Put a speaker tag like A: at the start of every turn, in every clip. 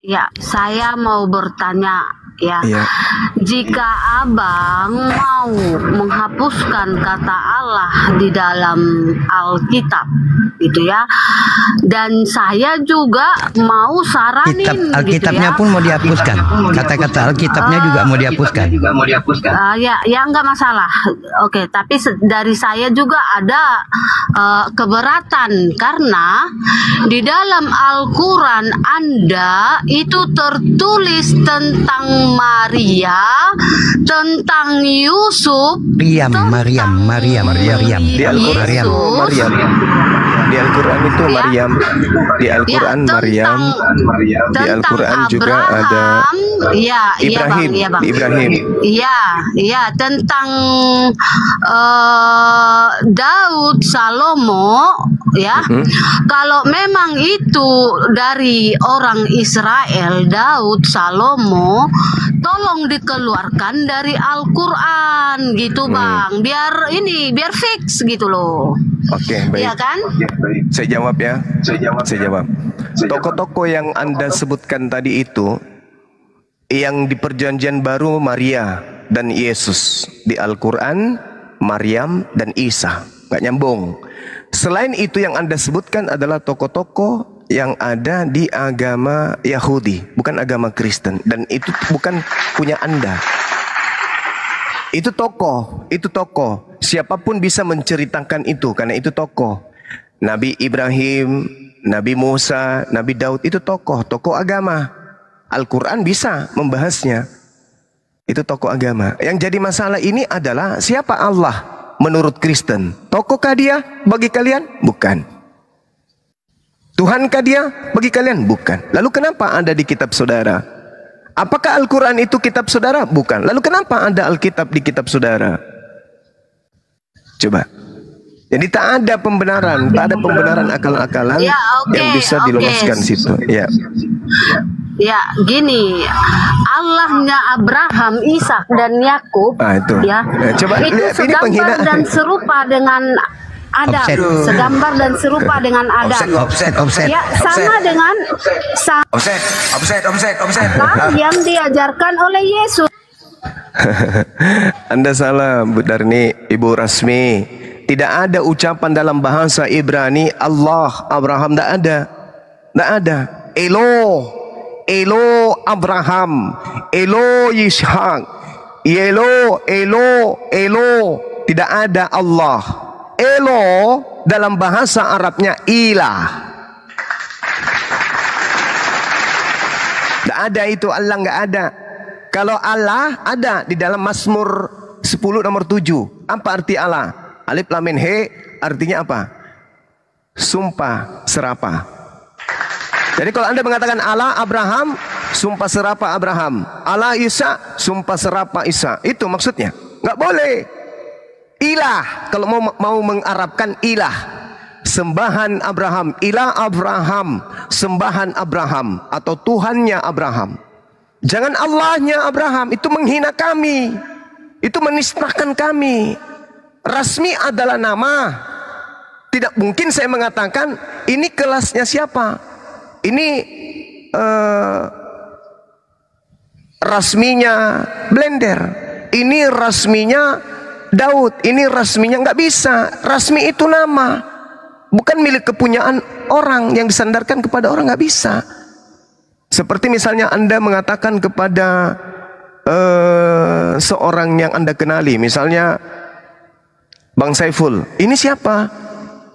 A: Ya, saya mau bertanya ya,
B: Iya.
A: jika abang mau menghapuskan kata Allah di dalam Alkitab, gitu ya, dan saya juga mau
C: Kitab
A: saranin, gitu
C: Alkitabnya
A: ya.
C: pun mau dihapuskan. Kata-kata Alkitabnya juga mau dihapuskan.
A: Ya nggak masalah. Oke, tapi dari saya juga ada keberatan karena di dalam Al-Quran Anda itu tertulis tentang Maria, tentang Yusuf,
C: Maryam.
B: Di Al-Quran
A: Yesus.
B: Maryam. Di Al-Quran itu
A: Ya.
B: Maryam. Di Al-Quran Maryam. Di Al-Quran juga ada
A: Iya, iya bang,
B: Ibrahim.
A: iya bang.
B: Di Ibrahim.
A: Iya, tentang Daud Salomo, ya. Kalau memang itu dari orang Israel, Daud Salomo, tolong dikeluarkan dari Al-Quran, gitu bang. Biar fix gitu loh.
B: Oke, baik.
A: Iya kan?
B: Saya jawab ya. Saya jawab. Tokoh-tokoh yang Anda sebutkan tadi itu, yang di Perjanjian Baru Maria dan Yesus, di Al-Quran Maryam dan Isa. Gak nyambung. Selain itu yang Anda sebutkan adalah tokoh-tokoh yang ada di agama Yahudi, bukan agama Kristen, dan itu bukan punya Anda. Itu tokoh. Siapapun bisa menceritakan itu karena itu tokoh. Nabi Ibrahim, Nabi Musa, Nabi Daud itu tokoh agama. Al-Quran bisa membahasnya. Itu tokoh agama. Yang jadi masalah ini adalah siapa Allah menurut Kristen? Tokohkah dia bagi kalian? Bukan. Tuhankah dia bagi kalian? Bukan. Lalu kenapa ada di kitab saudara? Apakah Al-Quran itu kitab saudara? Bukan. Lalu kenapa ada Alkitab di kitab saudara? Coba. Jadi tak ada pembenaran akal-akalan
A: Ya, oke,
B: yang bisa diloloskan situ. Ya.
A: Ya, gini, Allahnya Abraham, Ishak dan Yakub,
B: Itu.
A: ya,
B: Coba
A: itu
B: lihat, ini
A: segambar
B: penghinaan.
A: dan serupa dengan Adam,
C: Offset.
A: segambar dan serupa dengan Adam.
C: Offset.
A: Ya, sama dengan yang diajarkan oleh Yesus.
B: Anda salah, Bu Darni, Ibu Rasmi. Tidak ada ucapan dalam bahasa Ibrani Allah Abraham, tidak ada. Elo Abraham, Elo Yishak, Elo. Tidak ada Allah. Elo dalam bahasa Arabnya ilah. Tidak ada itu, Allah nggak ada. Kalau Allah ada di dalam Mazmur 10 nomor 7. Apa arti Allah? Alif lam mim he artinya apa? Sumpah serapah. Jadi kalau Anda mengatakan Allah Abraham, sumpah serapah Abraham. Allah Isa, sumpah serapah Isa. Itu maksudnya. Nggak boleh. Ilah, kalau mau mengarabkan ilah. Sembahan Abraham, ilah Abraham, sembahan Abraham atau Tuhannya Abraham. Jangan Allahnya Abraham, itu menghina kami. Itu menistakan kami. Rasmi adalah nama. Tidak mungkin saya mengatakan ini kelasnya siapa. Ini rasminya Blender. Ini rasminya Daud. Ini rasminya, nggak bisa. Rasmi itu nama, bukan milik kepunyaan orang yang disandarkan kepada orang, nggak bisa. Seperti misalnya Anda mengatakan kepada seorang yang Anda kenali, misalnya Bang Saiful, ini siapa?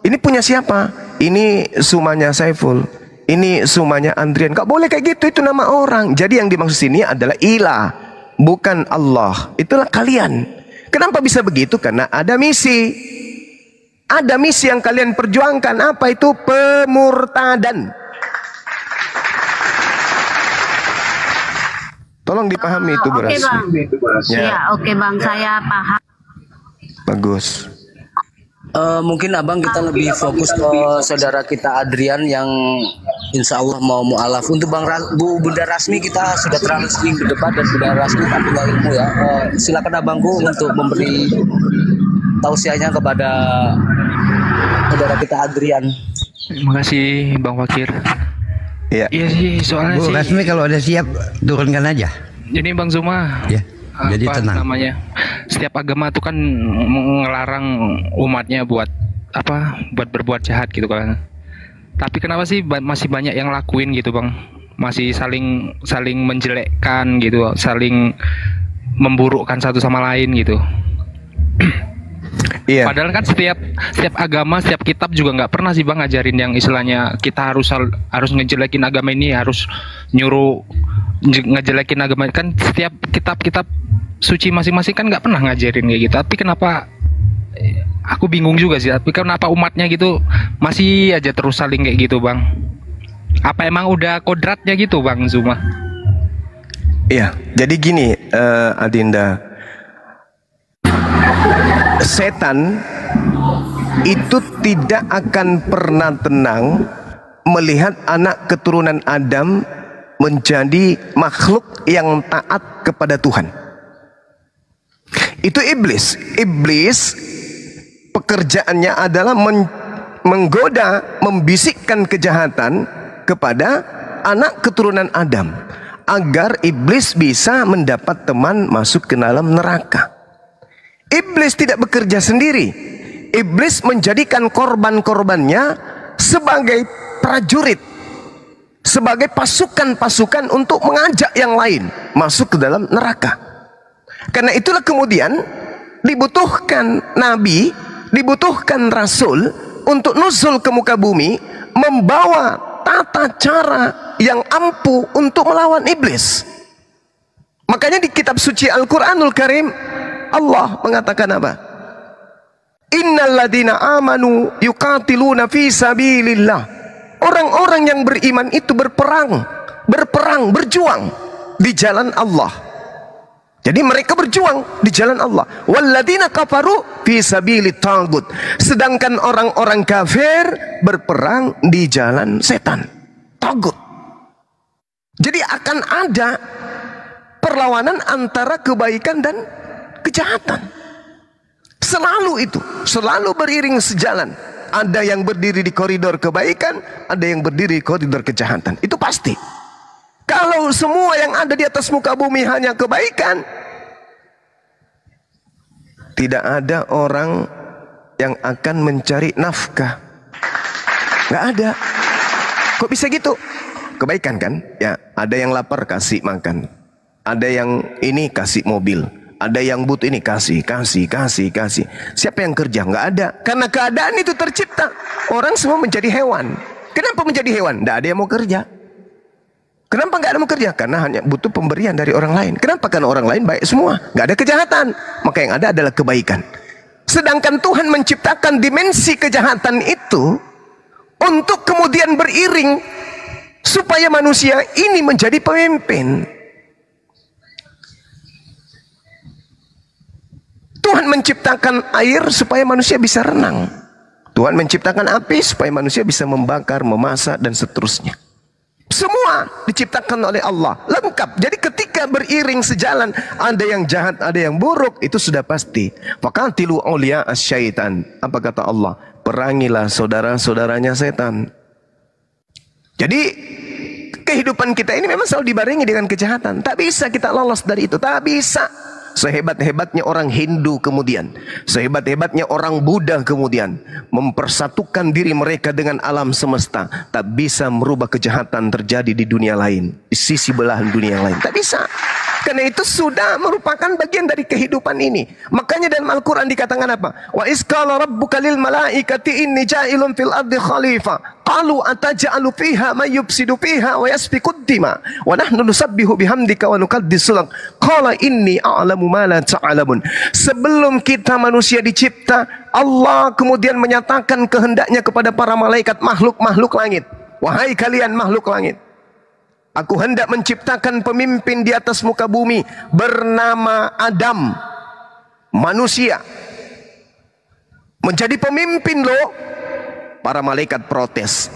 B: Ini punya siapa? Ini sumanya Saiful. Ini sumanya Andrian. Gak boleh kayak gitu, itu nama orang. Jadi yang dimaksud sini adalah ilah, bukan Allah. Itulah kalian. Kenapa bisa begitu? Karena ada misi. Ada misi yang kalian perjuangkan. Apa itu? Pemurtadan. Tolong dipahami itu, Bu
A: Oke
B: Rasmi.
A: bang, ya oke bang, saya paham.
B: Bagus.
D: Mungkin abang kita lebih fokus ke saudara kita Adrian yang insya Allah mau mu'alaf. Untuk Bunda Rasmi kita sudah terlalu sering berdebat dan Bunda Rasmi tak punya ilmu ya. Silakan abangku untuk memberi tausiahnya kepada saudara kita Adrian.
E: Terima kasih Bang Fakir.
B: Iya.
E: Iya sih, soalnya
C: Bu
E: sih.
C: Rasmi kalau udah siap turunkan aja.
E: Jadi Bang Zuma,
C: Ya. Jadi
E: apa
C: tenang.
E: namanya? Setiap agama tuh kan ngelarang umatnya buat apa? Buat berbuat jahat gitu kan. Tapi kenapa sih masih banyak yang lakuin gitu, Bang? Masih saling menjelekkan gitu, saling memburukkan satu sama lain gitu.
B: Iya.
E: Padahal kan setiap agama, setiap kitab juga nggak pernah sih Bang ngajarin yang istilahnya kita harus ngejelekin agama ini, harus nyuruh ngejelekin agama. Kan setiap kitab suci masing-masing kan nggak pernah ngajarin kayak gitu. Tapi kenapa aku bingung juga sih, tapi kenapa umatnya gitu masih aja terus saling kayak gitu Bang? Apa emang udah kodratnya gitu Bang Zuma?
B: Iya, jadi gini Adinda, setan itu tidak akan pernah tenang melihat anak keturunan Adam menjadi makhluk yang taat kepada Tuhan. Itu iblis. Iblis pekerjaannya adalah menggoda, membisikkan kejahatan kepada anak keturunan Adam agar iblis bisa mendapat teman masuk ke dalam neraka. Iblis tidak bekerja sendiri. Iblis menjadikan korban-korbannya sebagai prajurit, sebagai pasukan-pasukan untuk mengajak yang lain masuk ke dalam neraka. Karena itulah kemudian dibutuhkan nabi, dibutuhkan rasul untuk nuzul ke muka bumi, membawa tata cara yang ampuh untuk melawan iblis. Makanya di kitab suci Al-Quranul Karim Allah mengatakan apa? Innal ladina amanu yuqatiluna fi sabilillah. Orang-orang yang beriman itu berperang, berjuang di jalan Allah. Jadi mereka berjuang di jalan Allah. Walladzina kafaru fi sabilit tagut. Sedangkan orang-orang kafir berperang di jalan setan, tagut. Jadi akan ada perlawanan antara kebaikan dan kejahatan. Selalu itu, selalu beriring sejalan. Ada yang berdiri di koridor kebaikan, ada yang berdiri di koridor kejahatan. Itu pasti. Kalau semua yang ada di atas muka bumi hanya kebaikan, tidak ada orang yang akan mencari nafkah. Nggak ada. Kok bisa gitu? Kebaikan kan? Ya, ada yang lapar kasih makan. Ada yang ini kasih mobil. Ada yang butuh ini kasih. Siapa yang kerja? Nggak ada. Karena keadaan itu tercipta. Orang semua menjadi hewan. Kenapa menjadi hewan? Nggak ada yang mau kerja. Kenapa nggak ada yang mau kerja? Karena hanya butuh pemberian dari orang lain. Kenapa? Karena orang lain baik semua. Nggak ada kejahatan. Maka yang ada adalah kebaikan. Sedangkan Tuhan menciptakan dimensi kejahatan itu untuk kemudian beriring supaya manusia ini menjadi pemimpin. Tuhan menciptakan air supaya manusia bisa renang. Tuhan menciptakan api supaya manusia bisa membakar, memasak, dan seterusnya. Semua diciptakan oleh Allah, lengkap. Jadi ketika beriring sejalan, ada yang jahat, ada yang buruk, itu sudah pasti. Faqatilu awliya asyaitan. Apa kata Allah? Perangilah saudara-saudaranya setan. Jadi kehidupan kita ini memang selalu dibarengi dengan kejahatan. Tak bisa kita lolos dari itu, tak bisa. Sehebat-hebatnya orang Hindu kemudian, sehebat-hebatnya orang Buddha kemudian mempersatukan diri mereka dengan alam semesta, tak bisa merubah kejahatan terjadi di dunia lain, di sisi belahan dunia yang lain. Tak bisa. Karena itu sudah merupakan bagian dari kehidupan ini. Makanya dalam Al-Quran dikatakan apa? Wa isqala rabbuka lil malaikati inni ja'ilun fil ardi khalifah. Qalu ataj'alu fiha may yufsidu fiha wa yasfikud dima wa nahnu nusabbihu bihamdika wa nuqaddisu lak. Qala inni a'lamu ma la ta'lamun. Sebelum kita manusia dicipta, Allah kemudian menyatakan kehendaknya kepada para malaikat, makhluk-makhluk langit. Wahai kalian makhluk langit, aku hendak menciptakan pemimpin di atas muka bumi bernama Adam, manusia. Menjadi pemimpin loh. Para malaikat protes.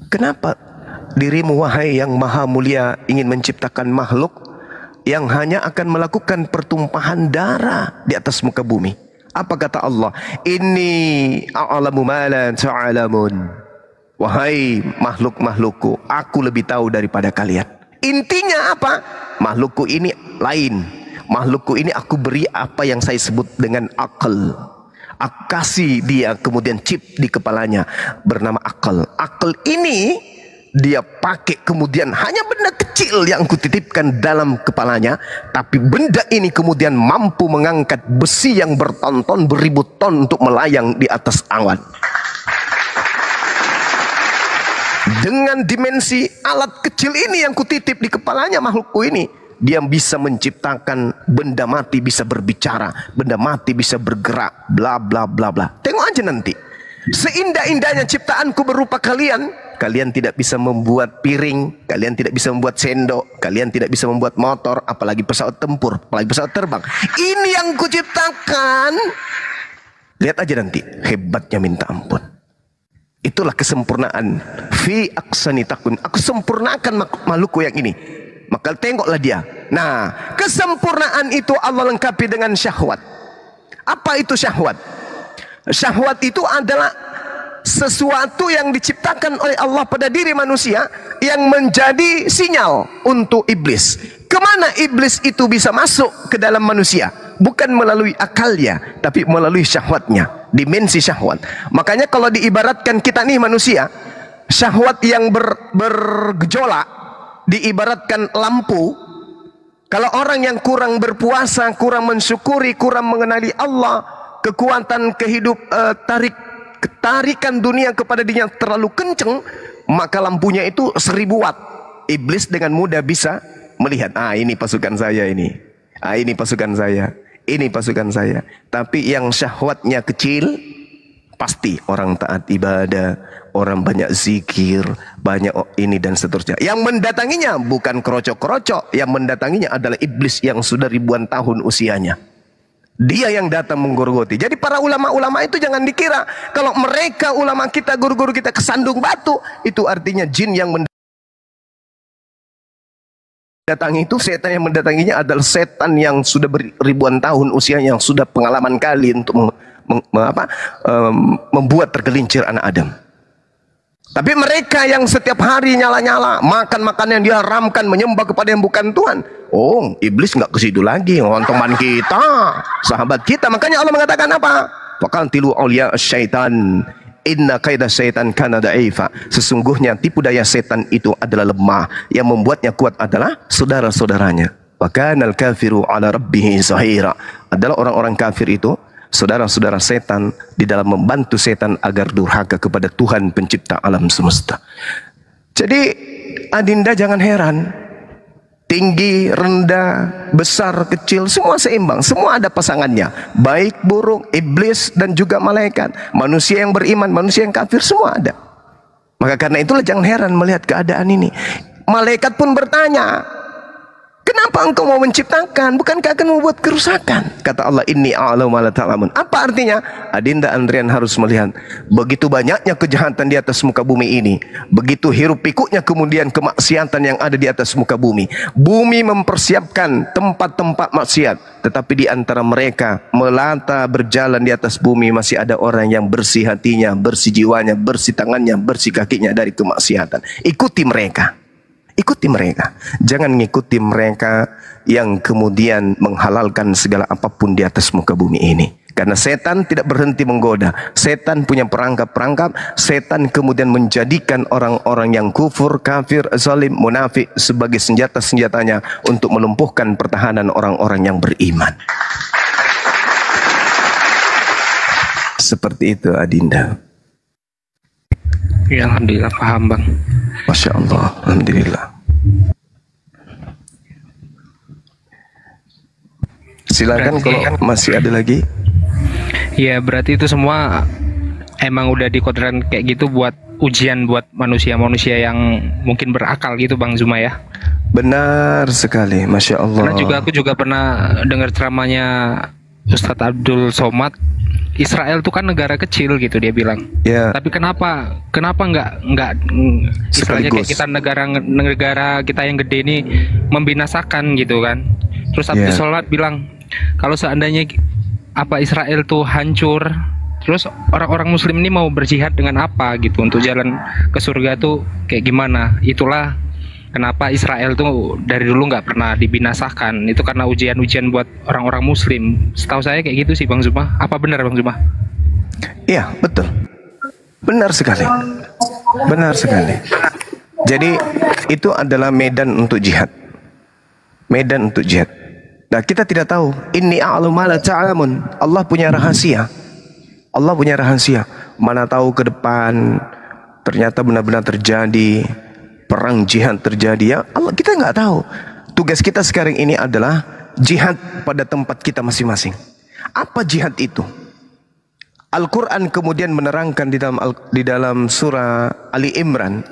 B: Kenapa dirimu wahai yang maha mulia ingin menciptakan makhluk yang hanya akan melakukan pertumpahan darah di atas muka bumi? Apa kata Allah? Inni a'lamu ma la ta'lamun. Wahai makhluk-makhlukku, aku lebih tahu daripada kalian. Intinya apa? Makhlukku ini lain. Makhlukku ini aku beri apa yang saya sebut dengan akal. Aku kasih dia kemudian chip di kepalanya bernama akal. Akal ini dia pakai kemudian hanya benda kecil yang kutitipkan dalam kepalanya, tapi benda ini kemudian mampu mengangkat besi yang berton-ton, beribu ton untuk melayang di atas awan. Dengan dimensi alat kecil ini yang kutitip di kepalanya makhlukku ini, dia bisa menciptakan benda mati bisa berbicara, benda mati bisa bergerak, bla bla bla bla. Tengok aja nanti. Seindah-indahnya ciptaanku berupa kalian, kalian tidak bisa membuat piring, kalian tidak bisa membuat sendok, kalian tidak bisa membuat motor, apalagi pesawat tempur, apalagi pesawat terbang. Ini yang kuciptakan. Lihat aja nanti, hebatnya minta ampun. Itulah kesempurnaan. Fi aksani takun. Aku sempurnakan makhlukku yang ini. Maka tengoklah dia. Nah, kesempurnaan itu Allah lengkapi dengan syahwat. Apa itu syahwat? Syahwat itu adalah sesuatu yang diciptakan oleh Allah pada diri manusia yang menjadi sinyal untuk iblis. Kemana iblis itu bisa masuk ke dalam manusia? Bukan melalui akalnya, tapi melalui syahwatnya, dimensi syahwat. Makanya kalau diibaratkan kita nih manusia, syahwat yang bergejolak, diibaratkan lampu. Kalau orang yang kurang berpuasa, kurang mensyukuri, kurang mengenali Allah, kekuatan tarikan dunia kepada dirinya terlalu kenceng, maka lampunya itu 1000 watt. Iblis dengan mudah bisa melihat, ini pasukan saya ini. Ini pasukan saya. Ini pasukan saya. Tapi yang syahwatnya kecil, pasti orang taat ibadah, orang banyak zikir, banyak ini dan seterusnya. Yang mendatanginya bukan kerocok-kerocok, yang mendatanginya adalah iblis yang sudah ribuan tahun usianya. Dia yang datang menggerogoti. Jadi para ulama-ulama itu jangan dikira kalau mereka ulama kita, guru-guru kita kesandung batu, itu artinya jin yang mendatangi itu, setan yang mendatanginya adalah setan yang sudah ribuan tahun usianya, yang sudah pengalaman kali untuk membuat tergelincir anak Adam. Tapi mereka yang setiap hari nyala-nyala, makan yang diharamkan, menyembah kepada yang bukan Tuhan, iblis nggak ke situ lagi. Teman kita, sahabat kita. Makanya Allah mengatakan apa? Faqatilu awliya syaitan, inna kaida syaitan kana da'ifa. Sesungguhnya tipu daya setan itu adalah lemah. Yang membuatnya kuat adalah saudara-saudaranya. Wa kanal kafiru ala rabbih zahira. Adalah orang-orang kafir itu saudara-saudara setan di dalam membantu setan agar durhaka kepada Tuhan pencipta alam semesta. Jadi Adinda jangan heran, tinggi, rendah, besar, kecil, semua seimbang, semua ada pasangannya, baik, buruk, iblis dan juga malaikat, manusia yang beriman, manusia yang kafir, semua ada. Maka karena itulah jangan heran melihat keadaan ini. Malaikat pun bertanya, kenapa engkau mau menciptakan? Bukankah akan membuat kerusakan? Kata Allah, inni a'lamu ma la ta'lamun. Apa artinya? Adinda Andrian harus melihat begitu banyaknya kejahatan di atas muka bumi ini, begitu hiruk pikuknya kemudian kemaksiatan yang ada di atas muka bumi. Bumi mempersiapkan tempat-tempat maksiat, tetapi di antara mereka melata berjalan di atas bumi masih ada orang yang bersih hatinya, bersih jiwanya, bersih tangannya, bersih kakinya dari kemaksiatan. Ikuti mereka. Ikuti mereka. Jangan ngikuti mereka yang kemudian menghalalkan segala apapun di atas muka bumi ini. Karena setan tidak berhenti menggoda. Setan punya perangkap-perangkap. Setan kemudian menjadikan orang-orang yang kufur, kafir, zalim, munafik sebagai senjata-senjatanya untuk melumpuhkan pertahanan orang-orang yang beriman. Seperti itu Adinda.
E: Ya, alhamdulillah paham Bang.
B: Masya Allah, alhamdulillah. Silakan kalau masih ada lagi.
E: Ya berarti itu semua emang udah dikodratkan kayak gitu buat ujian buat manusia-manusia yang mungkin berakal gitu Bang Zuma ya.
B: Benar sekali, Masya Allah.
E: Karena aku juga pernah dengar ceramahnya Ustadz Abdul Somad. Israel itu kan negara kecil gitu dia bilang. Yeah. Tapi kenapa nggak istilahnya kayak kita negara kita yang gede ini membinasakan gitu kan? Terus Abdul Somad bilang kalau seandainya Israel tuh hancur, Terus orang-orang muslim ini mau berjihad dengan apa gitu untuk jalan ke surga tuh kayak gimana? Itulah kenapa Israel tuh dari dulu nggak pernah dibinasakan. Itu karena ujian-ujian buat orang-orang muslim. Setahu saya kayak gitu sih Bang Zuma. Apa benar Bang Zuma?
B: Iya, betul. Benar sekali. Benar sekali. Jadi itu adalah medan untuk jihad. Medan untuk jihad. Nah, kita tidak tahu. Inni a'lamu ma la ta'lamun. Allah punya rahasia. Allah punya rahasia. Mana tahu ke depan ternyata benar-benar terjadi perang jihad terjadi ya. Allah, kita nggak tahu. Tugas kita sekarang ini adalah jihad pada tempat kita masing-masing. Apa jihad itu? Al-Quran kemudian menerangkan di dalam surah Ali Imran.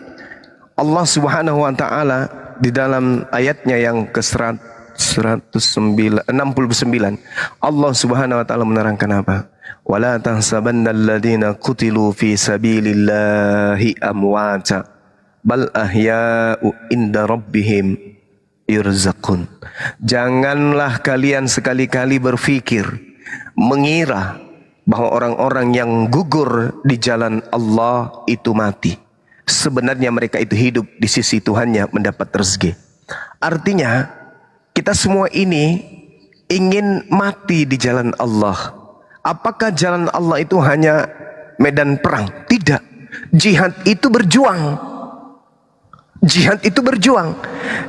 B: Allah Subhanahu wa taala di dalam ayatnya yang ke 169 Allah Subhanahu wa taala menerangkan apa? Wala tahsabanna alladhina qutilu fi sabilillahi amwata bal ahya'u inda rabbihim yurzaqun. Janganlah kalian sekali-kali berpikir, mengira bahwa orang-orang yang gugur di jalan Allah itu mati. Sebenarnya mereka itu hidup di sisi Tuhannya mendapat rezeki. Artinya kita semua ini ingin mati di jalan Allah. Apakah jalan Allah itu hanya medan perang? Tidak. Jihad itu berjuang. Jihad itu berjuang.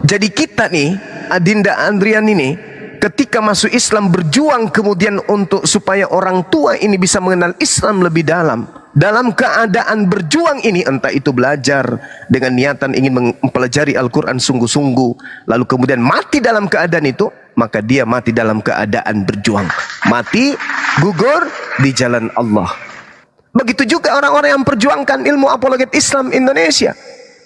B: Jadi kita nih, Adinda Andrian ini, ketika masuk Islam berjuang kemudian untuk supaya orang tua ini bisa mengenal Islam lebih dalam. Dalam keadaan berjuang ini, entah itu belajar dengan niatan ingin mempelajari Al-Quran sungguh-sungguh, lalu kemudian mati dalam keadaan itu, maka dia mati dalam keadaan berjuang. Mati, gugur di jalan Allah. Begitu juga orang-orang yang memperjuangkan ilmu apologet Islam Indonesia.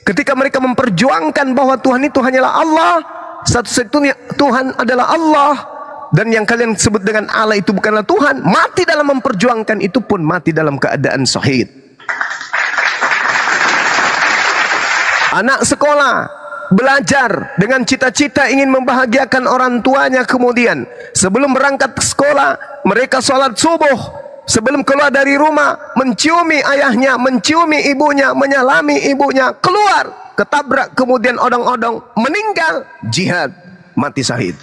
B: Ketika mereka memperjuangkan bahwa Tuhan itu hanyalah Allah, satu-satunya Tuhan adalah Allah, dan yang kalian sebut dengan Allah itu bukanlah Tuhan, mati dalam memperjuangkan itu pun mati dalam keadaan syahid. Anak sekolah belajar dengan cita-cita ingin membahagiakan orang tuanya, kemudian sebelum berangkat ke sekolah mereka sholat subuh, sebelum keluar dari rumah menciumi ayahnya, menciumi ibunya, menyalami ibunya, keluar ketabrak kemudian odong-odong, meninggal jihad, mati syahid.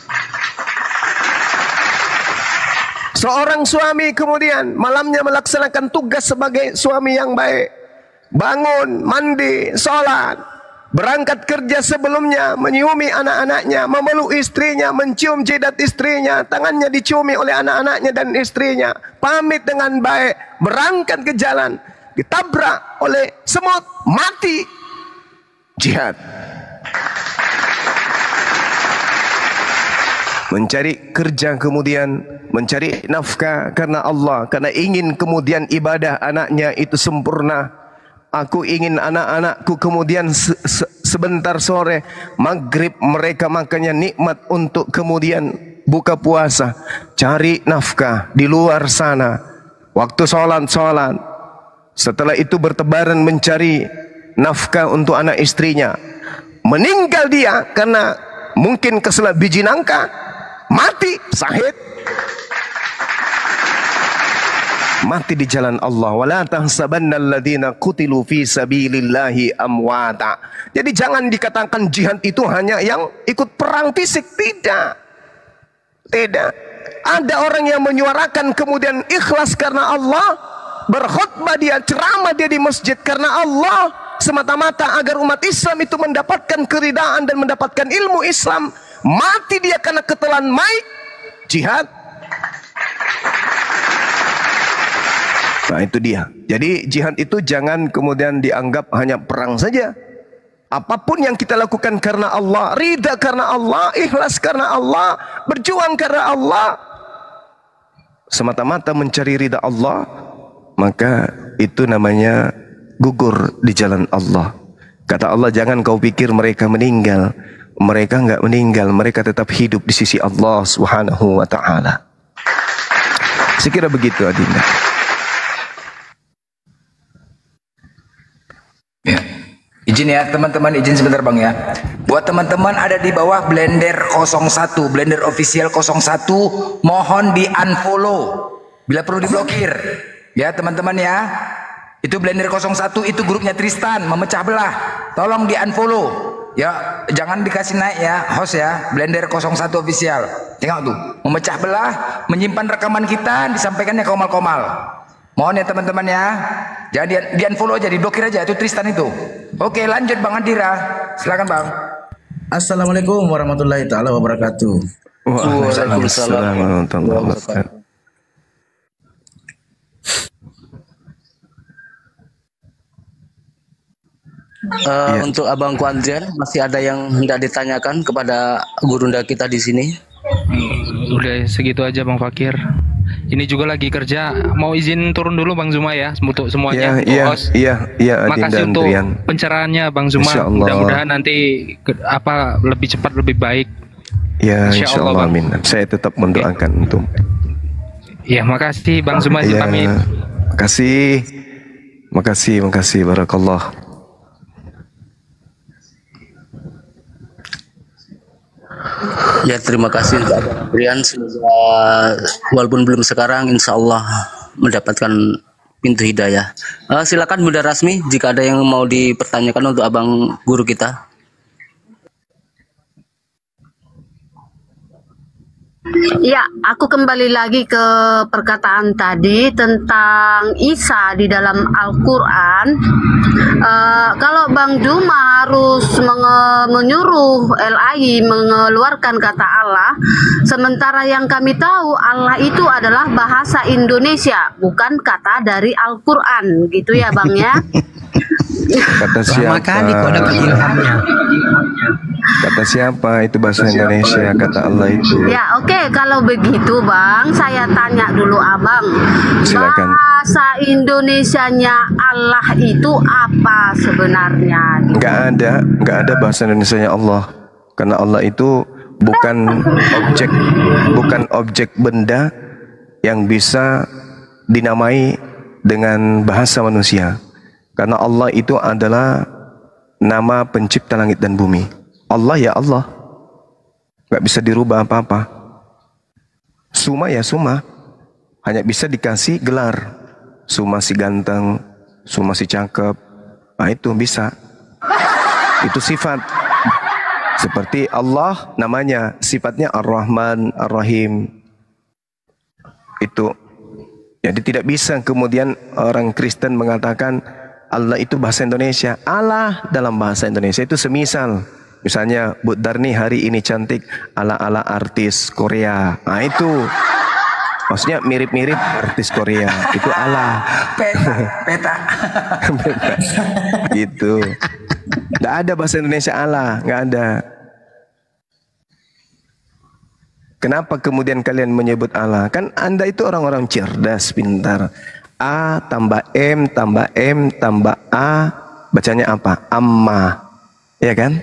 B: Seorang suami kemudian malamnya melaksanakan tugas sebagai suami yang baik, bangun, mandi, sholat, berangkat kerja sebelumnya, menyiumi anak-anaknya, memeluk istrinya, mencium jidat istrinya, tangannya diciumi oleh anak-anaknya dan istrinya, pamit dengan baik, berangkat ke jalan, ditabrak oleh semut, mati, jihad. Mencari kerja kemudian mencari nafkah karena Allah, karena ingin kemudian ibadah anaknya itu sempurna. Aku ingin anak-anakku kemudian sebentar sore maghrib mereka makannya nikmat untuk kemudian buka puasa, cari nafkah di luar sana, waktu sholat. Setelah itu bertebaran mencari nafkah untuk anak istrinya, meninggal dia karena mungkin keselak biji nangka, mati syahid, mati di jalan Allah. Wala tahsabanna alladhina qutilu fi sabilillahi amwata. Jadi jangan dikatakan jihad itu hanya yang ikut perang fisik, tidak. Tidak. Ada orang yang menyuarakan kemudian ikhlas karena Allah, berkhutbah dia, ceramah dia di masjid karena Allah, semata-mata agar umat Islam itu mendapatkan keridaan dan mendapatkan ilmu Islam. Mati dia karena ketelan maik, jihad. Nah itu dia. Jadi jihad itu jangan kemudian dianggap hanya perang saja. Apapun yang kita lakukan karena Allah, ridha karena Allah, ikhlas karena Allah, berjuang karena Allah, semata-mata mencari ridha Allah, maka itu namanya gugur di jalan Allah. Kata Allah, jangan kau pikir mereka meninggal. Mereka enggak meninggal, mereka tetap hidup di sisi Allah Subhanahu wa ta'ala. Sekira begitu Adinda.
F: Ya. Izin ya teman-teman, izin sebentar Bang ya. Buat teman-teman ada di bawah Blender 01, Blender official 01, mohon di unfollow bila perlu diblokir. Ya teman-teman ya. Itu Blender 01 itu grupnya Tristan memecah belah. Tolong di unfollow. Ya, jangan dikasih naik ya, host ya. Blender 01 official. Tengok tuh, memecah belah, menyimpan rekaman kita, disampaikannya komal-komal. Mohon ya teman-teman ya. Jangan di unfollow aja, diblokir aja itu Tristan itu. Oke, lanjut Bang Andira. Silakan Bang.
G: Assalamualaikum warahmatullahi taala wabarakatuh.
B: Waalaikumsalam warahmatullahi wabarakatuh.
D: Untuk Abang Kuandrian, masih ada yang hendak ditanyakan kepada gurunda kita di sini?
E: Udah segitu aja Bang Fakir. Ini juga lagi kerja. Mau izin turun dulu Bang Zuma ya untuk semuanya.
B: Iya,
E: makasih untuk pencerahannya Bang Zuma. Mudah-mudahan nanti lebih cepat lebih baik.
B: Ya, insyaallah amin. Saya tetap mendoakan untuk.
E: Ya, makasih Bang Zuma.
B: Ya,
E: pamit.
B: Makasih barakallah.
D: Ya, terima kasih untuk Abang Brian. Semoga walaupun belum sekarang, insya Allah mendapatkan pintu hidayah. Silakan Bunda Rasmi jika ada yang mau dipertanyakan untuk Abang Guru kita.
A: Ya, aku kembali lagi ke perkataan tadi tentang Isa di dalam Al-Quran. Kalau Bang Juma harus menyuruh LAI mengeluarkan kata Allah, sementara yang kami tahu Allah itu adalah bahasa Indonesia, bukan kata dari Al-Quran, gitu ya Bang ya?
B: Kata siapa?
C: Makanya kok dapat ilhamnya.
B: Kata siapa itu bahasa Indonesia, kata Allah itu.
A: Ya oke, kalau begitu Bang, saya tanya dulu Abang.
B: Silakan.
A: Bahasa Indonesianya Allah itu apa sebenarnya?
B: Nggak ada bahasa Indonesianya Allah. Karena Allah itu bukan objek benda yang bisa dinamai dengan bahasa manusia. Karena Allah itu adalah nama pencipta langit dan bumi. Allah ya Allah, nggak bisa dirubah apa-apa. Suma ya Suma, hanya bisa dikasih gelar. Suma si ganteng, Suma si cakep, nah itu bisa. Itu sifat. Seperti Allah namanya, sifatnya Ar-Rahman, Ar-Rahim. Itu. Jadi tidak bisa kemudian orang Kristen mengatakan Allah itu bahasa Indonesia. Allah dalam bahasa Indonesia itu semisal. Misalnya Bu Darni hari ini cantik ala-ala artis Korea. Nah itu. Maksudnya mirip-mirip artis Korea. Itu Allah.
F: Peta.
B: Gitu. Tidak ada bahasa Indonesia Allah. Nggak ada. Kenapa kemudian kalian menyebut Allah? Kan Anda itu orang-orang cerdas, pintar. A tambah M tambah M tambah A. Bacanya apa? Amma. Ya kan?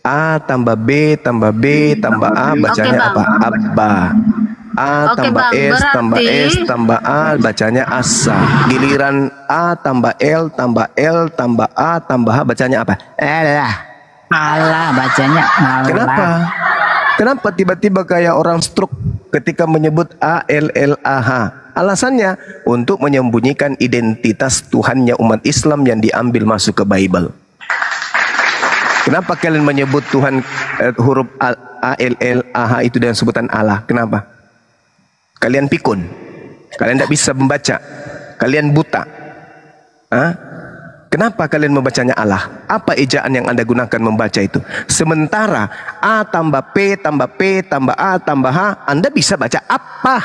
B: A tambah B tambah B tambah A. Bacanya apa? Abba. A tambah S tambah S tambah A. Bacanya Asa. Giliran A tambah L tambah L tambah A tambah H. Bacanya apa?
C: Allah bacanya Allah.
B: Kenapa tiba-tiba kayak orang stroke ketika menyebut A-L-L-A-H? Alasannya untuk menyembunyikan identitas Tuhannya umat Islam yang diambil masuk ke Bible. Kenapa kalian menyebut Tuhan huruf A-L-L-A-H itu dengan sebutan Allah? Kenapa? Kalian pikun. Kalian tidak bisa membaca. Kalian buta. Hah? Kenapa kalian membacanya Allah? Apa ejaan yang Anda gunakan membaca itu? Sementara A tambah P tambah P tambah A tambah H, Anda bisa baca apa?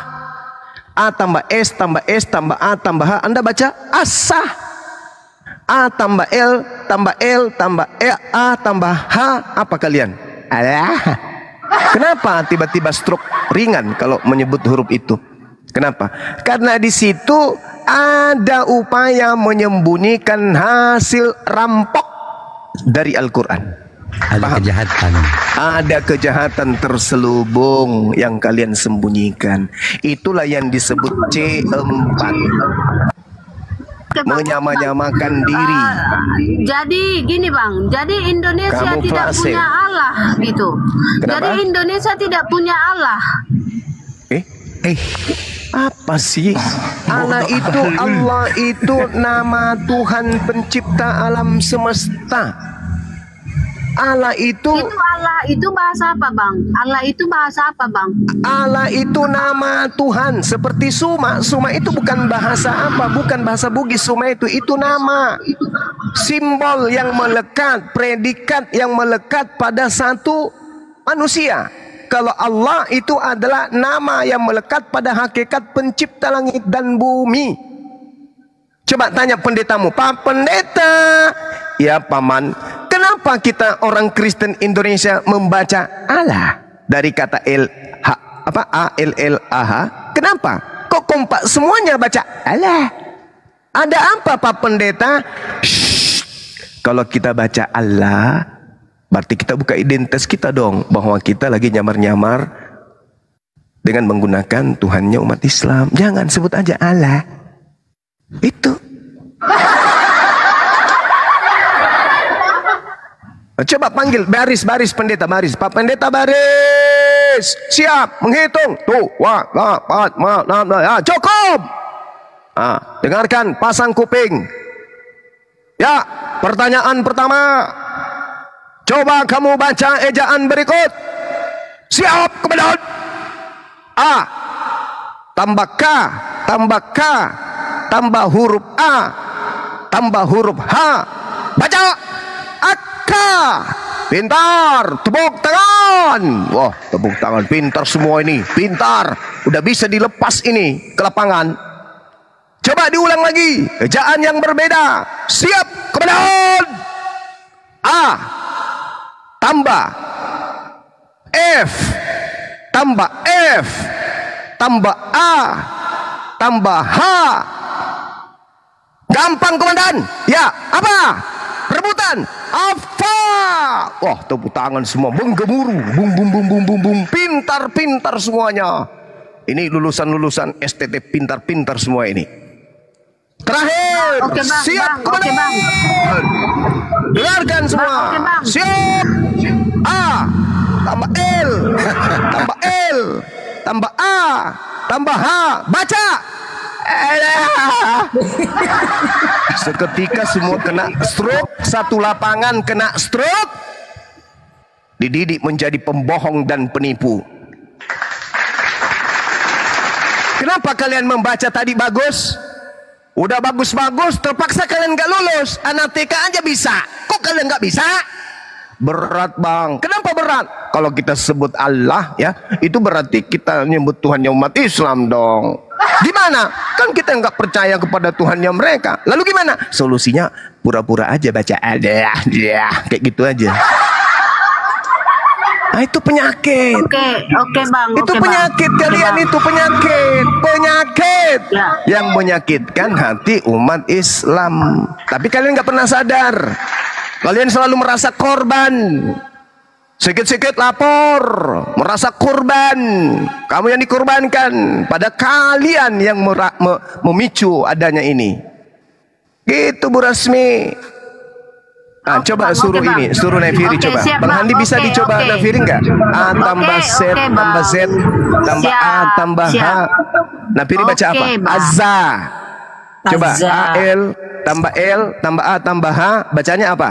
B: A tambah S tambah S tambah A tambah H, Anda baca asa. A tambah L tambah L tambah E A tambah H, apa kalian? Allah. Kenapa tiba-tiba stroke ringan kalau menyebut huruf itu? Kenapa? Karena di situ ada upaya menyembunyikan hasil rampok dari Al-Quran.
C: Ada kejahatan.
B: Ada kejahatan terselubung yang kalian sembunyikan. Itulah yang disebut C4. Menyamakan diri.
A: Jadi gini Bang, jadi Indonesia
B: Kamuflase.
A: tidak punya Allah gitu.
B: Kenapa?
A: Jadi Indonesia tidak punya Allah.
B: Apa sih? Allah itu nama Tuhan pencipta alam semesta. Allah itu
A: bahasa apa, Bang? Allah itu bahasa apa, Bang?
B: Allah itu nama Tuhan. Seperti Suma. Suma itu bukan bahasa apa, bukan bahasa Bugis. Suma itu nama. Simbol yang melekat, predikat yang melekat pada satu manusia. Kalau Allah itu adalah nama yang melekat pada hakikat pencipta langit dan bumi. Coba tanya pendetamu, Pak Pendeta. Ya Paman, kenapa kita orang Kristen Indonesia membaca Allah dari kata A-L-L-A-H? Kenapa? Kok kompak semuanya baca Allah? Ada apa Pak Pendeta? Shh. Kalau kita baca Allah, berarti kita buka identitas kita dong, bahwa kita lagi nyamar-nyamar dengan menggunakan Tuhannya umat Islam. Jangan sebut aja Allah. Itu. Coba panggil baris pendeta, baris. Pak Pendeta baris. Siap menghitung. Tuh, cukup. Dengarkan, pasang kuping. Ya, pertanyaan pertama. Coba kamu baca ejaan berikut. Siap, kemudian. A tambah K tambah K tambah huruf A tambah huruf H. Baca. Aka. Pintar. Tepuk tangan. Wah, tepuk tangan. Pintar semua ini. Pintar. Udah bisa dilepas ini ke lapangan. Coba diulang lagi. Ejaan yang berbeda. Siap, kemudian. A tambah F tambah F tambah A tambah H. Gampang komandan. Ya, apa? Rebutan. Apa? Wah, tepuk tangan semua menggemuruh. Bum bum bum bum bum bum. Pintar semuanya. Ini lulusan STT pintar semua ini. Terakhir.
A: Oke, Bang.
B: Siap,
A: Oke, Bang.
B: Dengarkan semua.
A: Oke, Bang.
B: Siap. A tambah L tambah L tambah A tambah H. Baca. Seketika semua kena stroke. Satu lapangan kena stroke. Dididik menjadi pembohong dan penipu. Kenapa kalian membaca tadi bagus? Udah bagus-bagus, terpaksa kalian gak lulus. Anak TK aja bisa. Kok kalian gak bisa? Berat bang. Kenapa berat? Kalau kita sebut Allah ya, itu berarti kita nyebut Tuhannya umat Islam dong. Gimana? Kan kita nggak percaya kepada Tuhannya mereka. Lalu gimana? Solusinya pura-pura aja baca ada ya, kayak gitu aja. Nah itu penyakit.
A: Oke Bang.
B: Itu
A: Oke,
B: penyakit
A: Bang.
B: kalian,
A: Oke,
B: itu penyakit
A: Ya.
B: yang menyakitkan hati umat Islam. Tapi kalian nggak pernah sadar. Kalian selalu merasa korban. Sikit-sikit lapor, merasa korban. Kamu yang dikorbankan, pada kalian yang memicu adanya ini. Gitu Bu Rasmi. Nah, coba
A: Bang,
B: suruh
A: Bang.
B: ini, suruh Nefiri coba.
A: Siap,
B: Bang Handi bisa
A: Oke,
B: dicoba
A: oke.
B: Nefiri enggak? A tambah Z
A: Bang.
B: tambah Z tambah A
A: Siap,
B: tambah H.
A: siap.
B: Nefiri baca apa?
A: Oke, Bang.
B: Azza. Coba
D: Azza.
B: A L tambah L tambah A tambah H, bacanya apa?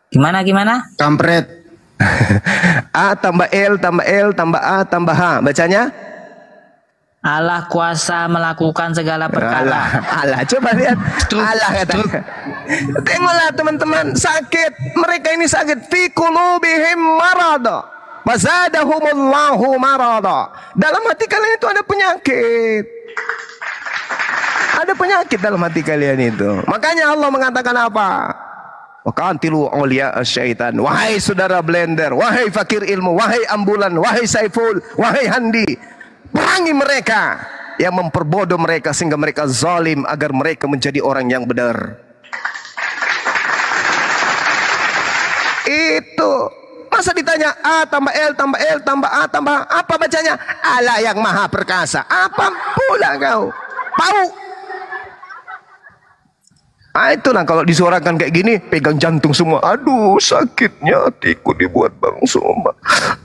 D: Gimana?
C: Kampret.
B: A tambah L tambah L tambah A tambah H, bacanya?
D: Allah kuasa melakukan segala perkara.
B: Allah, coba lihat. Allah katanya. Tengoklah teman-teman, sakit. Mereka ini sakit. Fi qulubihim marada. Fazadahumullahu marada. Dalam hati kalian itu ada penyakit. Ada penyakit dalam hati kalian itu. Makanya Allah mengatakan apa? Wakantilu awliya syaitan. Wahai saudara blender, wahai fakir ilmu, wahai ambulan, wahai Saiful, wahai Handi, perangi mereka yang memperbodoh mereka sehingga mereka zalim agar mereka menjadi orang yang benar. Itu masa ditanya A tambah L tambah L tambah A tambah apa bacanya? Allah yang maha perkasa. Apa pula kau? Pau. Itulah kalau disuarakan kayak gini, pegang jantung semua. Aduh, sakitnya hatiku dibuat Bang Suma.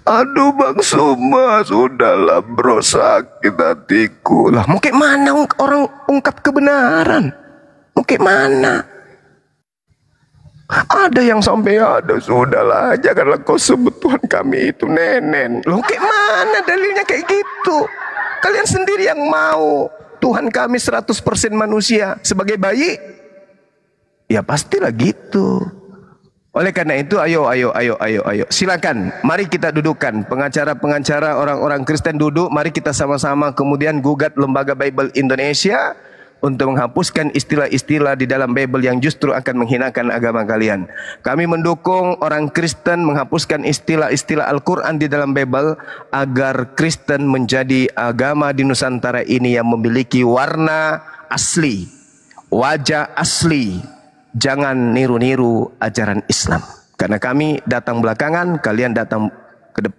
B: Aduh Bang Suma, sudahlah bro, sakit hatiku. Lah mau kayak mana orang ungkap kebenaran? Mau kayak mana? Ada yang sampai ada, sudahlah, janganlah kau sebut Tuhan kami itu nenen. Loh kayak mana dalilnya kayak gitu? Kalian sendiri yang mau Tuhan kami 100% manusia sebagai bayi. Ya pastilah gitu. Oleh karena itu ayo. Silakan, mari kita dudukkan. Pengacara-pengacara orang-orang Kristen duduk. Mari kita sama-sama kemudian gugat Lembaga Bible Indonesia untuk menghapuskan istilah-istilah di dalam Bible yang justru akan menghinakan agama kalian. Kami mendukung orang Kristen menghapuskan istilah-istilah Al-Quran di dalam Bible agar Kristen menjadi agama di Nusantara ini yang memiliki warna asli, wajah asli. Jangan niru-niru ajaran Islam. Karena kami datang belakangan, kalian datang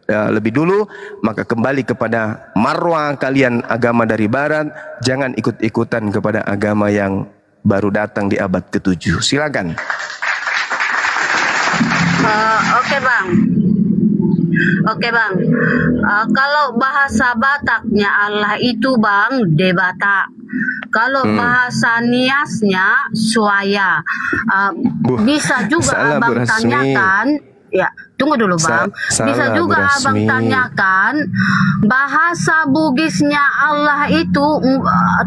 B: lebih dulu, maka kembali kepada marwah kalian agama dari barat. Jangan ikut-ikutan kepada agama yang baru datang di abad ke-7. Silakan.
A: Oke bang. Kalau bahasa Bataknya Allah itu bang, debata. Kalau bahasa Niasnya suaya. Bisa juga abang tanyakan. Ya, tunggu dulu bang. Bisa juga abang tanyakan bahasa Bugisnya Allah itu.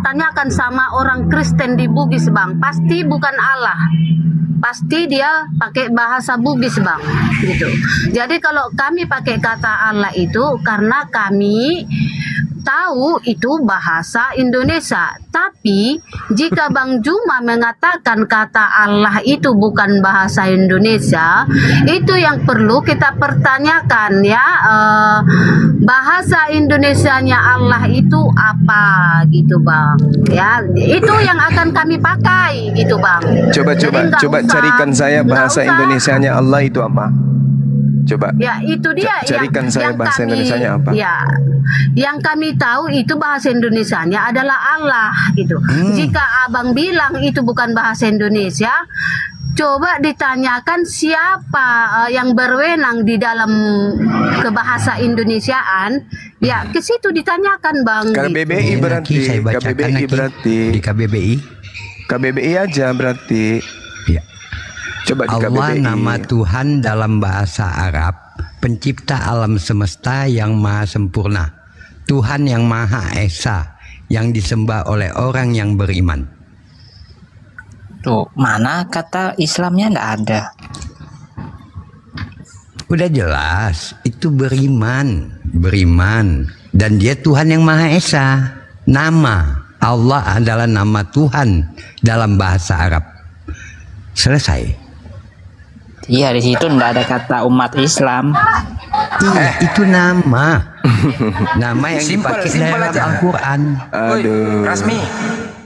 A: Tanyakan sama orang Kristen di Bugis bang. Pasti bukan Allah. Pasti dia pakai bahasa Bugis bang, gitu. Jadi kalau kami pakai kata Allah itu karena kami tahu itu bahasa Indonesia. Tapi jika Bang Juma mengatakan kata Allah itu bukan bahasa Indonesia, itu yang perlu kita pertanyakan ya. Bahasa Indonesianya Allah itu apa gitu bang? Ya itu yang akan kami pakai gitu bang.
B: Coba carikan saya bahasa Indonesianya Allah itu apa? Coba.
A: Ya itu dia.
B: Carikan saya bahasa Indonesianya apa?
A: Ya, yang kami tahu itu bahasa Indonesianya adalah Allah gitu. Jika abang bilang itu bukan bahasa Indonesia, coba ditanyakan siapa yang berwenang di dalam kebahasa Indonesiaan. Ya ke situ ditanyakan bang.
B: KBBI
C: gitu.
B: berarti.
C: Saya bacakan
B: KBBI berarti.
C: di KBBI.
B: KBBI aja berarti.
C: Ya.
B: Coba di
C: Allah
B: KBBI.
C: nama Tuhan dalam bahasa Arab, pencipta alam semesta yang maha sempurna, Tuhan yang maha esa, yang disembah oleh orang yang beriman.
H: Tuh, mana kata Islamnya nggak ada.
C: Udah jelas, itu beriman. Dan dia Tuhan yang maha esa. Nama Allah adalah nama Tuhan dalam bahasa Arab. Selesai.
H: Iya, di situ nggak ada kata umat Islam.
C: Iya, itu nama. Nama yang dipakai dalam Al-Quran.
F: Aduh. Rasmi,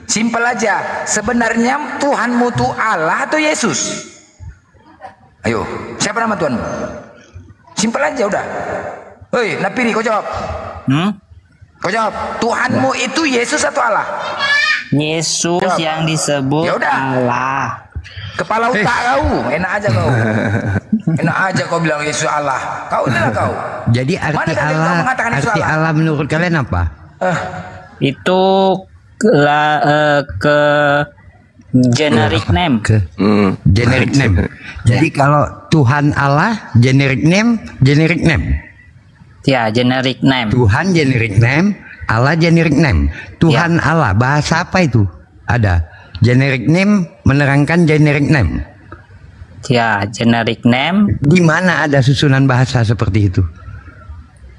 F: simpel aja. Sebenarnya Tuhanmu itu Allah atau Yesus? Ayo, siapa nama Tuhanmu? Simpel aja udah. Hei, Napiri, kau jawab. Kau jawab. Tuhanmu itu Yesus atau Allah?
H: Yesus
F: Jawab.
H: yang disebut
F: Yaudah.
H: Allah.
F: Kepala otak kau, enak aja kau. Enak aja kau bilang Yesus Allah. Kau itulah kau.
C: Jadi arti
F: Mana kalian kau
C: Allah,
F: mengatakan Yesus
C: arti
F: Allah?
C: Allah menurut kalian apa?
H: Itu ke generic name.
C: Generic name. Jadi kalau Tuhan Allah generic name.
H: Ya, generic name.
C: Tuhan generic name, Allah generic name. Tuhan Allah bahasa apa itu? Ada. Generic name menerangkan generic name.
H: Ya, generic name.
C: Di mana ada susunan bahasa seperti itu?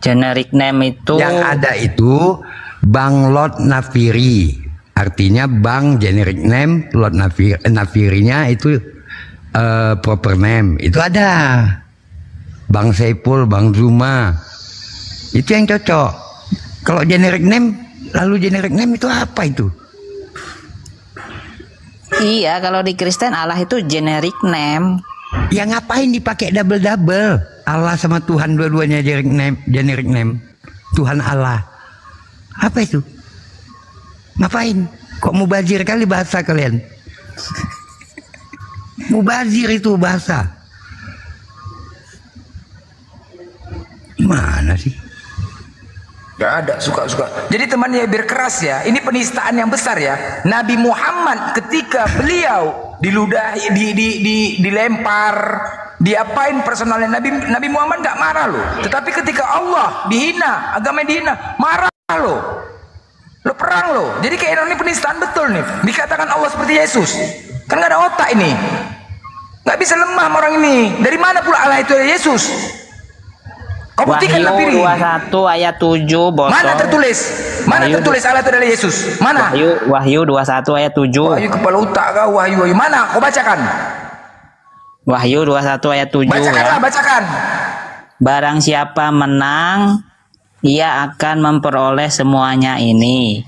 H: Generic name itu
C: Yang ada itu Bang Lot Nafiri. Artinya Bang generic name, Lot Nafirinya itu proper name. Itu ada. Bang Saipul, Bang Zuma. Itu yang cocok. Kalau generic name, lalu generic name itu apa itu?
H: Iya, kalau di Kristen Allah itu generic name.
C: Ya ngapain dipakai double-double? Allah sama Tuhan dua-duanya generic name. Tuhan Allah. Apa itu? Ngapain? Kok mubazir kali bahasa kalian? Mubazir itu bahasa. Mana sih?
F: Gak ada, suka-suka. Jadi temannya biar keras ya. Ini penistaan yang besar ya. Nabi Muhammad ketika beliau diludahi, dilempar, diapain personalnya, Nabi Muhammad gak marah loh. Tetapi ketika Allah dihina, agama dihina, marah loh. Lo perang loh. Jadi kayak ini penistaan betul nih. Dikatakan Allah seperti Yesus. Kan gak ada otak ini. Gak bisa lemah orang ini. Dari mana pula Allah itu Yesus? Kau buktikan
H: Wahyu 21 ayat 7 bosong.
F: Mana tertulis? Mana
H: Wahyu,
F: tertulis Allah itu adalah Yesus? Mana?
H: Wahyu 21 ayat 7.
F: Wahyu kepala otak kau, Wahyu. Mana? Kau bacakan.
H: Wahyu 21 ayat 7
F: Bacakanlah,
H: ya.
F: bacakan.
H: Barang siapa menang, ia akan memperoleh semuanya ini.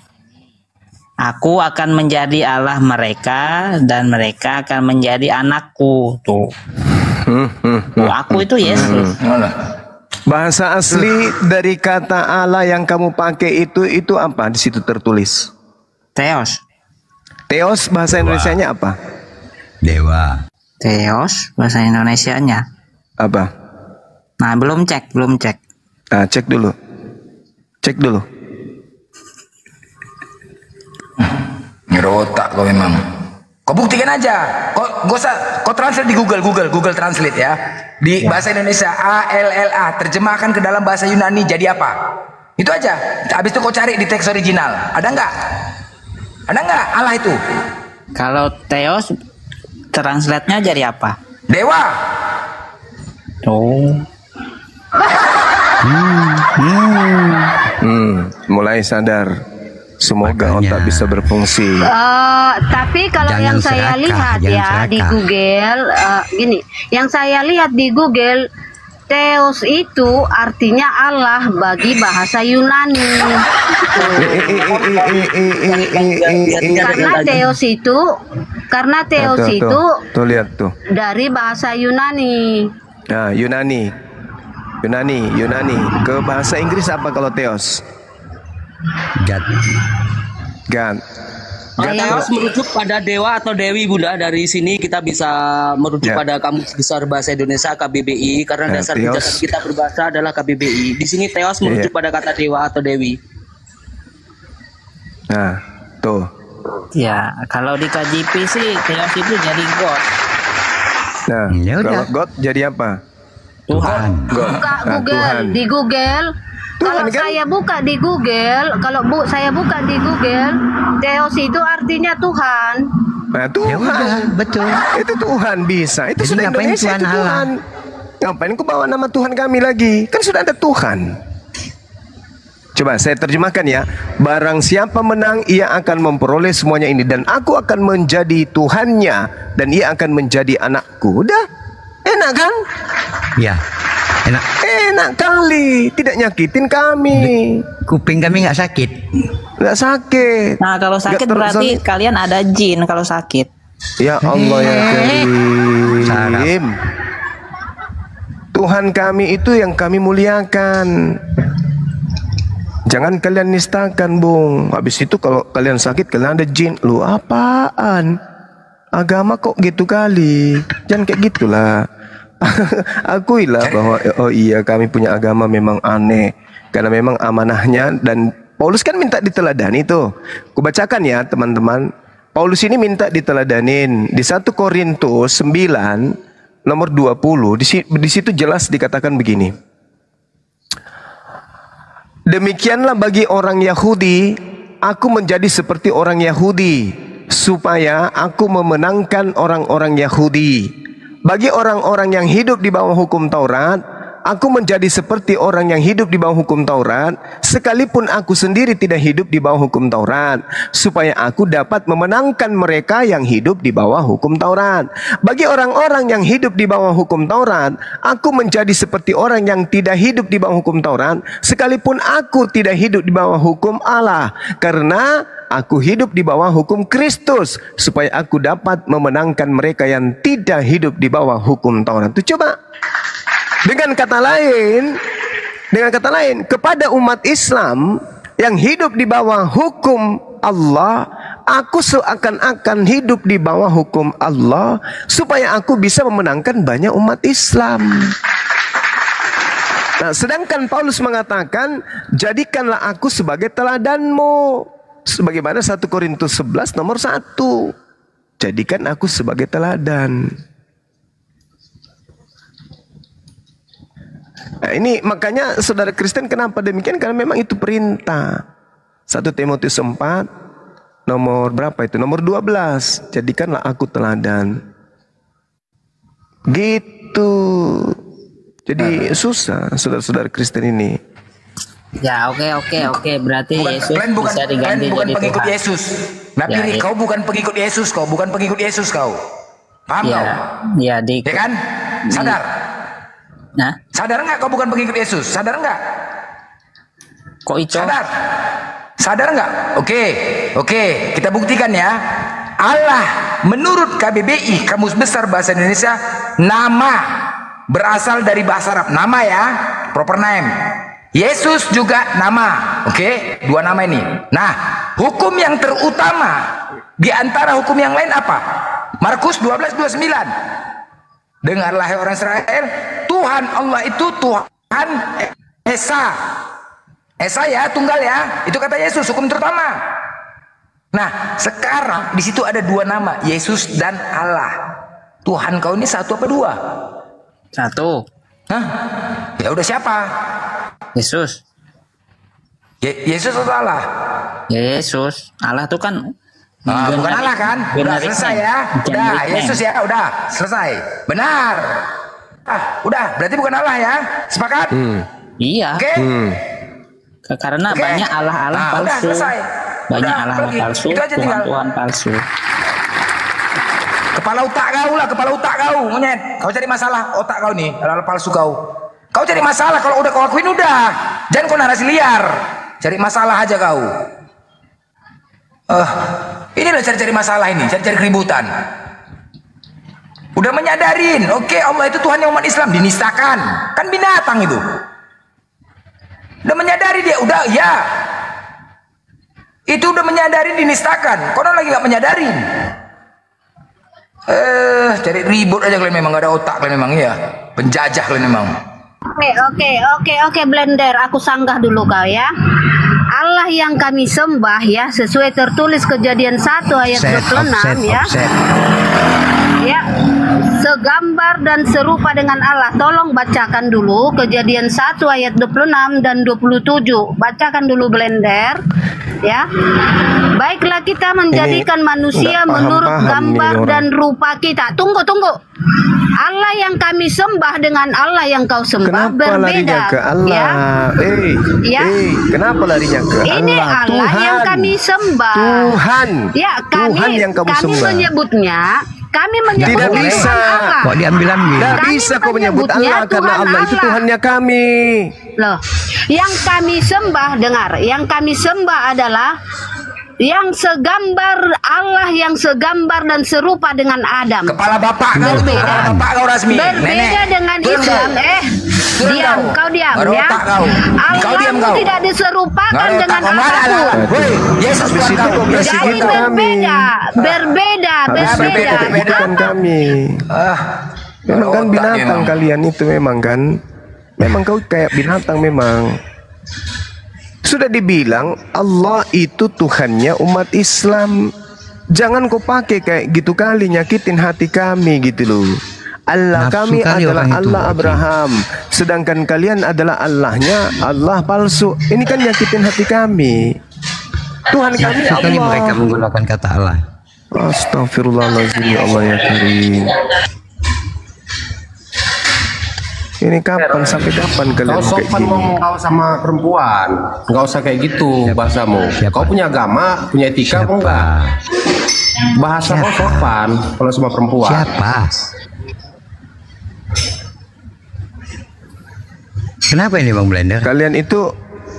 H: Aku akan menjadi Allah mereka dan mereka akan menjadi anakku. Tuh. Tuh, aku itu Yesus.
B: Bahasa asli dari kata Allah yang kamu pakai itu apa? Di situ tertulis.
H: Theos.
B: Theos bahasa Indonesianya apa?
C: Dewa.
H: Theos bahasa Indonesianya.
B: Apa?
H: Nah, belum cek.
B: Nah, cek dulu. Cek dulu.
F: Ngerotak kau memang. Kau buktikan aja. Kau translate di Google Translate ya. Di bahasa Indonesia ALLA, terjemahkan ke dalam bahasa Yunani jadi apa? Itu aja. Habis itu kau cari di teks original. Ada nggak? Ada nggak Allah itu?
H: Kalau Theos translate-nya jadi apa?
F: Dewa.
H: Oh.
B: Mulai sadar. Semoga
C: Makanya.
B: otak bisa berfungsi.
A: Tapi kalau
C: Jangan
A: yang saya
C: serakah,
A: lihat
C: jangan
A: ya di
C: serakah.
A: Google, gini, yang saya lihat di Google, Theos itu artinya Allah bagi bahasa Yunani. Karena Theos itu
B: Tuh lihat tuh.
A: dari bahasa Yunani.
B: Nah, Yunani. Ke bahasa Inggris apa kalau Theos?
C: God.
B: God.
D: Theos merujuk pada dewa atau dewi, Bunda. Dari sini kita bisa merujuk
B: Ya.
D: pada Kamus Besar Bahasa Indonesia KBBI karena dasar
B: Theos.
D: pencatatan kita berbahasa adalah KBBI. Di sini Theos merujuk pada kata dewa atau dewi.
B: Nah, tuh.
H: Ya, kalau di KJP sih Theos itu jadi God.
B: Nah,
C: Ya udah.
B: kalau God jadi apa?
H: Tuhan.
B: God.
A: Buka
B: Nah,
A: Google,
B: Tuhan.
A: di Google. Kalau
B: kan?
A: saya buka di Google, saya buka di Google, Theos itu artinya Tuhan.
B: Nah,
C: Ya
B: Tuhan.
C: udah, betul.
B: Itu Tuhan bisa. Itu
C: Jadi
B: sudah
C: ngapain
B: Indonesia
C: Tuhan
B: itu
C: Allah?
B: Tuhan. Ngapain ku bawa nama Tuhan kami lagi? Kan sudah ada Tuhan. Coba saya terjemahkan ya. Barang siapa menang, ia akan memperoleh semuanya ini. Dan aku akan menjadi Tuhannya. Dan ia akan menjadi anakku. Udah. Enak kan?
C: Ya, enak.
B: Enak kali. Tidak nyakitin kami.
C: Kuping kami nggak sakit.
B: Nggak sakit.
H: Nah, kalau sakit
B: Nggak
H: berarti
B: tersakit.
H: kalian ada jin kalau sakit.
B: Ya Allah ya
C: Sarap.
B: Karim. Tuhan kami itu yang kami muliakan. Jangan kalian nistakan, Bung. Habis itu kalau kalian sakit, kalian ada jin. Lu apaan? Agama kok gitu kali. Jangan kayak gitulah. Akuilah bahwa oh iya kami punya agama memang aneh. Karena memang amanahnya, dan Paulus kan minta diteladani tuh. Kubacakan ya teman-teman. Paulus ini minta diteladanin. Di 1 Korintus 9 nomor 20 di situ jelas dikatakan begini. Demikianlah bagi orang Yahudi, aku menjadi seperti orang Yahudi, supaya aku memenangkan orang-orang Yahudi. Bagi orang-orang yang hidup di bawah hukum Taurat, aku menjadi seperti orang yang hidup di bawah hukum Taurat, sekalipun aku sendiri tidak hidup di bawah hukum Taurat, supaya aku dapat memenangkan mereka yang hidup di bawah hukum Taurat. Bagi orang-orang yang hidup di bawah hukum Taurat, aku menjadi seperti orang yang tidak hidup di bawah hukum Taurat, sekalipun aku tidak hidup di bawah hukum Allah, karena aku hidup di bawah hukum Kristus, supaya aku dapat memenangkan mereka yang tidak hidup di bawah hukum Taurat. Itu coba. Dengan kata lain, kepada umat Islam yang hidup di bawah hukum Allah, Aku seakan-akan hidup di bawah hukum Allah supaya aku bisa memenangkan banyak umat Islam. Nah, sedangkan Paulus mengatakan, jadikanlah aku sebagai teladanmu. Sebagaimana 1 Korintus 11 nomor 1. Jadikan aku sebagai teladan. Nah, ini makanya saudara Kristen kenapa demikian? Karena memang itu perintah. 1 Timotius 4 nomor berapa itu? Nomor 12. Jadikanlah aku teladan. Gitu. Jadi susah saudara-saudara Kristen ini.
H: Ya, oke. Berarti Yesus bisa diganti
F: bukan
H: jadi
F: pengikut
H: Tuhan.
F: Yesus. Nafiri, kau bukan pengikut Yesus, bukan pengikut Yesus kau. Paham kau?
H: Ya,
F: Ya kan? Sadar?
H: Nah,
F: Sadar nggak kau bukan pengikut Yesus? Sadar nggak?
H: kok itu?
F: Sadar nggak? Oke, kita buktikan ya. Allah menurut KBBI, Kamus Besar Bahasa Indonesia, nama berasal dari bahasa Arab. Nama ya, proper name. Yesus juga nama. Oke, dua nama ini. Nah, hukum yang terutama di antara hukum yang lain apa? Markus 12:29. Dengarlah hai orang Israel, Tuhan Allah itu Tuhan Esa. Esa ya, tunggal ya. Itu kata Yesus, hukum terutama. Nah, sekarang di situ ada dua nama, Yesus dan Allah. Tuhan kau ini satu apa dua?
H: Satu.
F: Hah? Ya udah siapa?
H: Yesus.
F: Yesus atau Allah?
H: Yesus. Allah tuh kan
F: bukan Allah kan? Udah selesai ya. Udah, Yesus ya, udah selesai. Benar. Udah, berarti bukan Allah ya. Sepakat?
H: Iya.
F: Oke.
H: Karena banyak Allah-Allah palsu.
F: Udah selesai.
H: Banyak Allah-Allah palsu,
F: Itu aja tinggal.
H: Tuhan palsu.
F: Kepala otak kau lah, kepala otak kau, monyet. Kau cari masalah otak kau nih, Allah palsu kau. Kau cari masalah, kalau udah kau akuin udah. Jangan kau narasi liar. Cari masalah aja kau. Inilah cari-cari masalah ini, cari-cari keributan. Udah menyadarin, oke, Allah itu Tuhan yang umat Islam, dinistakan. Kan binatang itu. Udah menyadari dia, udah ya. Itu udah menyadari dinistakan. Konon lagi gak menyadarin. Cari ribut aja kalian memang, gak ada otak kalian memang ya. Penjajah kalian memang.
A: Oke, Blender, aku sanggah dulu kau ya. Allah yang kami sembah ya, sesuai tertulis Kejadian 1 ayat 26 ya. Ya, segambar dan serupa dengan Allah. Tolong bacakan dulu Kejadian 1 ayat 26 dan 27. Bacakan dulu Blender. Ya. Baiklah kita menjadikan manusia menurut gambar dan rupa kita. Tunggu. Allah yang kami sembah dengan Allah yang kau sembah
B: kenapa
A: berbeda.
B: Larinya ke Allah?
A: Ya.
B: Kenapa larinya ke
A: Ini Allah
B: Tuhan
A: yang kami sembah.
B: Tuhan.
A: Ya,
B: Tuhan yang kamu sembah.
A: Kami menyebutnya
B: tidak bisa.
A: Allah.
C: Kok diambil-ambil?
B: Tidak bisa kau menyebut Allah karena Allah itu Tuhannya kami.
A: Loh, yang kami sembah, dengar, yang kami sembah adalah yang segambar Allah, yang segambar dan serupa dengan Adam.
F: Kepala bapak kau, kepala bapak kau Rasmi.
A: Berbeda dengan Islam. Diam, kau diam ya. Allah tidak diserupakan dengan apapun.
F: Yesus
A: Jadi berbeda.
B: Kami. Memang kan binatang kalian itu memang kan. Memang kau kayak binatang memang. Sudah dibilang Allah itu Tuhannya umat Islam. Jangan kau pakai kayak gitu kali nyakitin hati kami gitu loh. Allah kami adalah Allah Abraham, sedangkan kalian adalah Allahnya Allah palsu. Ini kan nyakitin hati kami. Tuhan kami Allah.
C: Mereka menggunakan kata Allah.
B: Astagfirullahaladzim, ya Allah ya Karim. Ini kapan sampai kapan kalian
I: kau sopan ngomong kau sama perempuan, nggak usah kayak gitu bahasamu. Kau punya agama, punya etika apa enggak? Bahasa kau sopan kalau sama perempuan.
C: Siapa? Kenapa ini Bang Blender?
B: Kalian itu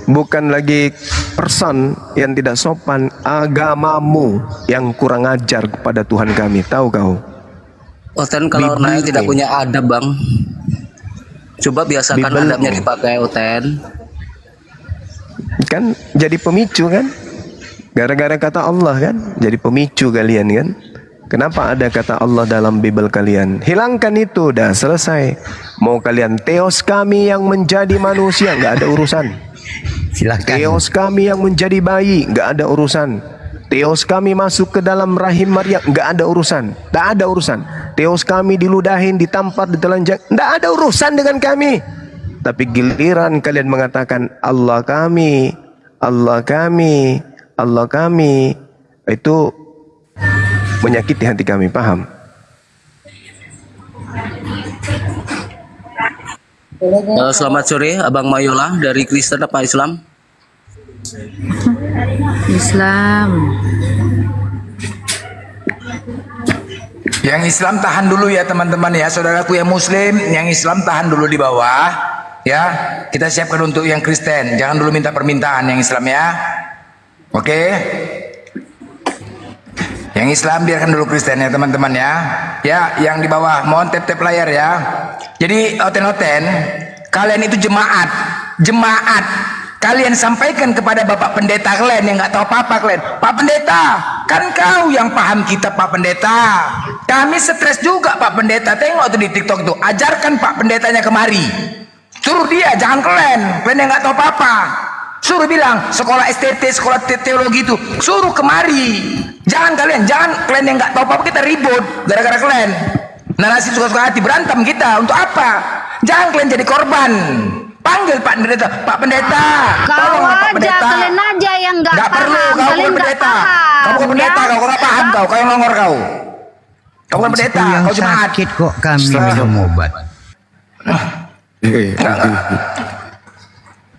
B: bukan lagi person yang tidak sopan, agamamu yang kurang ajar kepada Tuhan kami. Tahu kau?
D: Oten kalau naik tidak punya adab Bang. Coba biasakan adabnya dipakai Oten.
B: Kan jadi pemicu kan? Gara-gara kata Allah kan, jadi pemicu kalian kan. Kenapa ada kata Allah dalam Bible kalian? Hilangkan itu, dah selesai. Mau kalian teos kami yang menjadi manusia, nggak ada urusan.
C: Silakan.
B: Teos kami yang menjadi bayi, nggak ada urusan. Teos kami masuk ke dalam rahim Maryam, nggak ada urusan. Nggak ada urusan. Teos kami diludahin, ditampar, ditelanjang, nggak ada urusan dengan kami. Tapi giliran kalian mengatakan Allah kami, Allah kami, Allah kami, itu menyakiti hati kami, paham?
D: Selamat sore, Abang Mayola dari Kristen apa Islam?
J: Islam.
F: Yang Islam tahan dulu ya teman-teman ya, saudaraku yang Muslim, yang Islam tahan dulu di bawah ya. Kita siapkan untuk yang Kristen, jangan dulu minta permintaan yang Islam ya. Oke. Yang Islam biarkan dulu Kristen ya teman-teman ya. Ya, yang di bawah mohon tap-tap layar ya. Jadi oten-oten, kalian itu jemaat, jemaat. Kalian sampaikan kepada Bapak Pendeta kalian yang nggak tahu apa-apa kalian. Pak Pendeta, kan kau yang paham kitab Pak Pendeta. Kami stres juga Pak Pendeta. Tengok tuh di TikTok tuh, ajarkan Pak Pendetanya kemari. Suruh dia, jangan kalian yang nggak tahu apa-apa. Suruh bilang sekolah STT, sekolah teologi itu, suruh kemari. Jangan kalian yang nggak tahu apa-apa kita ribut gara-gara kalian. Narasi suka-suka hati berantem kita untuk apa? Jangan kalian jadi korban. Panggil Pak Pendeta, Pak Pendeta.
A: Kau
F: Pak
A: aja,
F: Pendeta.
A: kalian aja yang nggak paham.
F: Perlu, kau
A: Kalian
F: bukan
A: nggak
F: pendeta.
A: paham.
F: Kau bukan pendeta,
A: ya?
F: kau nggak paham kau yang longor kau. Kau bukan pendeta,
C: Yang
F: kau jemaat.
C: sakit kok kami minum obat.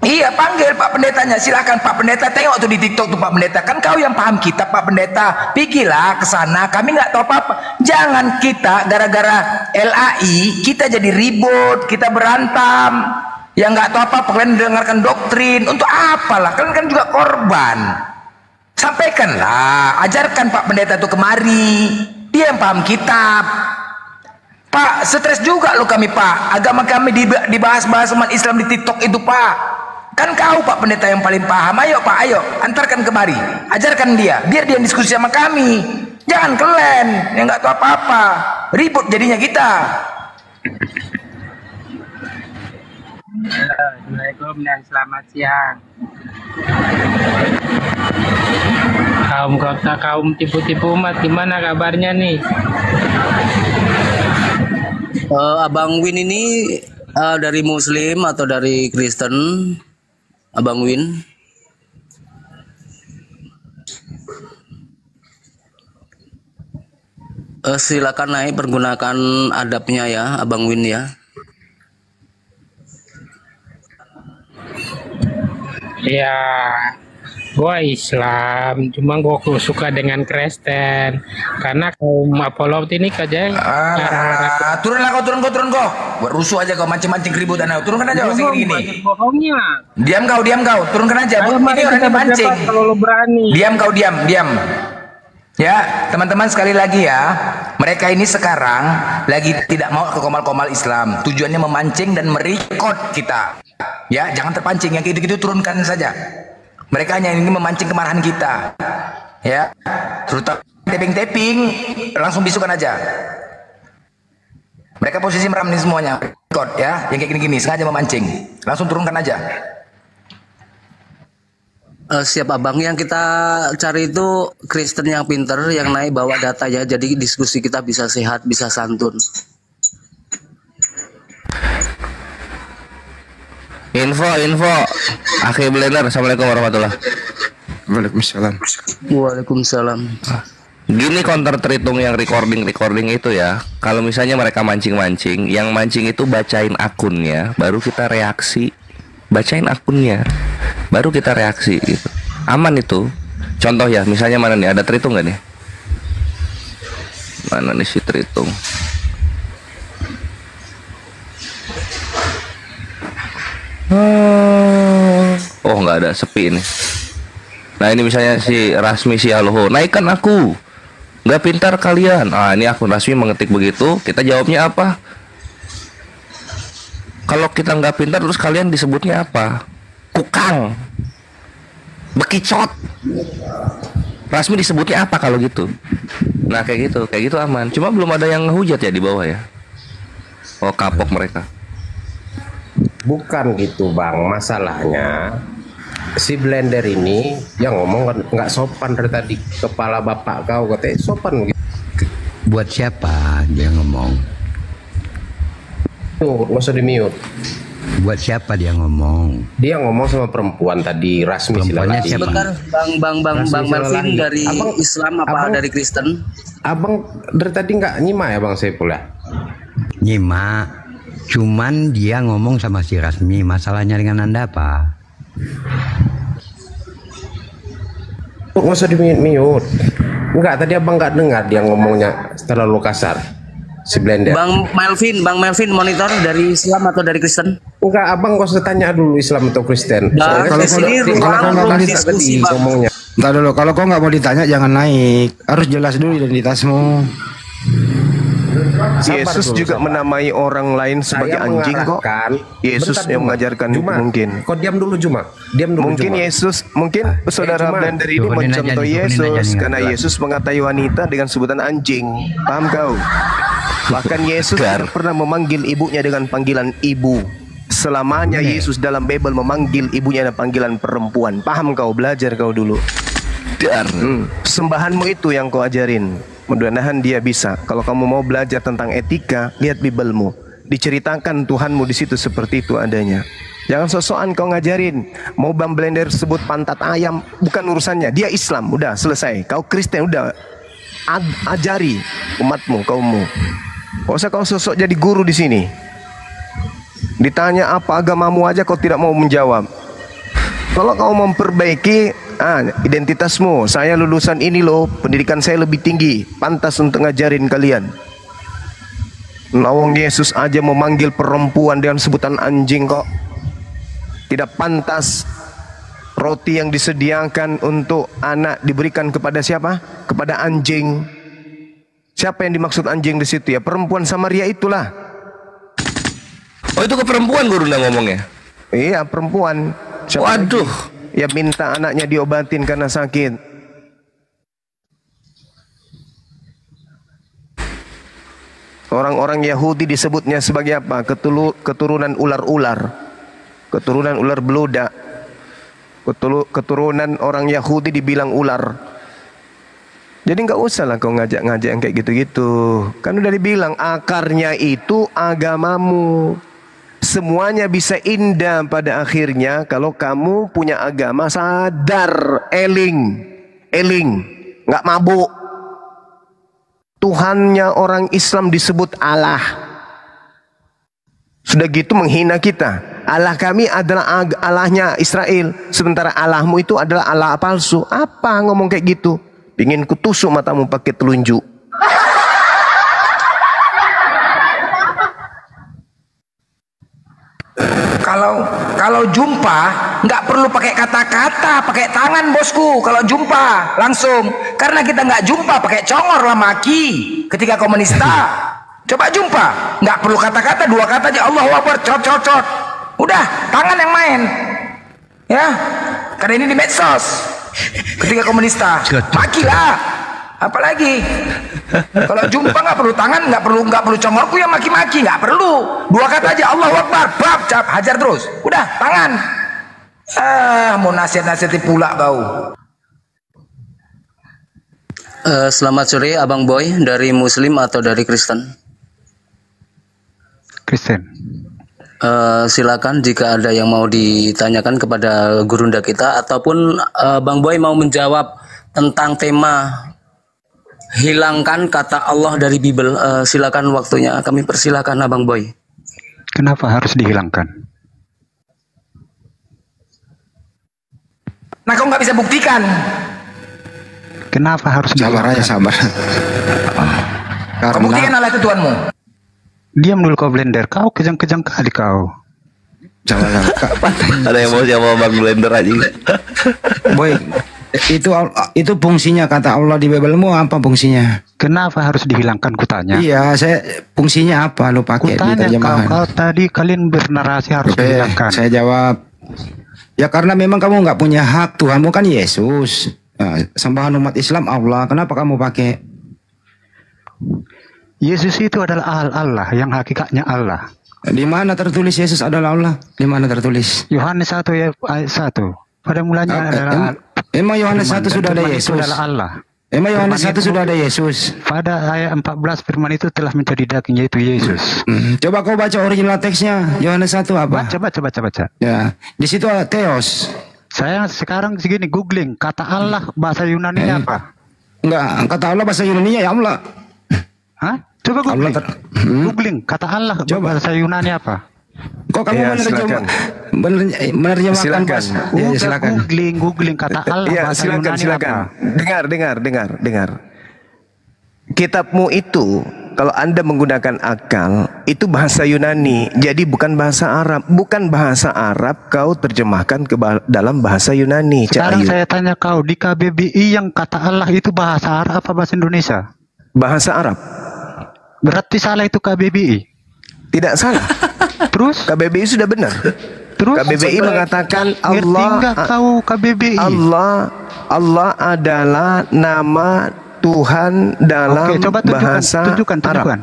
F: Iya, panggil Pak Pendetanya, silakan Pak Pendeta. Tengok tuh di TikTok tuh Pak Pendeta. Kan kau yang paham kitab Pak Pendeta. Pikirlah ke sana, kami nggak tahu apa-apa. Jangan kita gara-gara LAI kita jadi ribut, kita berantem. Yang nggak tahu apa-apa kalian dengarkan doktrin untuk apalah? Kalian kan juga korban. Sampaikanlah, ajarkan Pak Pendeta tuh kemari. Dia yang paham kitab. Pak, stres juga loh kami Pak. Agama kami dibahas-bahas umat Islam di TikTok itu Pak. Kan kau Pak Pendeta yang paling paham. Ayo Pak, ayo antarkan kemari, ajarkan dia, biar dia diskusi sama kami. Jangan kalian yang nggak tahu apa-apa, ribut jadinya kita.
K: Assalamualaikum dan selamat siang. Kaum kota, kaum tipu-tipu umat, gimana kabarnya nih?
D: Abang Win ini dari Muslim atau dari Kristen? Abang Win. Silakan naik, pergunakan adabnya ya, Abang Win ya.
K: Ya, gua Islam, cuma gua suka dengan Kristen karena kaum Apollo ini kerja.
F: Turunlah kau, turun kau. Buat rusuh aja kau, mancing-mancing keributan. Turunkan aja kau segini.
K: Bohongnya.
F: Diam kau, turunkan aja. Ini orang yang mancing.
K: Kalau lo berani.
F: Diam kau, diam. Ya, teman-teman sekali lagi ya. Mereka ini sekarang lagi tidak mau ke komal-komal Islam. Tujuannya memancing dan merekod kita. Ya, jangan terpancing. Yang gitu-gitu turunkan saja. Mereka hanya ingin memancing kemarahan kita. Ya, terutama tapping-tapping, langsung bisukan aja. Mereka posisi meram ini semuanya. Record ya, yang kayak gini-gini sengaja memancing. Langsung turunkan aja.
D: Siap abang, yang kita cari itu Kristen yang pinter, yang naik bawa data ya, jadi diskusi kita bisa sehat, bisa santun.
L: Info Akhir Blender. Assalamualaikum warahmatullahi.
B: Waalaikumsalam.
D: Waalaikumsalam.
L: Gini counter terhitung yang recording itu ya. Kalau misalnya mereka mancing-mancing, yang mancing itu bacain akunnya, baru kita reaksi. Bacain akunnya, baru kita reaksi gitu. Aman itu. Contoh ya, misalnya mana nih, ada terhitung nggak nih? Mana nih si terhitung? Oh nggak ada, sepi ini. Nah ini misalnya si Rasmi si Aloho, naikkan aku, nggak pintar kalian. Ah ini akun Rasmi mengetik begitu, kita jawabnya apa? Kalau kita nggak pintar terus kalian disebutnya apa? Kukang. bekicot. Rasmi disebutnya apa kalau gitu? Nah kayak gitu aman. Cuma belum ada yang ngehujat ya di bawah ya. Oh kapok mereka.
I: Bukan gitu bang, masalahnya si Blender ini yang ngomong nggak sopan dari tadi. Kepala bapak kau katanya sopan gitu.
C: Buat siapa dia ngomong?
I: Tuh, nggak usah di mute.
C: Buat siapa dia ngomong?
I: Dia ngomong sama perempuan tadi, Rasmi
C: Perempuannya
I: Silalahi.
C: siapa?
D: Sebentar, Bang Melvin dari Islam apa dari Kristen?
I: Abang dari tadi nggak nyimak ya Bang Saiful ya?
C: Nyimak. Cuman dia ngomong sama si Rasmi. Masalahnya dengan Anda apa?
I: Nggak usah di mute. Enggak, tadi abang nggak dengar dia ngomongnya terlalu kasar. Si Blender.
D: Bang Melvin monitor dari Islam atau dari Kristen?
I: Enggak, abang nggak usah tanya dulu Islam atau Kristen.
D: Nah,
I: Soalnya
D: kalau
I: kalau
D: diskusi
I: ngomongnya.
J: Entar dulu, kalau kau nggak mau ditanya jangan naik. Harus jelas dulu identitasmu.
B: Yesus juga menamai orang lain sebagai anjing kok. Yesus yang mengajarkan mungkin.
I: Kau diam dulu Juma. Diam dulu.
B: Mungkin
I: Juma.
B: Yesus, mungkin saudara Blender ini mencontoh Yesus karena Yesus mengatai wanita dengan sebutan anjing. Paham kau? Bahkan Yesus tidak pernah memanggil ibunya dengan panggilan ibu. Selamanya Yesus dalam Bible memanggil ibunya dengan panggilan perempuan. Paham kau? Belajar kau dulu. Sembahanmu itu yang kau ajarin. Mudah-mudahan dia bisa. Kalau kamu mau belajar tentang etika, lihat Biblemu. Diceritakan Tuhanmu di situ seperti itu adanya. Jangan sosokan kau ngajarin. Mau Bang Blender sebut pantat ayam, bukan urusannya. Dia Islam, udah selesai. Kau Kristen, udah ajari umatmu, kaummu. Gak usah kau sosok jadi guru di sini. Ditanya apa agamamu aja kau tidak mau menjawab. Kalau kau memperbaiki identitasmu, saya lulusan ini loh, pendidikan saya lebih tinggi, pantas untuk ngajarin kalian. Lawang Yesus aja memanggil perempuan dengan sebutan anjing kok. Tidak pantas. Roti yang disediakan untuk anak diberikan kepada siapa? Kepada anjing. Siapa yang dimaksud anjing di situ ya? Perempuan Samaria itulah.
L: Oh itu ke perempuan guru udah ngomongnya?
B: Iya perempuan. Siapa
L: Waduh.
B: Lagi? Ya minta anaknya diobatin karena sakit. Orang-orang Yahudi disebutnya sebagai apa? Keturunan ular-ular. Keturunan ular beludak. Keturunan orang Yahudi dibilang ular. Jadi nggak usah lah kau ngajak-ngajak yang kayak gitu-gitu. Kan udah dibilang akarnya itu agamamu. Semuanya bisa indah pada akhirnya kalau kamu punya agama sadar, eling, nggak mabuk. Tuhannya orang Islam disebut Allah. Sudah gitu menghina kita. Allah kami adalah Allahnya Israel, sementara Allahmu itu adalah Allah palsu. Apa ngomong kayak gitu? Pingin kutusuk matamu pakai telunjuk.
F: Kalau jumpa nggak perlu pakai kata-kata, pakai tangan bosku. Kalau jumpa langsung, karena kita nggak jumpa pakai congor lah maki. Ketika kau menista, coba jumpa, nggak perlu kata-kata, dua kata aja Allahu Akbar, cot. Udah, tangan yang main, ya. Karena ini di medsos. Ketika kau menista, makilah. Apalagi kalau jumpa nggak perlu tangan, nggak perlu congorku yang maki-maki, nggak perlu. Dua kata aja Allahu Akbar, bab, cap, hajar terus. Udah, tangan. Mau nasihat-nasihati pula kau.
D: Selamat sore Abang Boy, dari Muslim atau dari Kristen?
E: Kristen.
D: Silakan jika ada yang mau ditanyakan kepada gurunda kita ataupun Bang Boy mau menjawab tentang tema hilangkan kata Allah dari Bible. Silakan waktunya, kami persilakan Abang Boy.
E: Kenapa harus dihilangkan?
F: Nah kau nggak bisa buktikan.
E: Kenapa harus dihilangkan?
J: Sabar.
F: Kau buktikan Allah itu Tuhanmu.
E: Diam dulu kau Blender, kau kejang-kejang kali kau.
J: Jangan.
L: Ada yang mau siapa Bang Blender aja.
J: Boy, itu fungsinya kata Allah di Biblemu apa fungsinya?
E: Kenapa harus dihilangkan kutanya?
J: Iya, saya fungsinya apa lo pakai di
E: Kutanya
J: terjemahan?
E: kau tadi kalian bernarasi harus dihilangkan.
J: Saya jawab. Ya karena memang kamu nggak punya hak, Tuhanmu kan Yesus. Nah, sembahan umat Islam Allah, kenapa kamu pakai?
M: Yesus itu adalah Allah yang hakikatnya Allah.
J: Di mana tertulis Yesus adalah Allah? Di mana tertulis?
M: Yohanes 1 ayat 1. Pada mulanya adalah
J: emang Yohanes 1 sudah ada Yesus.
M: Adalah Allah.
J: Emang Yohanes 1 sudah ada Yesus.
M: Pada ayat 14 firman itu telah menjadi daging, yaitu Yesus.
J: Coba kau baca original teksnya Yohanes 1 apa?
M: Baca.
J: Ya, di situ ada Theos.
M: Saya sekarang segini googling kata Allah bahasa Yunani apa?
J: Enggak, kata Allah bahasa Yunani ya Allah.
M: Hah? Coba googling. Googling kata Allah bahasa Yunani apa?
J: Kok kamu menerjemahkan bahasa?
M: Ya, silakan. Googling kata Allah bahasa Yunani apa?
B: Dengar. Kitabmu itu kalau Anda menggunakan akal itu bahasa Yunani, jadi bukan bahasa Arab. Bukan bahasa Arab kau terjemahkan ke dalam bahasa Yunani.
M: Sekarang saya tanya kau, di KBBI yang kata Allah itu bahasa Arab apa bahasa Indonesia?
B: Bahasa Arab.
M: Berarti salah itu KBBI?
B: Tidak salah.
M: Terus?
B: KBBI sudah benar.
M: Terus?
B: KBBI mengatakan Allah.
M: Kau KBBI?
B: Allah adalah nama Tuhan dalam bahasa Arab.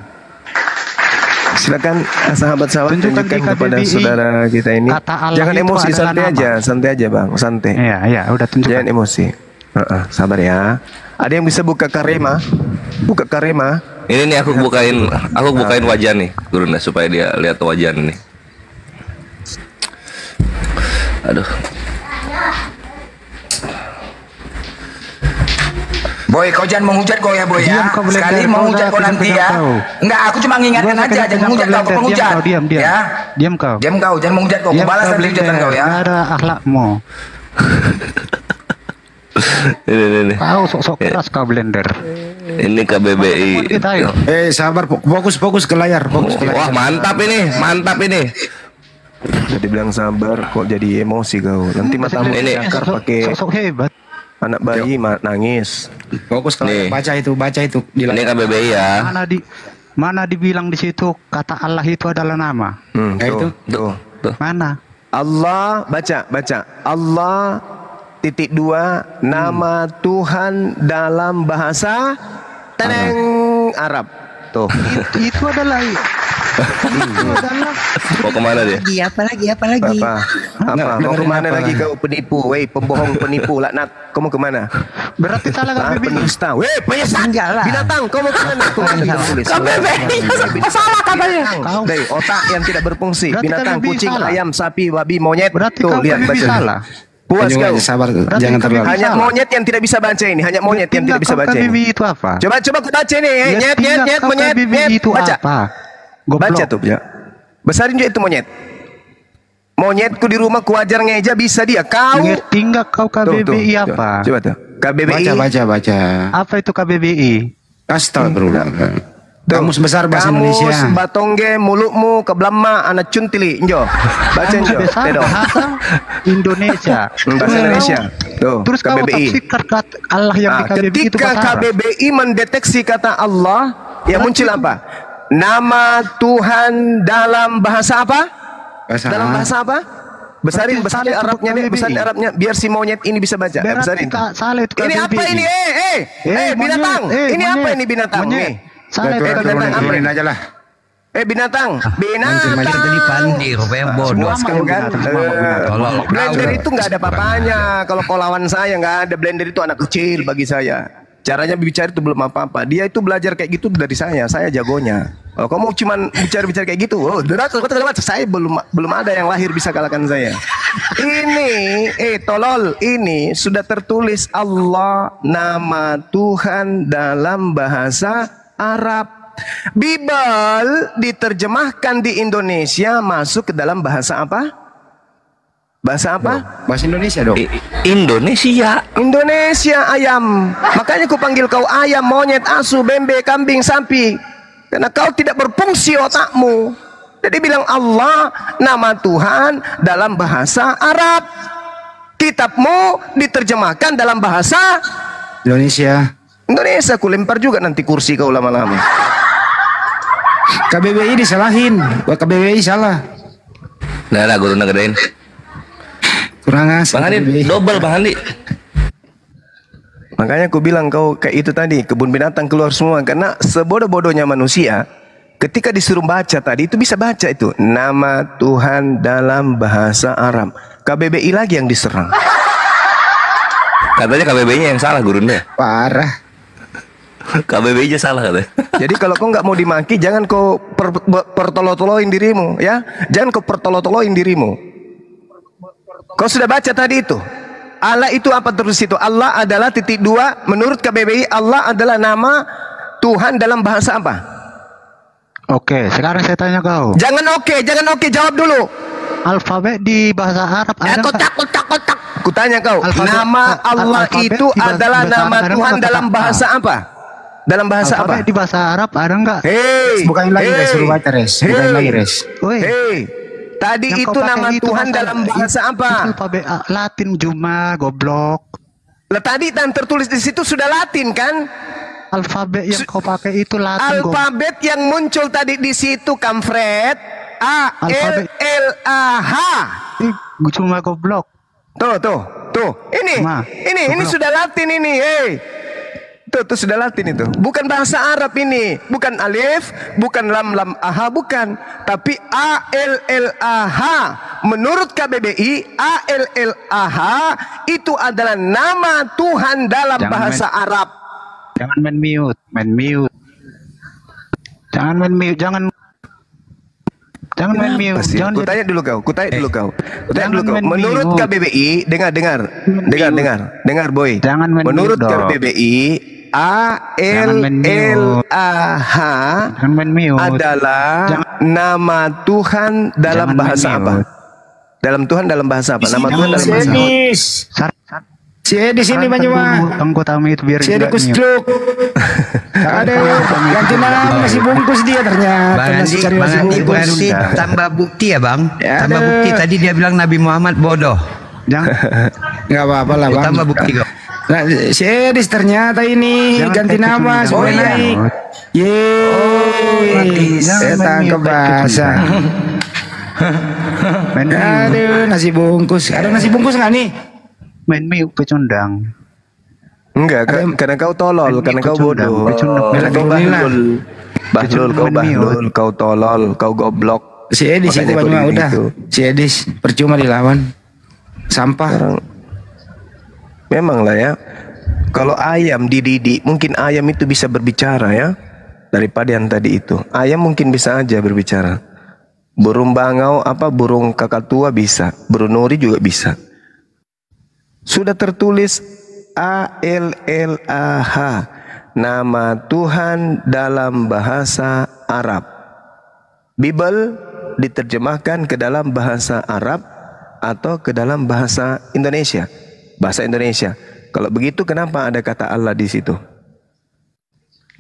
B: Silakan sahabat-sahabat tunjukkan kepada saudara kita ini. Jangan emosi, santai aja bang, santai.
M: Iya, udah tunjukkan.
B: Jangan emosi. Sabar ya. Ada yang bisa buka Karema? Buka Karema.
L: Ini nih aku bukain wajah nih, Gurunda, supaya dia lihat wajah nih. Aduh.
F: Boy, kau jangan menghujat kau ya, Boy ya. Sekali menghujat kau nanti ya. Enggak, aku cuma ngingatkan aja, jangan menghujat kau, penghujat.
M: Diam.
F: Ya.
M: Diam kau,
F: jangan menghujat kau. Kau balas nanti hujatan kau ya.
M: Enggak ada akhlakmu.
L: Ini.
M: Kau sok-sok keras kau Blender.
L: Ini KBBI.
J: Sabar, fokus ke layar,
L: Wah, mantap ini.
B: Jadi bilang sabar, kok jadi emosi kau. Nanti matamu ini akar pakai
M: sok hebat.
B: Anak bayi nangis.
J: Fokus ke layar, baca itu.
L: Ini KBBI ya.
M: Mana dibilang di situ kata Allah itu adalah nama?
B: Tuh.
M: Mana?
B: Allah, baca. Allah _2 nama Tuhan dalam bahasa Arab. Tuh.
M: Itu adalah
L: Mau kemana dia?
H: Apa lagi?
B: Apa? Mau kemana lagi kau penipu? Weh, pembohong penipu laknat. Kau mau kemana?
M: Berarti salah KBBI.
B: Penista. Weh, penista. Binatang, kau mau kemana?
H: KBBI salah katanya.
B: Dari otak yang tidak berfungsi. Binatang, kucing, ayam, sapi, babi, monyet.
M: Berarti
B: tuh lihat baca.
M: Salah.
B: Puas kau.
J: Sabar, jangan terlalu.
B: Hanya monyet yang tidak bisa baca ini. Hanya monyet yang tidak bisa baca ini.
M: KBBI itu apa?
B: Coba aku baca nih. Nyet, monyet.
M: Itu apa?
B: Baca tuh ya. Besarin juga itu monyet. Monyetku di rumah kuajar ngeja bisa dia. Kau
M: ngerti nggak kau KBBI apa?
B: Coba tuh. KBBI.
J: Baca.
M: Apa itu KBBI?
J: Kastal berulang. Kamus besar bahasa Indonesia.
B: Kamus batongge mulutmu keblama anak cuntili. Njo. Baca njo.
M: Bahasa Indonesia.
B: Bahasa Indonesia. Tuh.
M: Terus
B: KBBI.
M: kata Allah yang di KBBI itu
B: ketika KBBI mendeteksi kata Allah, yang muncul apa? Nama Tuhan dalam bahasa apa? Dalam bahasa apa? Besarin Arabnya deh, besarin Arabnya biar si monyet ini bisa baca. Besarin. Ini apa ini? Binatang. Ini apa ini binatang? Nih.
M: Salah itu
J: turunin aja lah.
B: Binatang.
C: Tadi pandir, bodoh.
B: Blender itu nggak ada papanya. Kalau kau lawan saya nggak ada. Blender itu anak kecil bagi saya. Caranya bicara itu belum apa-apa. Dia itu belajar kayak gitu dari saya. Saya jagonya. Oh, kamu cuman bicara kayak gitu. Oh, saya belum ada yang lahir bisa kalahkan saya. Ini, tolol. Ini sudah tertulis Allah nama Tuhan dalam bahasa Arab. Bible diterjemahkan di Indonesia masuk ke dalam bahasa apa? Bahasa apa?
J: Bahasa Indonesia dong.
B: Indonesia ayam. Makanya ku panggil kau ayam, monyet, asu, bembe, kambing, sapi. Karena kau tidak berfungsi otakmu. Jadi bilang Allah nama Tuhan dalam bahasa Arab. Kitabmu diterjemahkan dalam bahasa
J: Indonesia.
B: Ku lempar juga nanti kursi kau lama-lama.
J: KBBI disalahin. KBBI salah.
L: Nah, gue udah gedein.
J: Kurang asal.
L: Bang Andi double Bang Andi.
B: Makanya aku bilang kau kayak itu tadi, kebun binatang keluar semua. Karena sebodoh-bodohnya manusia, ketika disuruh baca tadi, itu bisa baca itu. Nama Tuhan dalam bahasa Arab. KBBI lagi yang diserang.
L: Katanya KBBI-nya yang salah gurunda.
J: Parah.
L: KBBI-nya salah katanya.
B: Jadi kalau kau nggak mau dimaki, jangan kau pertolo-toloin dirimu, ya. Jangan kau pertolo-toloin dirimu. Kau sudah baca tadi itu. Allah itu apa terus itu? Allah adalah titik dua. Menurut KBBI, Allah adalah nama Tuhan dalam bahasa apa?
M: Oke, sekarang saya tanya kau.
B: Jangan oke, jawab dulu.
M: Alfabet di bahasa Arab ada
B: kotak. Aku tanya kau, nama Allah itu adalah nama Tuhan dalam bahasa apa? Dalam bahasa apa?
M: Di bahasa Arab ada enggak?
B: Hei,
J: bukain lagi res, suruh baca res. Bukain lagi res.
B: Hei, tadi itu nama Tuhan dalam bahasa apa?
M: Alfabet Latin cuma goblok.
B: Lah tadi yang tertulis di situ sudah Latin kan?
M: Alfabet yang kau pakai itu Latin.
B: Alfabet yang muncul tadi di situ Kamfred, A L L A H.
M: Cuma goblok.
B: Tuh. Ini sudah Latin ini, hei. Tuh sudah Latin itu. Bukan bahasa Arab ini. Bukan alif, bukan lam aha, bukan. Tapi A L L A H. Menurut KBBI, A L L A H itu adalah nama Tuhan dalam bahasa Arab.
M: Jangan main mute. Jangan main mute.
B: Kutanya dulu kau. Menurut KBBI, dengar boy. Menurut KBBI, A L L A H adalah nama Tuhan dalam bahasa apa? Dalam Tuhan dalam bahasa apa? Nama Tuhan dalam bahasa apa?
J: Di sini Banyuma.
M: Tunggu tamu itu biar
J: dia kustruk. Ada ganti nama masih bungkus dia ternyata.
C: Bang Andi berarti tambah bukti ya Bang. Tambah bukti tadi dia bilang Nabi Muhammad bodoh.
J: Jangan. Enggak apa-apa lah Bang.
C: Tambah bukti kok.
J: Nah, si Edis ternyata ini ganti nama supaya naik. Yeay. Saya tangkap bahasa. Aduh, nasi bungkus. Ada nasi bungkus nggak nih?
M: Main mie pecundang.
B: Enggak, karena kau tolol, karena kau bodoh. Karena kau bahlul, kau tolol, kau goblok.
J: Si Edis itu udah. Si Edis percuma dilawan. Sampah.
B: Memang lah ya. Kalau ayam dididik, mungkin ayam itu bisa berbicara ya. Daripada yang tadi itu. Ayam mungkin bisa aja berbicara. Burung bangau, burung kakatua bisa. Burung nuri juga bisa. Sudah tertulis A L L A H, nama Tuhan dalam bahasa Arab. Bible diterjemahkan ke dalam bahasa Arab atau ke dalam bahasa Indonesia. Bahasa Indonesia. Kalau begitu kenapa ada kata Allah di situ?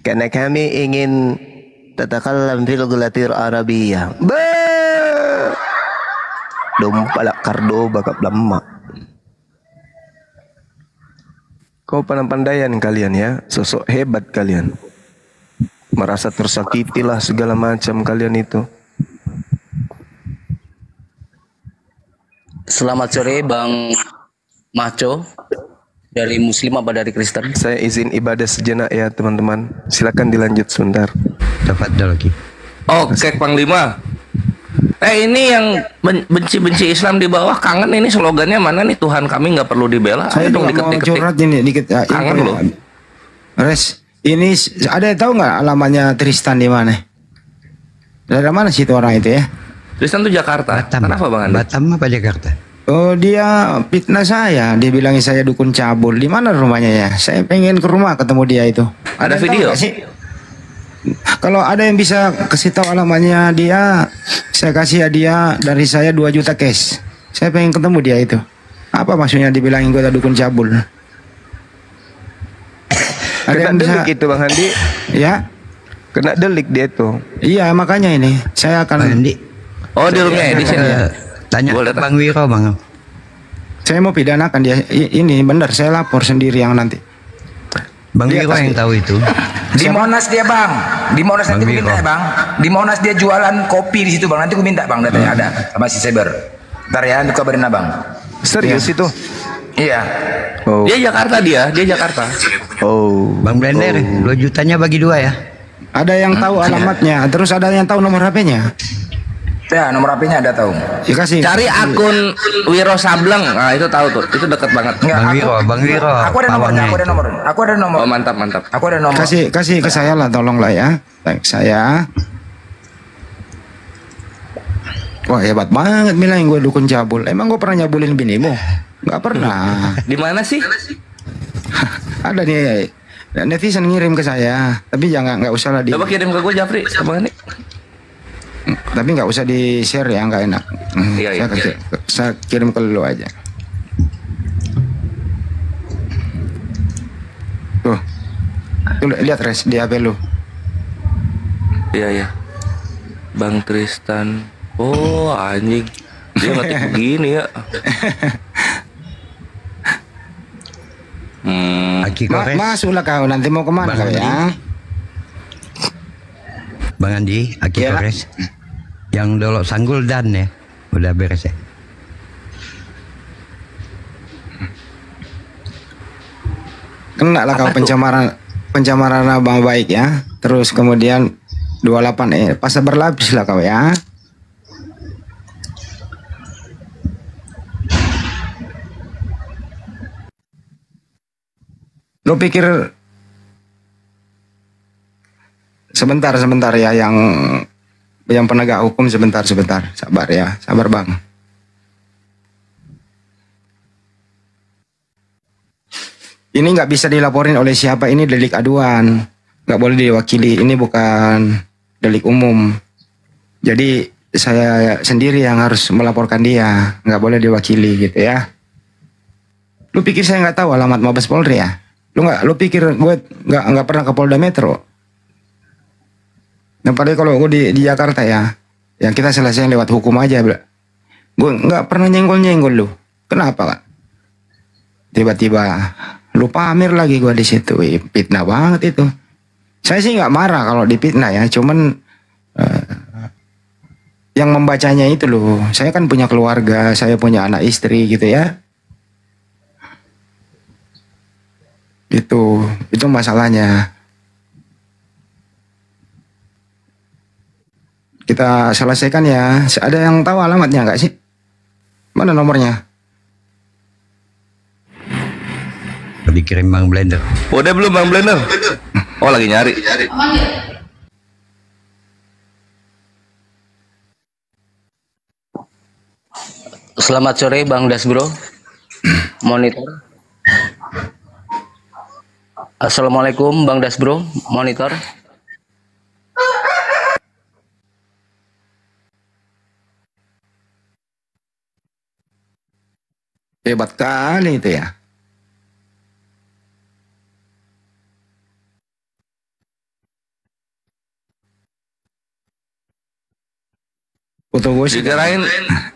B: Karena kami ingin tatakallam fil gulatir Arabiyah. Dompalak kardo bakap lemak. Kau pandai-pandaian kalian ya, sosok hebat kalian. Merasa tersakitilah segala macam kalian itu.
D: Selamat sore Bang Maco. Dari Muslim apa dari Kristen?
B: Saya izin ibadah sejenak ya teman-teman. Silakan dilanjut sebentar.
C: Dapat lagi.
L: Oke Panglima. Ini yang benci-benci Islam di bawah kangen ini slogannya mana nih? Tuhan kami nggak perlu dibela.
J: Saya dong diketik. Curhat ini dikit.
L: Kangen loh.
J: Res, ini ada tahu nggak alamatnya Tristan di mana? Dari mana sih itu orang itu ya?
L: Tristan tuh Jakarta.
C: Batam.
L: Kenapa Bang Andi?
C: Batam apa Jakarta?
J: Oh dia fitnah saya. Dia bilangin saya dukun cabul. Di mana rumahnya ya? Saya pengen ke rumah ketemu dia itu.
L: Ada video sih?
J: Kalau ada yang bisa kasih tahu alamatnya dia, saya kasih hadiah dari saya 2 juta cash. Saya pengen ketemu dia itu. Apa maksudnya dibilangin gue dukun cabul? Ada
B: yang
J: bisa
B: itu Bang Andi?
J: Ya.
B: Kena delik dia tuh.
J: Iya makanya ini saya akan.
C: Andi.
L: Oh di rumahnya di sini.
C: Tanya Bang Wiro Bang.
J: Saya mau pidanakan dia. Ini benar saya lapor sendiri yang nanti.
C: Bang Wiro yang tahu itu.
F: Di Monas dia Bang. Di Monas nanti gue minta ya Bang. Di Monas dia jualan kopi di situ Bang. Nanti gue minta Bang datanya ada sama si Seber. Ntar ya, nanti kabarin Abang.
B: Serius itu?
F: Iya.
B: Oh.
L: Dia Jakarta.
B: Oh.
C: Bang Blender, 2 jutanya bagi 2 ya.
J: Ada yang tahu alamatnya, terus ada yang tahu nomor HP-nya.
F: Ya, nomor HP-nya ada tahu.
J: Ya, kasih.
L: Cari akun Wiro Sableng. Nah, itu tahu tuh. Itu dekat banget.
C: Bang Wiro.
F: Aku ada nomor.
L: Oh, mantap.
F: Aku ada nomor.
J: Kasih ke saya lah, tolong lah ya. Baik, saya. Wah, hebat banget bilang gue dukun cabul. Emang gue pernah nyabulin binimu? Nggak pernah.
L: Di mana sih?
J: Ada nih. Netizen ngirim ke saya, tapi nggak usah lah di.
L: Coba kirim ke gue, Japri, Abang Andi.
J: Tapi nggak usah di share ya, nggak enak.
L: Iya.
J: Saya kirim ke lu aja. Tuh lihat res di HP lu.
L: Iya. Bang Tristan. Oh, anjing. Dia ngetik begini ya.
J: Masuklah kau, nanti mau kemana kau ya?
C: Bang Andi, Aki Kores. Yang dolo sanggul dan ya. Udah beres ya.
J: Kena lah kau pencemaran nama baik ya. Terus kemudian 28 pasal berlapis lah kau ya. Lo pikir sebentar ya, yang penegak hukum sebentar, sabar ya, sabar bang. Ini nggak bisa dilaporin oleh siapa, ini delik aduan, nggak boleh diwakili, ini bukan delik umum. Jadi saya sendiri yang harus melaporkan dia, nggak boleh diwakili gitu ya. Lu pikir saya nggak tahu alamat Mabes Polri ya? Lu pikir gue nggak pernah ke Polda Metro? Nah, padahal kalau gue di Jakarta ya, yang kita selesai lewat hukum aja, bro. Gue nggak pernah nyenggol lu. Kenapa kak? Tiba-tiba lu pamer lagi gue di situ, fitnah banget itu. Saya sih nggak marah kalau dipitnah ya, cuman yang membacanya itu loh. Saya kan punya keluarga, saya punya anak istri gitu ya. Itu masalahnya. Kita selesaikan ya. Ada yang tahu alamatnya nggak sih? Mana nomornya?
C: Dikirim Bang Blender.
L: Udah belum Bang Blender? Oh, lagi nyari.
D: Selamat sore Bang Das Bro. Monitor. Assalamualaikum Bang Das Bro. Monitor.
J: Hebat kali itu ya.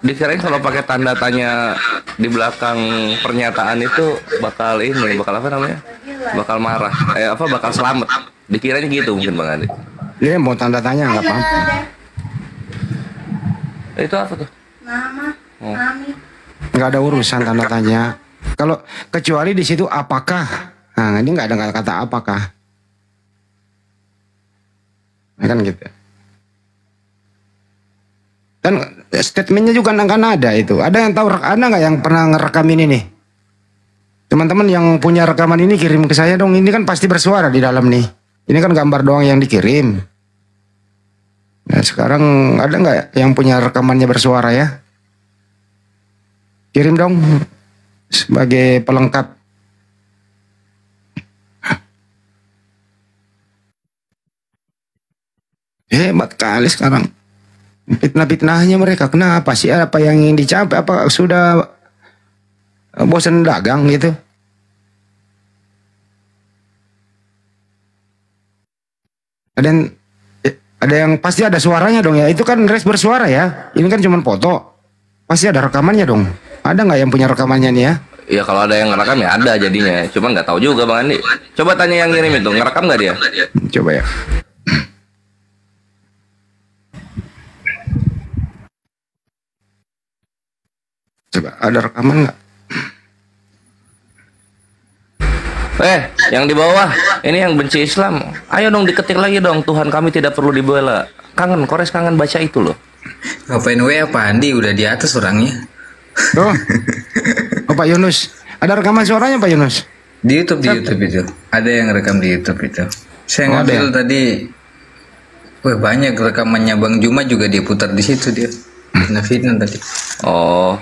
L: Dikirain kalau pakai tanda tanya di belakang pernyataan itu bakal apa namanya? Bakal marah. Bakal selamat. Dikirain gitu mungkin Bang Andi.
J: Dia mau tanda tanya nggak apa-apa.
L: Itu apa tuh?
J: Nggak ada urusan tanda tanya. Kalau kecuali di situ apakah? Nah, ini nggak ada kata apakah. Kan gitu. Dan statementnya juga kan ada itu. Ada yang tahu, ada nggak yang pernah ngerekam ini nih? Teman-teman yang punya rekaman ini kirim ke saya dong. Ini kan pasti bersuara di dalam nih. Ini kan gambar doang yang dikirim. Nah sekarang ada nggak yang punya rekamannya bersuara ya? Kirim dong sebagai pelengkap. Hebat kali sekarang. Fitnah-fitnahnya mereka. Kenapa sih? Apa yang ingin dicapai? Apa sudah bosan dagang gitu? Ada yang pasti ada suaranya dong ya. Itu kan res bersuara ya. Ini kan cuma foto. Pasti ada rekamannya dong. Ada nggak yang punya rekamannya nih ya?
L: Ya kalau ada yang ngerekam ya ada jadinya. Cuma nggak tahu juga Bang Andi. Coba tanya yang ngirim itu, ngerekam nggak dia?
J: Coba ya. Coba ada rekaman nggak?
L: Yang di bawah ini yang benci Islam. Ayo dong diketik lagi dong. Tuhan kami tidak perlu dibela. Kangen, Kores kangen baca itu loh.
F: Ngapain WA Pak Andi, udah di atas orangnya.
J: Oh Pak Yunus, ada rekaman suaranya Pak Yunus?
F: Di YouTube itu. Ada yang rekam di YouTube itu. Saya ngambil tadi. Wah, banyak rekamannya Bang Juma juga dia putar di situ dia. Fitnah tadi.
L: Oh,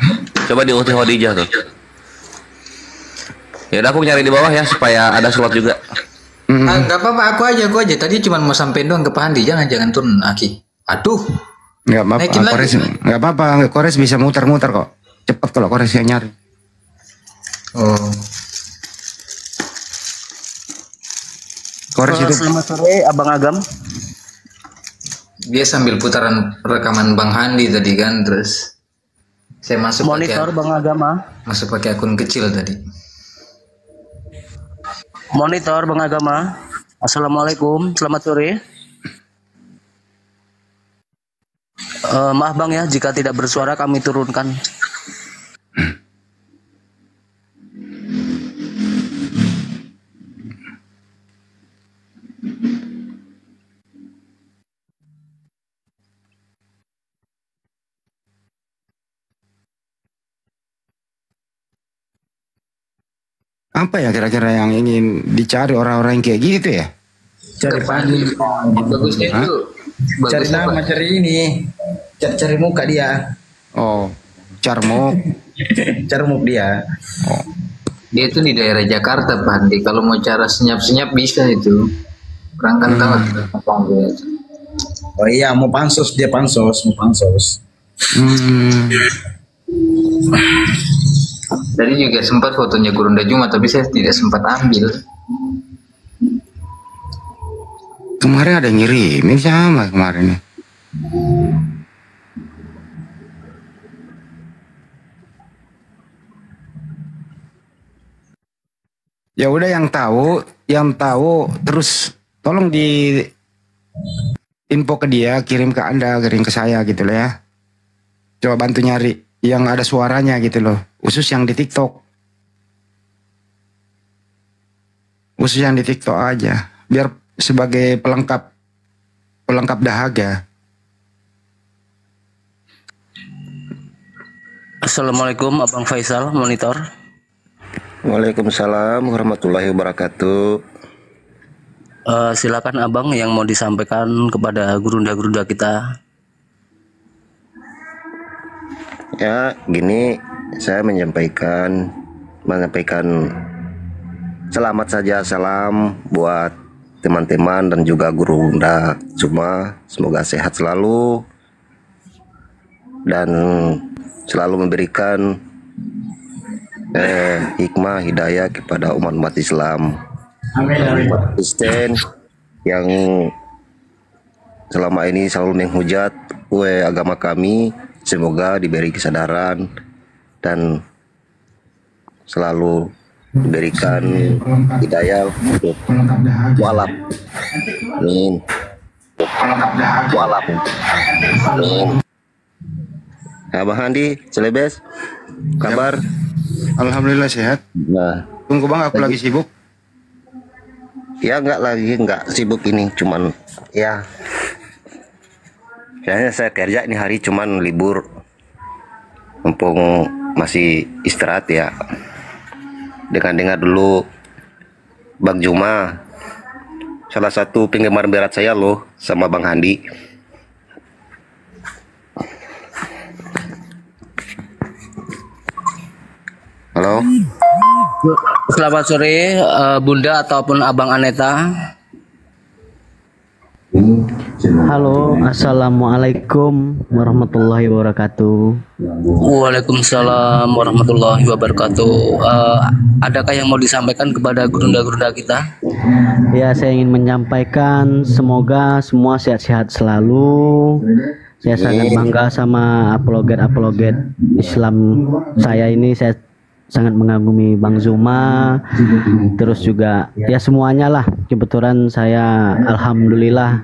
L: coba di Uti Hodijah tuh. Ya udah aku nyari di bawah ya supaya ada slot juga.
F: Enggak apa-apa, aku aja. Tadi cuma mau sampein doang ke Pak Andi, jangan turun Aki. Aduh.
J: Enggak apa-apa, Kores enggak apa-apa, Kores bisa muter-muter kok. Cepat kalau Kores yang nyari.
F: Oh.
J: Kores itu.
D: Selamat sore Abang Agam.
F: Dia sambil putaran rekaman Bang Handi tadi kan, terus saya masuk
D: monitor Bang Agama.
F: Masuk pakai akun kecil tadi.
D: Monitor Bang Agama. Assalamualaikum, selamat sore. Maaf Bang ya, jika tidak bersuara kami turunkan.
J: Apa ya kira-kira yang ingin dicari orang-orang kayak gitu ya?
G: Cari pandi.
F: Bagusnya itu.
G: Cari nama, cari ini. Cari muka dia.
J: Oh, Carmuk.
G: Carmuk dia.
J: Oh.
F: Dia itu di daerah Jakarta Pak Handi. Kalau mau cara senyap-senyap bisa itu. Perangkat tahu.
G: Oh iya, mau pansos.
F: Tadi juga sempat fotonya Gurunda Juma, tapi saya tidak sempat ambil.
J: Kemarin ada yang ngirimin sama kemarin nih. Ya udah yang tahu terus tolong di info ke dia, kirim ke Anda, kirim ke saya gitu loh ya. Coba bantu nyari yang ada suaranya gitu loh, khusus yang di TikTok. Khusus yang di TikTok aja, biar sebagai pelengkap dahaga.
D: Assalamualaikum Abang Faisal, monitor.
L: Waalaikumsalam warahmatullahi wabarakatuh.
D: Silakan Abang yang mau disampaikan kepada gurunda-gurunda kita.
L: Ya, gini saya menyampaikan selamat saja, salam buat teman-teman dan juga gurunda semua. Semoga sehat selalu dan selalu memberikan hikmah hidayah kepada umat Islam. Kristen yang selama ini selalu menghujat agama kami, semoga diberi kesadaran dan selalu diberikan hidayah untuk mualaf. Amin. Mualaf. Amin. Abang Handi, Celebes, kabar?
J: Alhamdulillah sehat.
L: Nah,
J: tunggu Bang, aku lagi sibuk.
L: Ya enggak sibuk ini, cuman ya kayaknya saya kerja ini hari cuman libur, mumpung masih istirahat ya. Dengar dulu Bang Juma, salah satu penggemar berat saya loh, sama Bang Handi. Halo.
D: Selamat sore Bunda ataupun Abang Aneta.
N: Halo, assalamualaikum warahmatullahi wabarakatuh.
D: Waalaikumsalam warahmatullahi wabarakatuh. Adakah yang mau disampaikan kepada gurunda-gurunda kita?
N: Ya, saya ingin menyampaikan semoga semua sehat-sehat selalu. Saya sangat bangga sama apologet Islam saya ini. Saya sangat mengagumi Bang Zuma, terus juga ya semuanya lah. Kebetulan saya alhamdulillah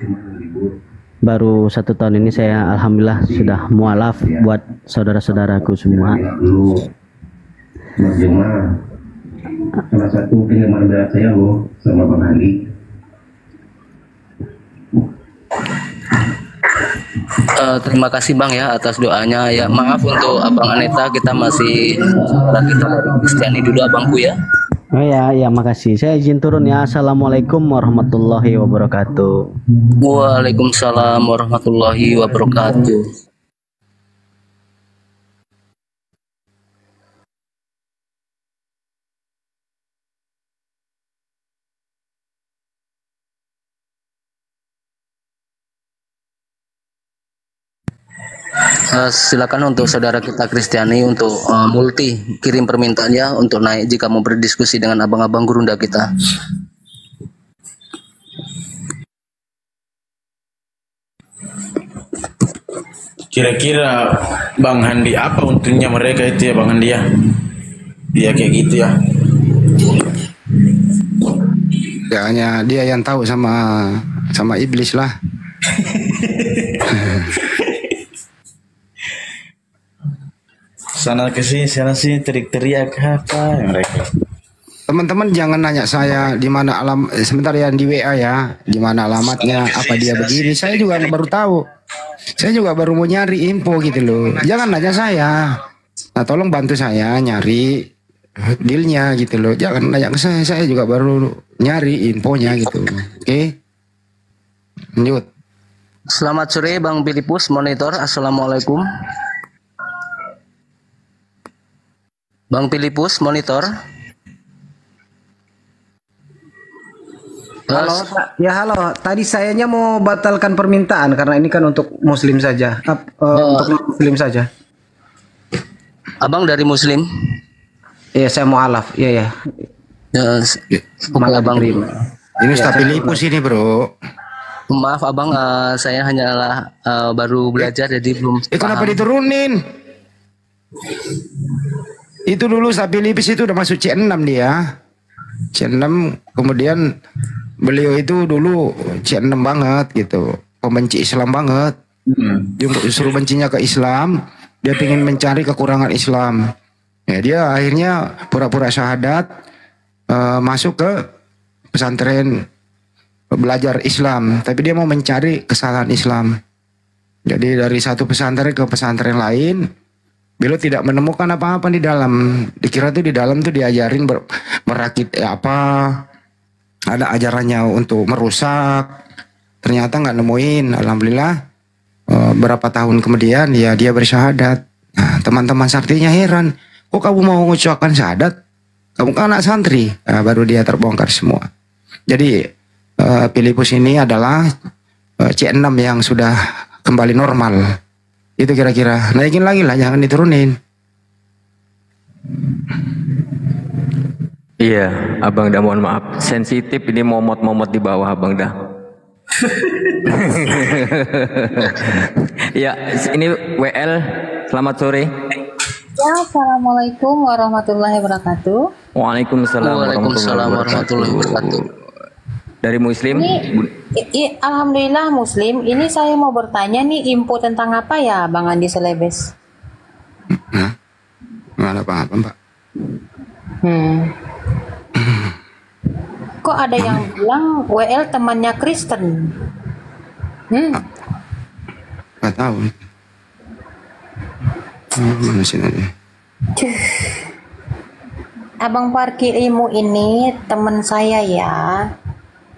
N: baru 1 tahun ini saya alhamdulillah sudah mualaf buat saudara-saudaraku semua.
O: Salah satu penggemar berat saya loh sama Bang Andi.
D: Terima kasih Bang ya atas doanya ya. Maaf untuk Abang Aneta, kita masih kita dari Kristiani dulu abangku ya.
N: Oh ya, makasih. Saya izin turun ya. Assalamualaikum warahmatullahi wabarakatuh.
D: Waalaikumsalam warahmatullahi wabarakatuh. Silakan untuk saudara kita Kristiani untuk multi kirim permintaannya untuk naik jika mau berdiskusi dengan abang-abang gurunda kita.
P: Kira-kira Bang Handi apa untungnya mereka itu ya Bang Handi ya? Dia kayak gitu ya.
J: Ya hanya dia yang tahu sama iblis lah.
P: Sana kesini sana sini teriak-teriak apa mereka.
J: Teman-teman jangan nanya saya di mana sebentar ya di WA ya, di mana alamatnya, apa dia begini. Saya juga baru tahu. Saya juga baru mau nyari info gitu loh. Jangan nanya saya. Nah, tolong bantu saya nyari dealnya gitu loh. Jangan nanya ke saya juga baru nyari infonya gitu. Oke. Lanjut.
D: Selamat sore Bang Filipus Monitor. Assalamualaikum. Bang Filipus Monitor.
Q: Halo, ya halo. Tadi sayanya mau batalkan permintaan karena ini kan untuk Muslim saja. Untuk Muslim saja.
D: Abang dari Muslim?
Q: Iya, saya mau alaf. Iya.
D: Malah Abang.
J: Ini Ustaz Filipus ini bro.
D: Maaf Abang, saya hanyalah baru belajar jadi belum.
J: Kenapa diturunin? Itu dulu Ustaz Filipus itu udah masuk C6 dia. C6 kemudian beliau itu dulu C6 banget gitu. Pembenci Islam banget. Dia suruh bencinya ke Islam, dia ingin mencari kekurangan Islam. Ya, dia akhirnya pura-pura syahadat, masuk ke pesantren belajar Islam, tapi dia mau mencari kesalahan Islam. Jadi dari satu pesantren ke pesantren lain, beliau tidak menemukan apa-apa di dalam. Dikira tuh di dalam tuh diajarin merakit apa, ada ajarannya untuk merusak. Ternyata nggak nemuin. Alhamdulillah berapa tahun kemudian ya dia bersyahadat. Nah, teman-teman saktinya heran, kok kamu mau mengucapkan syahadat? Kamu kan anak santri. Nah, baru dia terbongkar semua. Jadi Filipus ini adalah C6 yang sudah kembali normal. Itu kira-kira. Naikin lagi lah, jangan diturunin.
R: Iya, Abang dah mohon maaf. Sensitif ini momot-momot di bawah Abang dah. Ya, ini WL. Selamat sore.
S: Ya, assalamualaikum warahmatullahi wabarakatuh.
R: Waalaikumsalam warahmatullahi wabarakatuh. Dari Muslim?
S: Alhamdulillah Muslim. Ini saya mau bertanya nih, info tentang apa ya Bang Andi Selebes?
J: Nggak ada apa-apa Mbak.
S: Kok ada yang bilang WL temannya Kristen?
J: Nggak tahu. Mana sih nanti?
S: Abang parkir ilmu ini teman saya ya,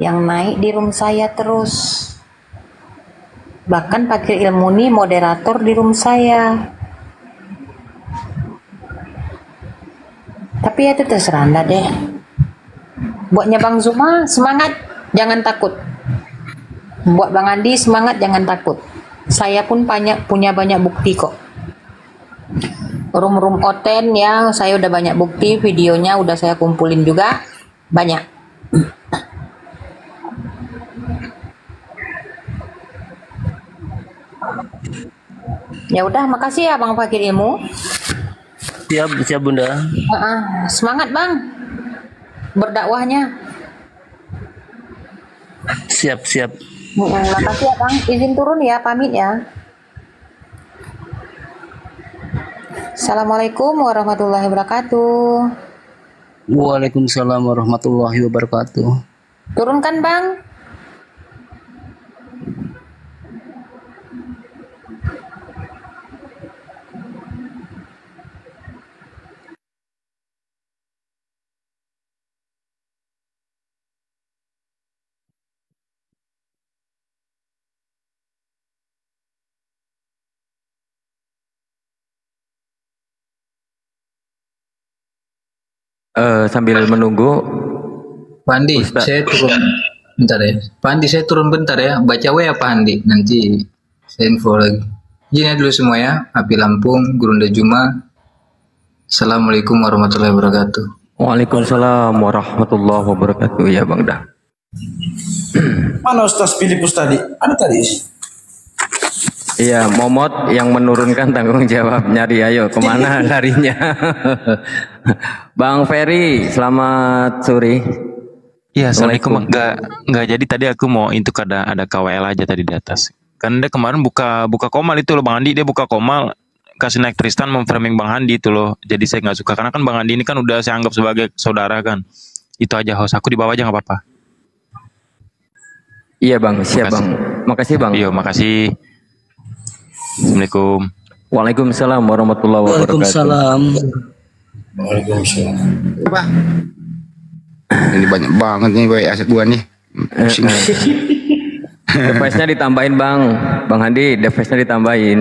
S: yang naik di room saya terus. Bahkan parkir ilmu ini moderator di room saya. Tapi ya itu terserah anda deh. Buatnya Bang Zuma semangat, jangan takut. Buat Bang Andi semangat, jangan takut. Saya pun punya banyak bukti kok. Room oten ya, saya udah banyak bukti, videonya udah saya kumpulin juga banyak. Ya udah, makasih ya Bang Fakir Ilmu.
D: Siap Bunda.
S: Semangat Bang berdakwahnya.
D: Siap.
S: Makasih ya Bang, izin turun ya, pamit ya. Assalamualaikum warahmatullahi wabarakatuh.
D: Waalaikumsalam warahmatullahi wabarakatuh.
S: Turunkan Bang.
R: Sambil menunggu
G: Pak Andi, saya turun bentar ya. Pak Andi, saya turun bentar ya. Baca WA Pak Andi, nanti saya info lagi. Izin dulu semua ya. Api Lampung, Gurunda Juma. Assalamualaikum warahmatullahi wabarakatuh.
R: Waalaikumsalam warahmatullahi wabarakatuh ya Bang Dah.
P: Mana Ustaz Filipus tadi? Ada tadi?
R: Iya, Momot yang menurunkan tanggung jawab nyari, ayo kemana larinya? Bang Ferry, selamat sore.
T: Iya, assalamualaikum. Enggak jadi tadi aku mau itu ada KWL aja tadi di atas. Kan dia kemarin buka komal itu loh Bang Andi, dia buka komal kasih naik Tristan memframing Bang Andi itu loh. Jadi saya nggak suka karena kan Bang Andi ini kan udah saya anggap sebagai saudara kan. Itu aja host, aku di bawah aja nggak apa-apa.
R: Iya Bang, siap Bang. Makasih Bang.
T: Iya, makasih. Assalamualaikum.
R: Waalaikumsalam warahmatullahi wabarakatuh.
D: Waalaikumsalam.
P: Waalaikumsalam.
J: Pak. Ini banyak banget nih boy aset gua nih. Pusing.
R: Device-nya ditambahin Bang. Bang Handi, device-nya ditambahin.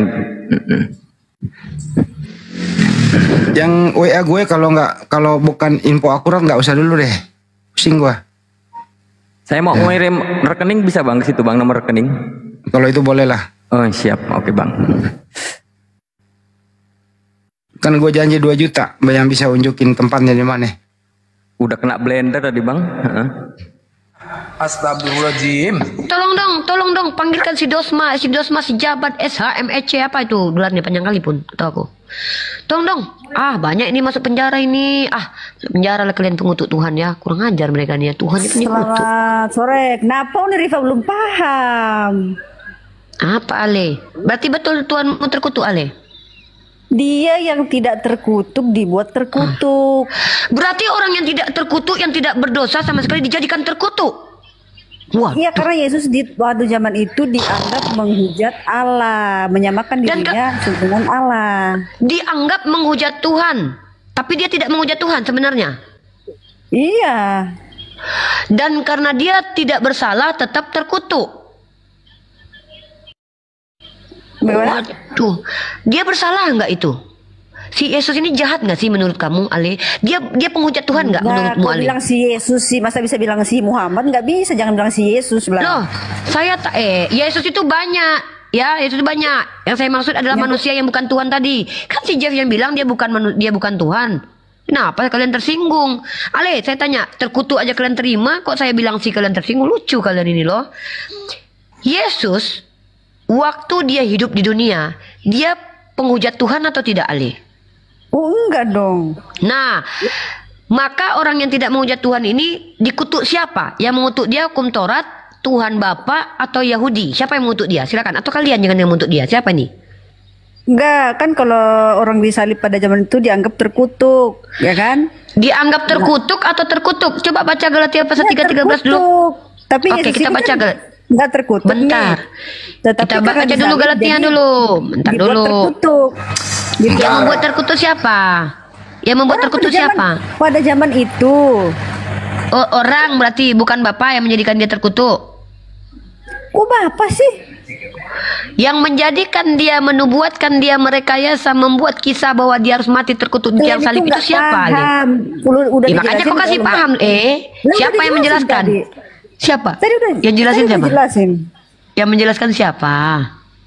J: Yang WA gue kalau bukan info akurat nggak usah dulu deh. Pusing gua.
R: Saya mau ngirim rekening bisa Bang ke situ Bang, nomor rekening.
J: Kalau itu boleh lah.
R: Oh siap, oke Bang.
J: Kan gue janji 2 juta, yang bisa unjukin tempatnya di mana.
R: Udah kena blender tadi Bang.
F: Astagfirullahaladzim.
A: Tolong dong, panggilkan si Dosma si jabat SHMEC apa itu gelarnya panjang kali pun, atau aku. Tolong dong. Banyak ini masuk penjara ini. Penjara lah kalian pengutuk Tuhan ya. Kurang ajar mereka nih ya. Tuhan itu pengutuk.
U: Selamat sore. Kenapa Rifa belum paham?
A: Apa Ale? Berarti betul Tuhanmu terkutuk Ale?
U: Dia yang tidak terkutuk dibuat terkutuk.
A: Berarti orang yang tidak terkutuk, yang tidak berdosa sama sekali dijadikan terkutuk.
U: Iya, karena Yesus di waktu zaman itu dianggap menghujat Allah, menyamakan dirinya dengan Allah.
A: Dianggap menghujat Tuhan, tapi dia tidak menghujat Tuhan sebenarnya.
U: Iya.
A: Dan karena dia tidak bersalah tetap terkutuk. Waduh, dia bersalah nggak itu? Si Yesus ini jahat nggak sih menurut kamu, Ali? Dia penghujat Tuhan nggak menurutmu, Ali?
U: Bilang si Yesus sih, masa bisa bilang si Muhammad? Nggak bisa, jangan bilang si Yesus.
A: Loh, saya Yesus itu banyak, ya Yesus itu banyak. Yang saya maksud adalah manusia yang bukan Tuhan tadi. Kan si Jeff yang bilang dia bukan Tuhan. Kenapa kalian tersinggung? Ale, saya tanya, terkutuk aja kalian terima, kok saya bilang sih kalian tersinggung? Lucu kalian ini loh. Yesus waktu dia hidup di dunia, dia penghujat Tuhan atau tidak, Ali?
U: Oh, enggak dong.
A: Nah, maka orang yang tidak menghujat Tuhan ini dikutuk siapa? Yang mengutuk dia hukum Taurat, Tuhan Bapa atau Yahudi? Siapa yang mengutuk dia? Silakan. Atau kalian jangan yang mengutuk dia. Siapa nih?
U: Enggak, kan kalau orang disalib pada zaman itu dianggap terkutuk, ya kan?
A: Dianggap terkutuk atau terkutuk? Coba baca Galatia pasal 3:13 dulu.
U: Tapi
A: oke, kita baca
U: enggak terkutuk.
A: Bentar. Kita baca dulu Galatia dulu. Bentar dulu.
U: Terkutuk.
A: Yang membuat terkutuk siapa? Yang membuat terkutuk siapa?
U: Pada zaman itu.
A: Orang berarti bukan Bapak yang menjadikan dia terkutuk.
U: Kok Bapak sih?
A: Yang menjadikan dia, menubuatkan dia merekayasa, membuat kisah bahwa dia harus mati terkutuk di tiang salib itu siapa? Makanya kok kasih paham, siapa yang menjelaskan? Siapa? Yang jelasin siapa? Yang menjelaskan siapa?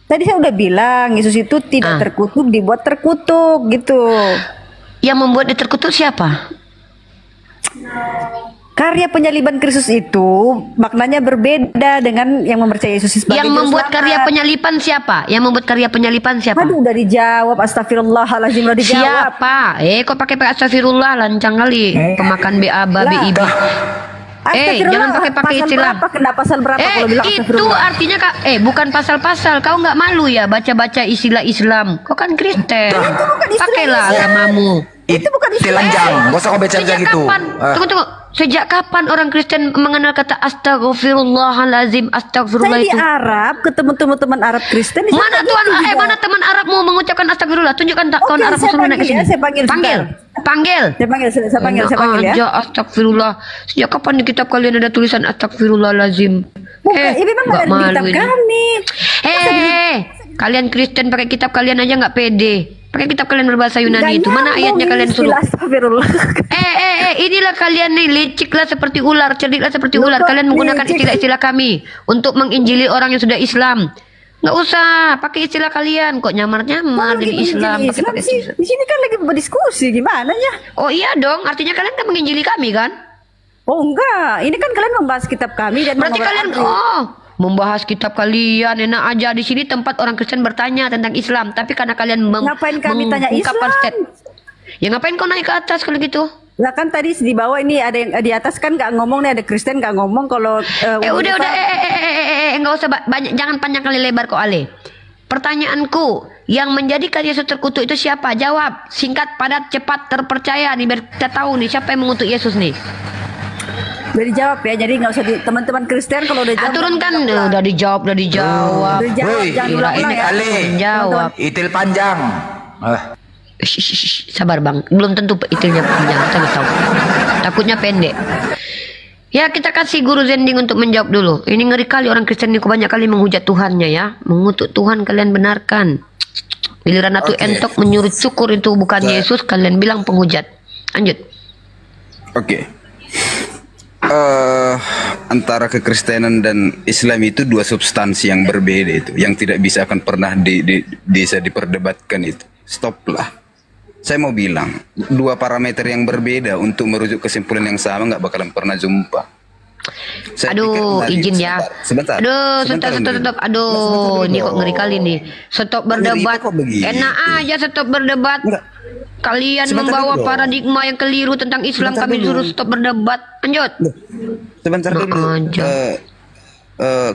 U: Tadi saya udah bilang Yesus itu tidak terkutuk, dibuat terkutuk gitu.
A: Yang membuat dia terkutuk siapa?
U: Karya penyaliban Kristus itu maknanya berbeda dengan yang mempercayai Yesus sebagai
A: yang membuat karya penyaliban siapa? Yang membuat karya penyaliban siapa?
U: Aduh, udah dijawab. Astagfirullahaladzim, udah dijawab.
A: Siapa? Kok pakai astagfirullah, lancang kali. Pemakan BAB. jangan pakai istilah.
U: Kena pasal berapa kalau bilang
A: itu
U: astagfirullah?
A: artinya Kak, bukan pasal-pasal. Kau nggak malu ya baca-baca istilah Islam? Kau kan Kristen. Pakailah agamamu.
U: Itu bukan
F: telanjang, gak usah kau baca gitu.
A: Tunggu. Sejak kapan orang Kristen mengenal kata astagfirullahalazim, astagfirullah
U: Saya di
A: itu?
U: Arab, ketemu teman Arab Kristen.
A: Mana tuan? Mana teman Arabmu mengucapkan astagfirullah? Tunjukkan kawan Arab
U: saya
A: suruh naik ke
U: panggil
A: sini.
U: ya, saya panggil.
A: Panggil.
U: Saya panggil ya.
A: Aja astagfirullah. Sejak kapan di kitab kalian ada tulisan astagfirullahalazim?
U: Bukan, ini memang ada di kitab kami.
A: Kalian Kristen pakai kitab kalian aja nggak pede. Pakai kitab kalian berbahasa Yunani itu. Mana ayatnya kalian suruh?
U: Astagfirullah.
A: Inilah kalian nih liciklah seperti ular, cerdiklah seperti ular. Kalian menggunakan istilah-istilah kami untuk menginjili orang yang sudah Islam. Nggak usah pakai istilah kalian, kok nyamar-nyamar jadi Islam. Pakai
U: Di sini kan lagi berdiskusi gimana ya?
A: Oh iya dong, artinya kalian kan menginjili kami kan?
U: Oh enggak, ini kan kalian membahas kitab kami dan
A: berarti kalian membahas kitab kalian. Enak aja di sini tempat orang Kristen bertanya tentang Islam, tapi karena kalian
U: ngapain kami tanya Islam?
A: Ya ngapain kau naik ke atas kalau gitu?
U: Lah kan tadi di bawah ini ada yang di atas kan nggak ngomong nih, ada Kristen nggak ngomong kalau
A: nggak usah banyak, jangan panjang kali lebar kok Ale. Pertanyaanku, yang menjadikan Yesus terkutuk itu siapa? Jawab singkat, padat, cepat, terpercaya nih biar kita tahu nih siapa yang mengutuk Yesus nih.
U: Udah dijawab ya, jadi nggak usah teman-teman Kristen kalau udah jawab.
A: Turunkan, udah dijawab.
U: Jangan ulang-ulang ya.
A: Jawab.
F: Itil panjang.
A: Sabar bang, belum tentu itilnya panjang, kita nggak tahu. Takutnya pendek. Ya kita kasih guru Zending untuk menjawab dulu. Ini ngeri kali orang Kristen ini banyak kali menghujat Tuhannya ya, mengutuk Tuhan. Kalian benarkan. Giliran Atu Entok menyuruh cukur itu bukan Yesus, kalian bilang penghujat. Lanjut.
K: Antara kekristenan dan Islam itu dua substansi yang berbeda itu, yang tidak bisa akan pernah bisa diperdebatkan itu. Stoplah. Saya mau bilang, dua parameter yang berbeda untuk merujuk kesimpulan yang sama nggak bakalan pernah jumpa.
A: Izin ya.
K: Sebentar.
A: Stop. Ini kok ngeri kali nih. Stop berdebat. Enak aja stop berdebat. Kalian membawa paradigma yang keliru tentang Islam, kami disuruh stop berdebat. Lanjut.
K: Sebentar dulu.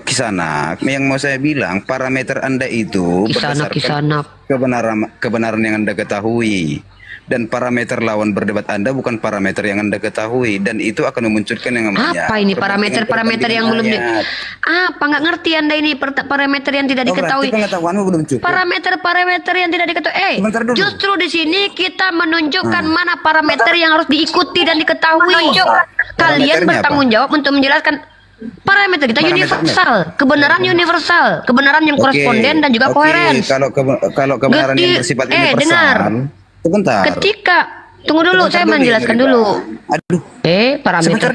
K: Kisanak, yang mau saya bilang, parameter Anda itu berdasarkan kebenaran yang Anda ketahui. Dan parameter lawan berdebat Anda bukan parameter yang Anda ketahui, dan itu akan memunculkan yang namanya
A: apa ini parameter yang belum nggak ngerti Anda ini parameter yang tidak diketahui.
K: Pengetahuanmu belum cukup.
A: Parameter yang tidak diketahui. Justru di sini kita menunjukkan mana parameter yang harus diikuti dan diketahui. Kalian bertanggung jawab untuk menjelaskan parameter kita universal, kebenaran universal, kebenaran yang koresponden dan juga koheren.
K: Kalau kebenaran yang bersifat universal.
A: Dengar.
K: Sebentar.
A: Tunggu dulu, saya menjelaskan dulu. Parameter.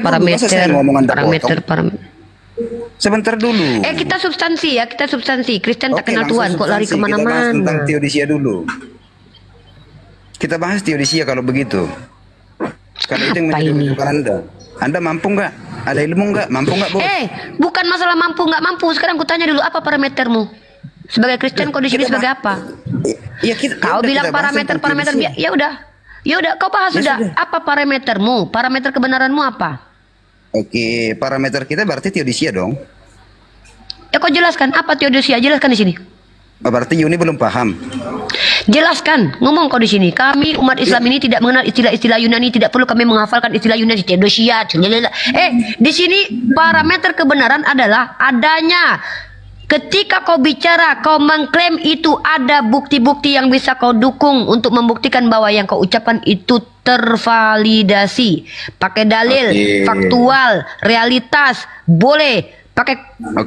K: Sebentar dulu.
A: Kita substansi. Kristen tak kenal Tuhan, kok lari kemana-mana.
K: Kita bahas tentang teodisia dulu. Kita bahas teodisia kalau begitu. Kalau itu yang menjadi rujukan Anda mampu nggak? Ada ilmu nggak? Mampu nggak, Bu?
A: Bukan masalah mampu nggak mampu. Sekarang aku tanya dulu, apa parametermu? Sebagai Kristen, kau di sini sebagai apa? Kau bilang parameter. Ya udah, kau bahas sudah. Apa parametermu? Parameter kebenaranmu apa?
K: Oke, parameter kita berarti teodisia dong.
A: Kau jelaskan apa teodisia? Jelaskan di sini.
K: Berarti Yuni belum paham.
A: Jelaskan, ngomong kau di sini. Kami umat Islam ini tidak mengenal istilah-istilah Yunani, tidak perlu kami menghafalkan istilah Yunani, teodosia. Di sini parameter kebenaran adalah adanya. Ketika kau bicara, kau mengklaim itu ada bukti-bukti yang bisa kau dukung untuk membuktikan bahwa yang kau ucapkan itu tervalidasi. Pakai dalil, faktual, realitas, boleh. Pakai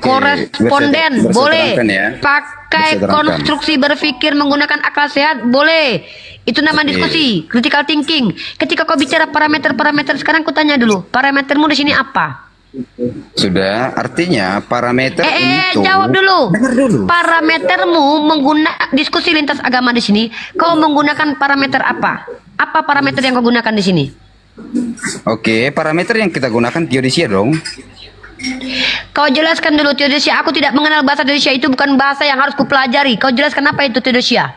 A: koresponden, boleh. Pakai konstruksi berpikir menggunakan akal sehat, boleh. Itu nama diskusi, critical thinking. Ketika kau bicara parameter, sekarang aku tanya dulu, parametermu di sini apa?
K: Sudah, artinya parameter itu.
A: Jawab dulu. Parametermu menggunakan diskusi lintas agama di sini. Kau menggunakan parameter apa? Apa parameter yang kau gunakan di sini?
K: Oke, parameter yang kita gunakan teodisia dong.
A: Kau jelaskan dulu teodisia. Aku tidak mengenal bahasa teodisia, itu bukan bahasa yang harus kupelajari. Kau jelaskan apa itu teodisia?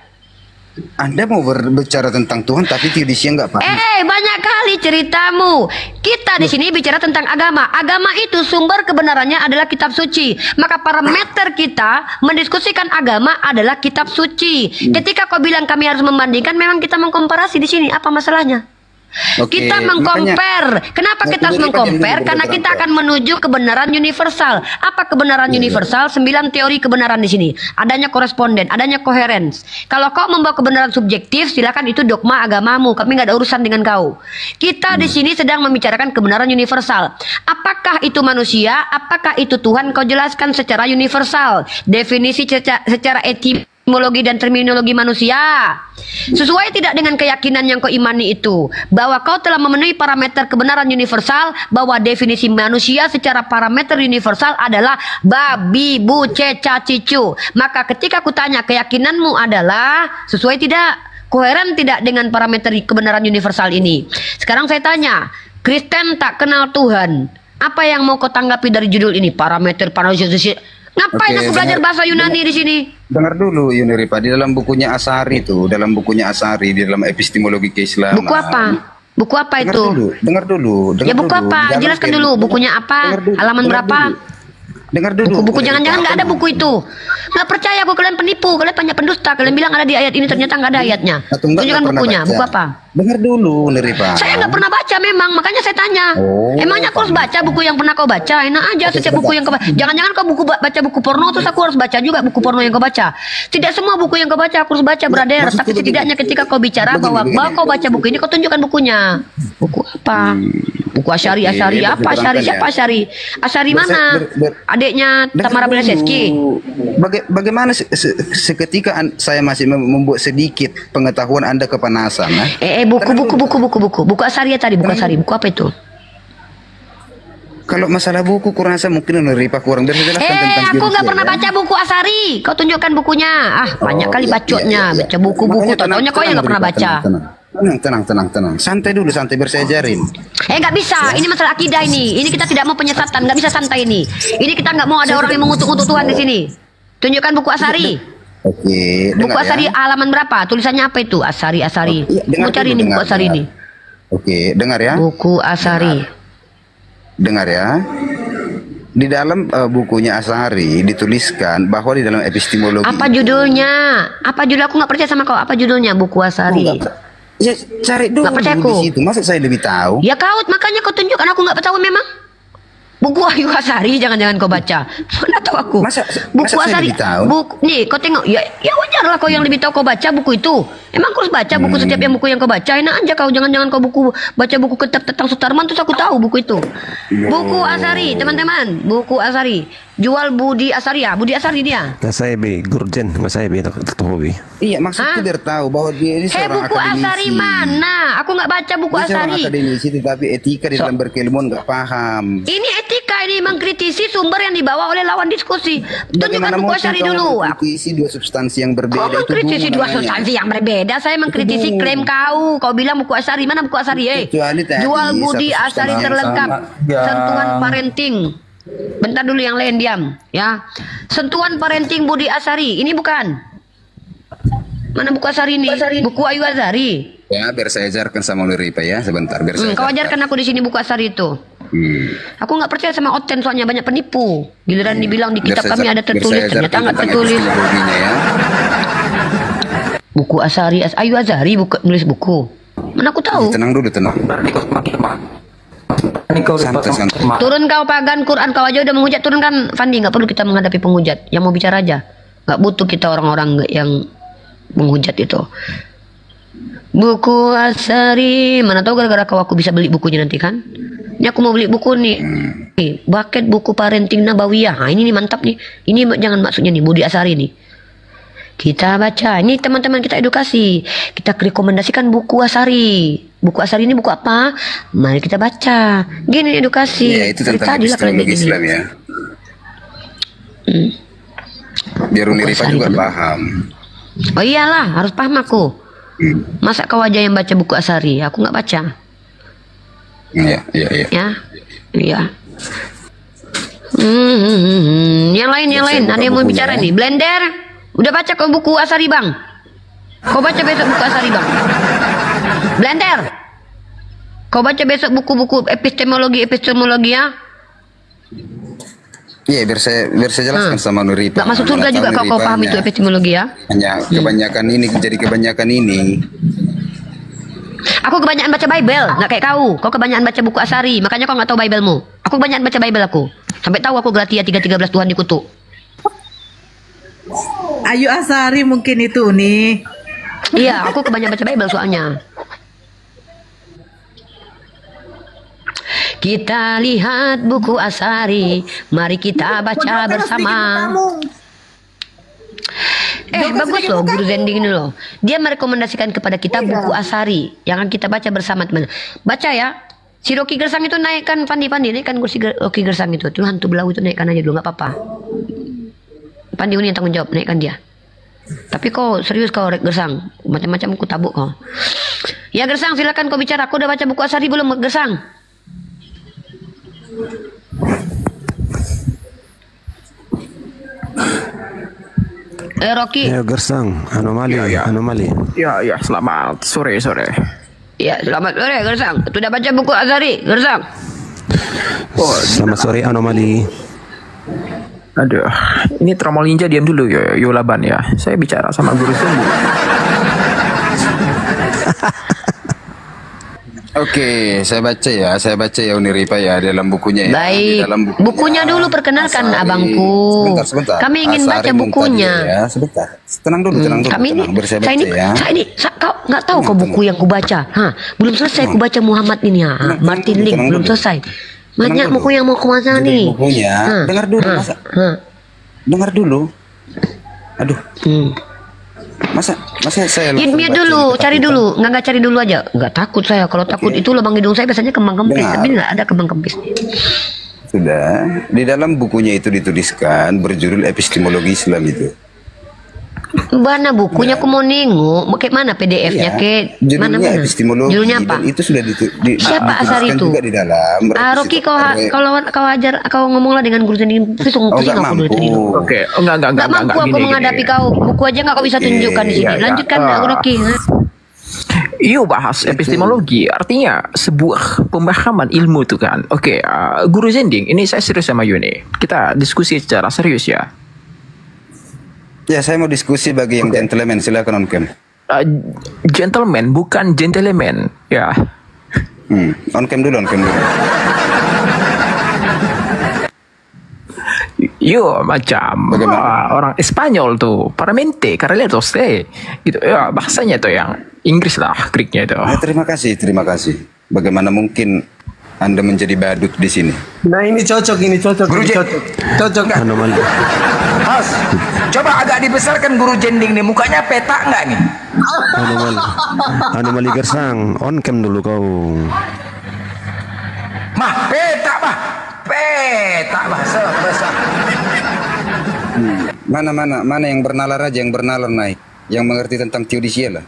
K: Anda mau berbicara tentang Tuhan tapi teodisia nggak paham.
A: Banyak kali
I: ceritamu. Kita di sini bicara tentang agama. Agama itu sumber kebenarannya adalah kitab suci. Maka parameter kita mendiskusikan agama adalah kitab suci. Ketika kau bilang kami harus membandingkan, memang kita mengkomparasi di sini. Apa masalahnya?
K: Oke,
I: Kita mengcompare. Kenapa kita harus mengcompare? Karena kita akan menuju kebenaran universal. Apa kebenaran universal? 9 teori kebenaran di sini. Adanya koresponden, adanya coherence. Kalau kau membawa kebenaran subjektif, silakan itu dogma agamamu. Kami nggak ada urusan dengan kau. Kita di sini sedang membicarakan kebenaran universal. Apakah itu manusia? Apakah itu Tuhan? Kau jelaskan secara universal. Definisi secara etimologi dan terminologi manusia. Sesuai tidak dengan keyakinan yang kau imani itu, bahwa kau telah memenuhi parameter kebenaran universal, bahwa definisi manusia secara parameter universal adalah babi, bu, ceca, cicu. Maka ketika aku tanya keyakinanmu adalah sesuai tidak, koheren tidak dengan parameter kebenaran universal ini. Sekarang saya tanya, Kristen tak kenal Tuhan. Apa yang mau kau tanggapi dari judul ini? Parameter manusia. Ngapain aku belajar bahasa Yunani di sini?
K: Dengar dulu Yuniripa, di dalam bukunya Asari itu, di dalam epistemologi keislaman.
I: Buku apa? Buku apa itu?
K: Dengar dulu.
I: Ya buku apa? Jelaskan dulu bukunya apa? Halaman berapa?
K: Dengar dulu.
I: Buku jangan-jangan nggak ada buku itu. Nggak percaya aku, kalian penipu, kalian banyak pendusta. Kalian bilang ada di ayat ini, ternyata nggak ada ayatnya. Tunjukkan bukunya. Buku apa?
K: Dengar dulu, Neripa.
I: Saya nggak pernah baca memang, makanya saya tanya. Emangnya aku harus baca buku yang pernah kau baca? Enak aja setiap buku yang kau baca. Jangan-jangan kau baca buku porno, terus aku harus baca juga buku porno yang kau baca. Tidak semua buku yang kau baca aku harus baca, brother. Tapi setidaknya ketika kau bicara bahwa kau baca buku ini, kau tunjukkan bukunya. Buku apa? Buku Asyari apa? Asyari siapa Asyari? Asyari mana? Adiknya Tamara Blesetsky.
K: Bagaimana seketika saya masih membuat sedikit pengetahuan Anda kepanasan?
I: Buku Asaria tadi, buku Asari. Buku apa itu?
K: Kalau masalah buku kurang rasa mungkin Neripa kurang jelaskan tentang
I: aku nggak pernah baca buku Asari. Kau tunjukkan bukunya. Banyak kali bacotnya. Baca buku-buku. Taunya kau yang nggak pernah baca.
K: Tenang. Santai dulu, santai biar saya ajarin.
I: Nggak bisa. Ini masalah akidah ini. Ini kita tidak mau penyesatan. Nggak bisa santai ini. Ini kita nggak mau ada orang yang mengutuk-utuk Tuhan di sini. Tunjukkan buku Asari.
K: Oke.
I: Buku Asari halaman berapa? Tulisannya apa itu? Asari. Mau cari ini buku Asari ini.
K: Oke, dengar ya.
I: Buku Asari.
K: Dengar ya. Di dalam bukunya Asari dituliskan bahwa di dalam epistemologi.
I: Apa judulnya? Apa judul? Aku nggak percaya sama kau. Apa judulnya buku Asari?
K: Ya, cari dulu di situ. Masa saya lebih tahu?
I: Ya kau, makanya kau tunjukkan. Aku nggak tahu memang. Buku Ayu Asari jangan-jangan kau baca. Mana tahu aku. Buku Asari. Nih, kau tengok. Ya wajar lah kau yang lebih tahu kau baca buku itu. Emang kau harus baca buku setiap buku yang kau baca. Enak aja kau, jangan-jangan kau baca buku kitab tentang Sutarman terus aku tahu buku itu. Buku Asari, teman-teman. Buku Asari. Jual Budi Asari ya. Budi Asari dia.
B: Saya Gurjen, saya Hobi.
K: Iya, maksudku biar tahu bahwa dia ini seorang
I: buku
K: akademisi.
I: Asari mana? Aku nggak baca buku
K: Dia
I: Asari.
K: seorang akademisi tetapi etika di dalam berkeilmuan nggak paham.
I: Ini etika, ini mengkritisi sumber yang dibawa oleh lawan diskusi. Tunjukkan buku Asari dulu.
K: Mengkritisi dua substansi yang berbeda.
I: Kau mengkritisi dua substansi yang berbeda. Saya mengkritisi klaim kau. Kau bilang buku Asari. Mana buku Asari? Jual Budi Asari terlengkap. Sentuhan parenting. Bentar dulu yang lain diam. Ya. Sentuhan parenting Budi Asari. Ini bukan. Mana buku Asari ini? Buku Ayu Azari.
K: Ya, biar saya ajarkan sama Neripa ya. Sebentar. Biar saya
I: kau ajarkan aku di sini buku Asari itu. Aku nggak percaya sama Oten soalnya banyak penipu. Giliran dibilang di kitab kami ada tertulis, ternyata nggak tertulis. Buku Asari, Ayu Azari nulis buku. Mana aku tahu?
K: Tenang dulu, tenang.
I: Turun kau pagan Quran, kau aja udah menghujat. Turunkan Fandi, nggak perlu kita menghadapi penghujat. Yang mau bicara aja. Nggak butuh kita orang-orang yang menghujat itu. Buku Asari, mana tahu gara-gara kau aku bisa beli bukunya nanti kan? Ini aku mau beli buku nih. Bucket buku parenting Nabawiyah. Nah, ini nih mantap nih. Ini jangan maksudnya nih Budi Asari nih. Kita baca. Ini teman-teman kita edukasi. Kita rekomendasikan buku Asari. Buku Asari ini buku apa? Mari kita baca. Gini edukasi.
K: Ya, itu tentang epistemologi Islam ya. Biar Neripa juga paham.
I: Oh iyalah, harus paham aku. Masa kau aja yang baca buku Asari? Aku nggak baca.
K: Iya.
I: Ya. Yang lain. Ada yang mau bicara nih. Blender. Udah baca kau buku Asari bang? Kau baca besok buku Asari bang? Blender. Kau baca besok buku-buku epistemologi ya.
K: Iya, biar saya jelaskan sama Nuripa.
I: Gak masuk surga juga kau paham itu epistemologi ya.
K: Hanya kebanyakan ini, jadi kebanyakan ini.
I: Aku kebanyakan baca Bible, nggak kayak kau. Kau kebanyakan baca buku Asari, makanya kau nggak tahu Biblemu. Aku kebanyakan baca Bible aku. Sampai tahu aku Galatia 3:13 Tuhan dikutuk.
E: Ayu Asari mungkin itu nih.
I: Iya, aku kebanyakan baca Bible soalnya. Kita lihat buku Asari, mari kita baca bersama. Bagus loh guru Zending ini loh. Dia merekomendasikan kepada kita buku Asari yang akan kita baca bersama teman. Baca ya. Si Rocky Gersang itu naikkan Pandi naikkan kursi Rocky Gersang itu. Tuh hantu belau itu naikkan aja dulu, nggak apa-apa. Pandi Uni yang tanggung jawab, naikkan dia. Tapi kau serius kau Gersang, macam-macam aku tabuk kau. Ya Gersang, silakan kau bicara. Kau udah baca buku Asari belum Gersang? Rocky.
V: Ya Gersang, anomali. Ya, selamat sore.
I: Ya, selamat sore Gersang. Sudah baca buku Asari, Gersang?
V: Selamat sore anomali.
R: Aduh, ini Tromol Ninja diam dulu yo Laban ya. Saya bicara sama guru Sumbu.
K: Oke, saya baca ya Uniripa ya dalam bukunya ya.
I: Baik,
K: dalam
I: bukunya dulu perkenalkan
K: Asari.
I: abangku.
K: Sebentar.
I: Kami ingin
K: Asari
I: baca bukunya.
K: Ya, sebentar. Tenang dulu.
I: Kami ini,
K: Biar saya
I: saya
K: baca
I: ini,
K: ya.
I: kau nggak tahu kau buku yang kubaca. Belum selesai kubaca Muhammad ini ya. Martin Link belum selesai. Banyak buku yang mau kubaca nih.
K: Bukunya, dengar dulu masa. Dengar dulu. Aduh. Masa saya
I: Mute dulu, cari dulu. Nggak cari dulu aja. Nggak takut saya. Kalau takut itu lubang hidung saya biasanya kembang kempis. Tapi nggak ada kembang kempis.
K: Sudah. Di dalam bukunya itu dituliskan berjudul Epistemologi Islam itu.
I: Mana bukunya? Aku mau nengok. Kayak mana PDF-nya? Kayak mana?
K: Epistemologi.
I: Judulnya apa?
K: Dan itu sudah
I: Siapa Asari itu?
K: Juga di dalam.
I: Rocky, kau ngomonglah dengan guru sendiri.
K: Nggak mampu.
R: Oke, enggak.
I: Nggak mampu aku menghadapi kau. Buku aja nggak kau bisa tunjukkan di sini. Lanjutkan Rocky.
R: Yuk bahas epistemologi, artinya sebuah pemahaman ilmu itu kan. Oke, guru Zending, ini saya serius sama Yuni. Kita diskusi secara serius ya.
K: Ya, saya mau diskusi bagi yang gentleman, silakan On Cam.
R: Gentleman bukan gentleman, ya.
K: On Cam dulu.
R: Yo macam orang Espanyol tuh, paramente, carreletos, gitu. Ya bahasanya tuh yang Inggris lah, Greeknya itu.
K: Terima kasih. Bagaimana mungkin Anda menjadi badut di sini?
Q: Nah ini cocok.
F: Guru
Q: Cocok.
V: Anomali.
F: Haus, coba agak dibesarkan guru Zending nih, mukanya petak nggak nih?
V: Anomali Gersang, on cam dulu kau.
F: Petak besar.
K: Mana yang bernalar aja, yang bernalar naik, yang mengerti tentang teodisial lah.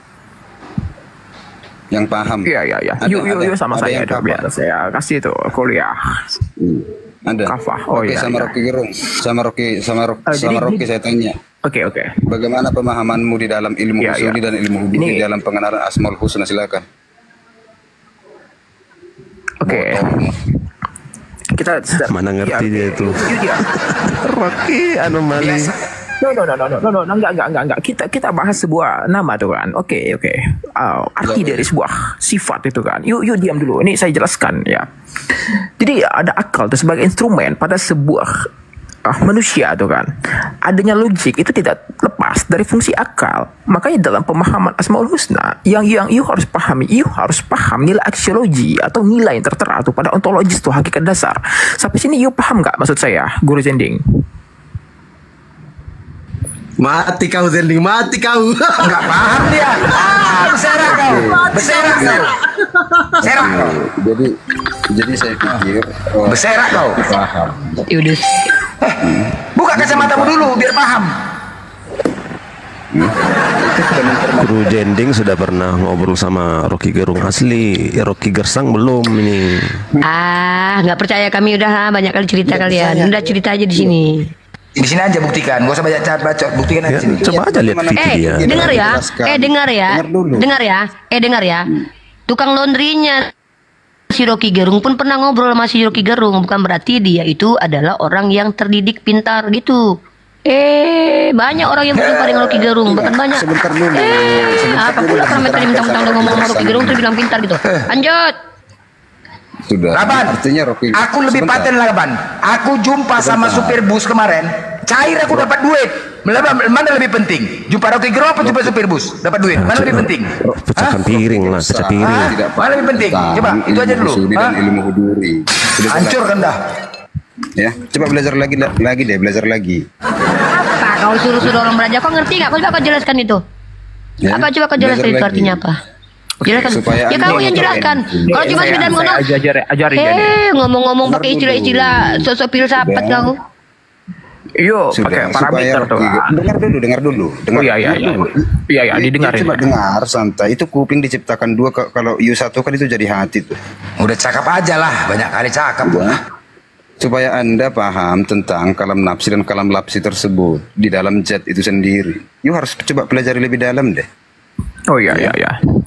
K: Yang paham.
R: Iya. Yuk sama saya itu biar saya kasih tuh kuliah.
K: Ada.
R: Kafah.
K: Sama Rocky Gerung. Sama Rocky saya tanya.
R: Oke.
K: Bagaimana pemahamanmu di dalam ilmu usuli dan ilmu hubungan di dalam pengenalan Asmaul Husna, silakan.
R: Oke. Kita
V: mana ngerti dia itu. Rocky anomali.
R: No, enggak. Kita bahas sebuah nama tuh kan. Oke. Arti dari sebuah sifat itu kan. Yuk diam dulu. Ini saya jelaskan ya. Jadi ada akal itu sebagai instrumen pada sebuah manusia tuh kan. Adanya logik itu tidak lepas dari fungsi akal. Makanya dalam pemahaman Asmaul Husna yang you harus pahami, you harus paham nilai aksiologi atau nilai yang tertera tuh pada ontologis tuh hakikat dasar. Sampai sini you paham nggak maksud saya, Guru Zending?
Q: Mati kau Zending, mati kau.
F: Nggak paham dia. Berserak kau.
K: Jadi saya pikir
F: berserak kau.
K: Paham.
I: Yudus.
F: Buka kacamatamu dulu biar paham.
V: Guru Zending sudah pernah ngobrol sama Rocky Gerung asli. Rocky Gersang belum ini.
I: Nggak percaya kami udah banyak kali cerita kalian. Udah cerita aja di sini.
F: Di sini aja buktikan, gak usah banyak bacot, buktikan aja di sini.
V: Coba aja lihat video dia.
I: Dengar ya. Tukang laundrynya Si Rocky Gerung pun pernah ngobrol sama si Rocky Gerung, bukan berarti dia itu adalah orang yang terdidik pintar gitu. Banyak orang yang berjumpa dengan Rocky Gerung, bahkan banyak.
K: Sebentar dulu.
I: Apa pula karena tadi mentang-mentang udah ngomong sama Rocky Gerung terus bilang pintar gitu. Lanjut.
K: Sudah.
F: Laban.
K: Artinya Rocky.
F: Aku lebih paten Laban. Aku jumpa sama supir bus kemarin. Cair aku dapat duit. Mana lebih penting? Jumpa Rocky Gerung apa jumpa supir bus? Dapat duit. Mana lebih penting?
V: Pecahkan piring lah, pecah piring.
F: Mana lebih penting? Coba itu aja dulu.
K: Dan ilmu huduri.
F: Hancur kan dah.
K: Ya, coba belajar lagi deh, belajar lagi.
I: Apa kau suruh orang belajar? Kau ngerti nggak? Coba kau jelaskan itu.
K: Ya,
I: Apa coba kau jelaskan itu artinya apa? Jelaskan. Ya kamu yang jelaskan. Kalau cuma sekedar ngomong, ngomong-ngomong pakai istilah-istilah sosok filsafat kau.
R: Yo, pakai parameter tuh.
K: Dengar dulu.
R: Iya, didengarin.
K: Coba dengar santai. Itu kuping diciptakan dua, kalau U1 kan itu jadi hati tuh.
F: Udah cakap aja lah, banyak kali cakap lah.
K: Supaya Anda paham tentang kalam nafsi dan kalam lapsi tersebut di dalam zat itu sendiri. You harus coba pelajari lebih dalam deh.
R: Oh iya.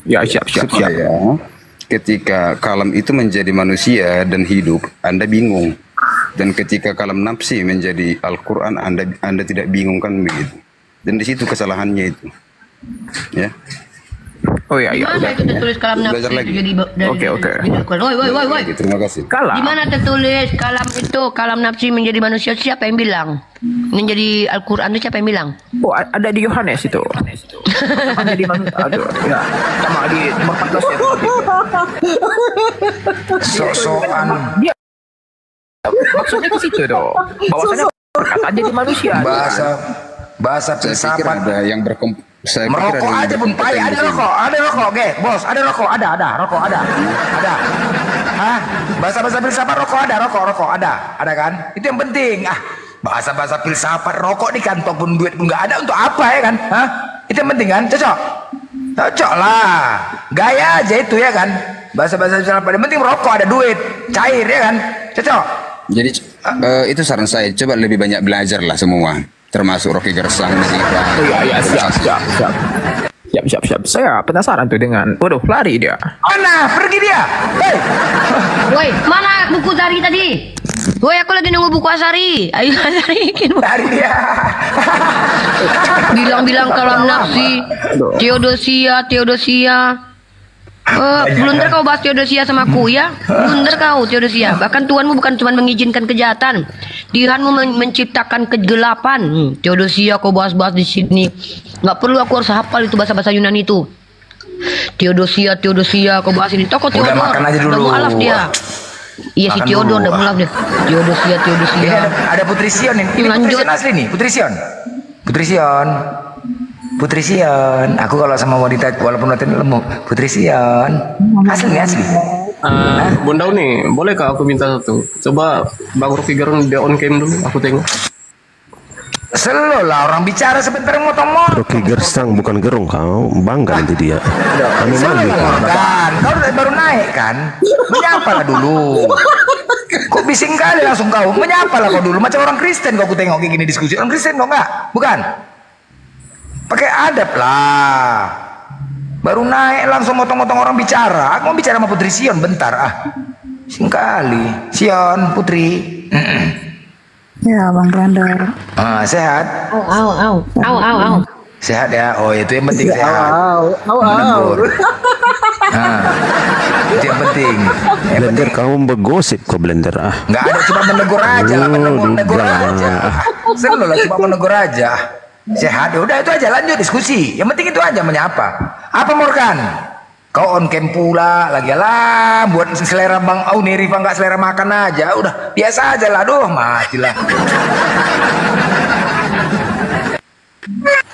R: Ya, siap.
K: Supaya ketika kalam itu menjadi manusia dan hidup, Anda bingung. Dan ketika kalam nafsi menjadi Al-Quran, Anda tidak bingung kan begitu. Dan di situ kesalahannya itu. Ya.
R: Oh iya.
I: Gimana itu tertulis kalam nafsi
K: Belajar lagi.
I: itu jadi
R: Oke.
I: Woi.
K: Terima kasih.
R: Kalam.
I: Di mana tertulis kalam nafsi menjadi manusia? Siapa yang bilang? Menjadi Al-Quran itu siapa yang bilang?
R: Oh, ada di Yohanes itu. Menjadi manusia. Aduh, ya. Sama di nomor 14 ya.
F: Sok-sokan.
R: Maksudnya ke situ dong. Bahwasanya perkataan jadi manusia.
F: Bahasa filsafat.
K: Ada yang
F: merokok aja pun payah. Ada rokok, bos. Ada rokok, rokok ada. Hah? Bahasa filsafat rokok ada kan? Itu yang penting. Bahasa filsafat rokok di kantong pun duit pun nggak ada, untuk apa ya kan? Hah? Itu yang penting kan? Cocok lah. Gaya aja itu ya kan? Bahasa filsafat yang penting rokok ada duit, cair ya kan? Cocok.
K: Jadi itu saran saya, coba lebih banyak belajar lah semua, termasuk Rocky Gersang.
R: Iya, siap. Saya penasaran tuh dengan, waduh, lari dia.
F: Mana? Pergi dia. Hei.
I: Woi, mana buku Sari tadi? Woi, aku lagi nunggu buku Asari. Ayo Asari,
F: dari dia.
I: Bilang-bilang kalam nafsi, Theodosia. Blunder kau bahas Theodosia sama aku ya. Blunder kau Theodosia. Bahkan Tuhanmu bukan cuma mengizinkan kejahatan, Tuhanmu menciptakan kegelapan. Theodosia kau bahas-bahas di sini. Nggak perlu aku harus hafal itu bahasa Yunani itu. Theodosia kau bahas ini. Tokoh Theodor.
F: Udah makan aja dulu.
I: Udah mualaf dia. Iya si Theodor udah mualaf dia. Theodosia.
F: Ini ada Putri Sion ini. Ini Putri Sion asli nih. Putri Sion. Aku kalau sama wanita walaupun wanita lemuk, Putri Sion. Asli.
O: Bunda nih, boleh kak aku minta satu? Coba Bang Rocky Gerung dia on cam dulu, aku tengok.
F: Selalu lah orang bicara sebentar motong-motong.
V: Rocky Gersang bukan Gerung kau, bangga nanti dia.
F: Kan, kau baru naik kan? Menyapalah dulu. Kok bising kali langsung kau? Menyapalah kau dulu. Macam orang Kristen kau aku tengok kayak gini diskusi. Orang Kristen kau enggak? Bukan? Pakai adab lah. Baru naik langsung motong-motong orang bicara. Aku mau bicara sama Putri Sion bentar singkali. Sion, Putri.
H: Ya, Bang Randa.
F: Sehat?
I: Au.
F: Sehat ya? Oh, itu yang penting sehat. Itu yang penting.
V: Blender kamu bergosip kok Blender
F: Nggak ada, cuma menegur aja lah. Menegur aja. Selalu lah cuma menegur aja. Sehat, ya udah itu aja, lanjut diskusi. Yang penting itu aja, menyapa. Apa Morgan? Kau on cam pula lagi lah, buat selera Bang nih Riva nggak selera makan aja, udah biasa aja lah. Aduh, matilah.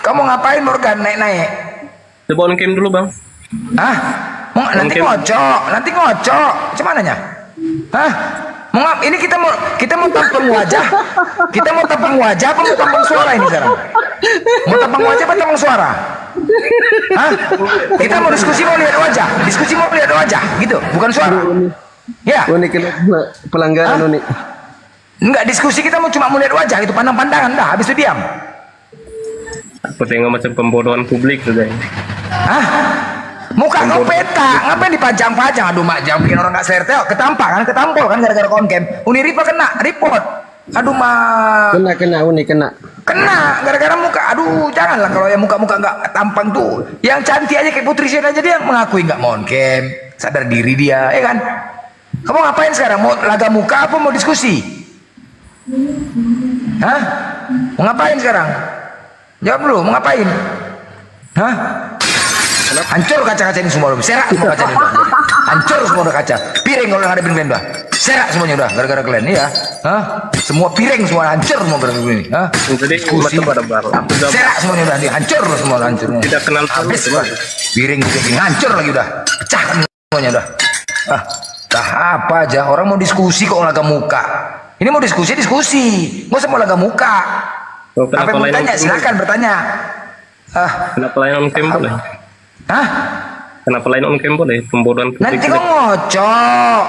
F: Kamu ngapain Morgan naik?
O: Coba on cam dulu Bang.
F: Nanti ngocok. Cumananya? Ini kita mau tampang wajah. Kita mau tampang wajah apa mau tampang suara ini sekarang? Mau tampang wajah apa tampang suara? Kita mau diskusi mau lihat wajah, gitu, bukan suara. Ya.
O: Ini pelanggaran ini.
F: Enggak, diskusi kita cuma mau lihat wajah, itu pandang-pandangan dah, habis itu diam.
O: Aku tengok macam pembodohan publik juga.
F: Muka kau peta, ngapain dipajang-pajang? Aduh mak, jangan bikin orang nggak selera. Tengok, ketampak kan, ketampol kan gara-gara konkem. Uni Rifa kena, report. Aduh mak.
Q: Kena, Uni kena.
F: Kena gara-gara muka. Aduh, janganlah kalau yang muka-muka nggak tampang tuh. Yang cantik aja kayak Putri Sen aja dia mengakui nggak mau konkem. Sadar diri dia, ya kan? Kamu ngapain sekarang? Mau laga muka apa mau diskusi? Hah? Mau ngapain sekarang? Jawab dulu, mau ngapain? Hah? Hancur kaca-kaca ini semua, serak semua kaca ini. Hancur semua udah kaca. Piring kalau ngadepin kalian udah. Serak semuanya udah gara-gara kalian ya. Hah? Semua piring semua hancur semua gara-gara ini. Hah? Diskusi. Serak semuanya udah, hancur semua hancurnya.
O: Tidak kenal
F: habis semua. Piring hancur lagi udah. Pecah semuanya udah. Ah, dah apa aja orang mau diskusi kok laga muka. Ini mau diskusi, nggak usah mau laga muka. Apa yang mau tanya? Silakan bertanya.
O: Kenapa lain on cam boleh?
F: Hah?
O: Kenapa lain on cam boleh? Pembodohan publik.
F: Nanti kau ngocok.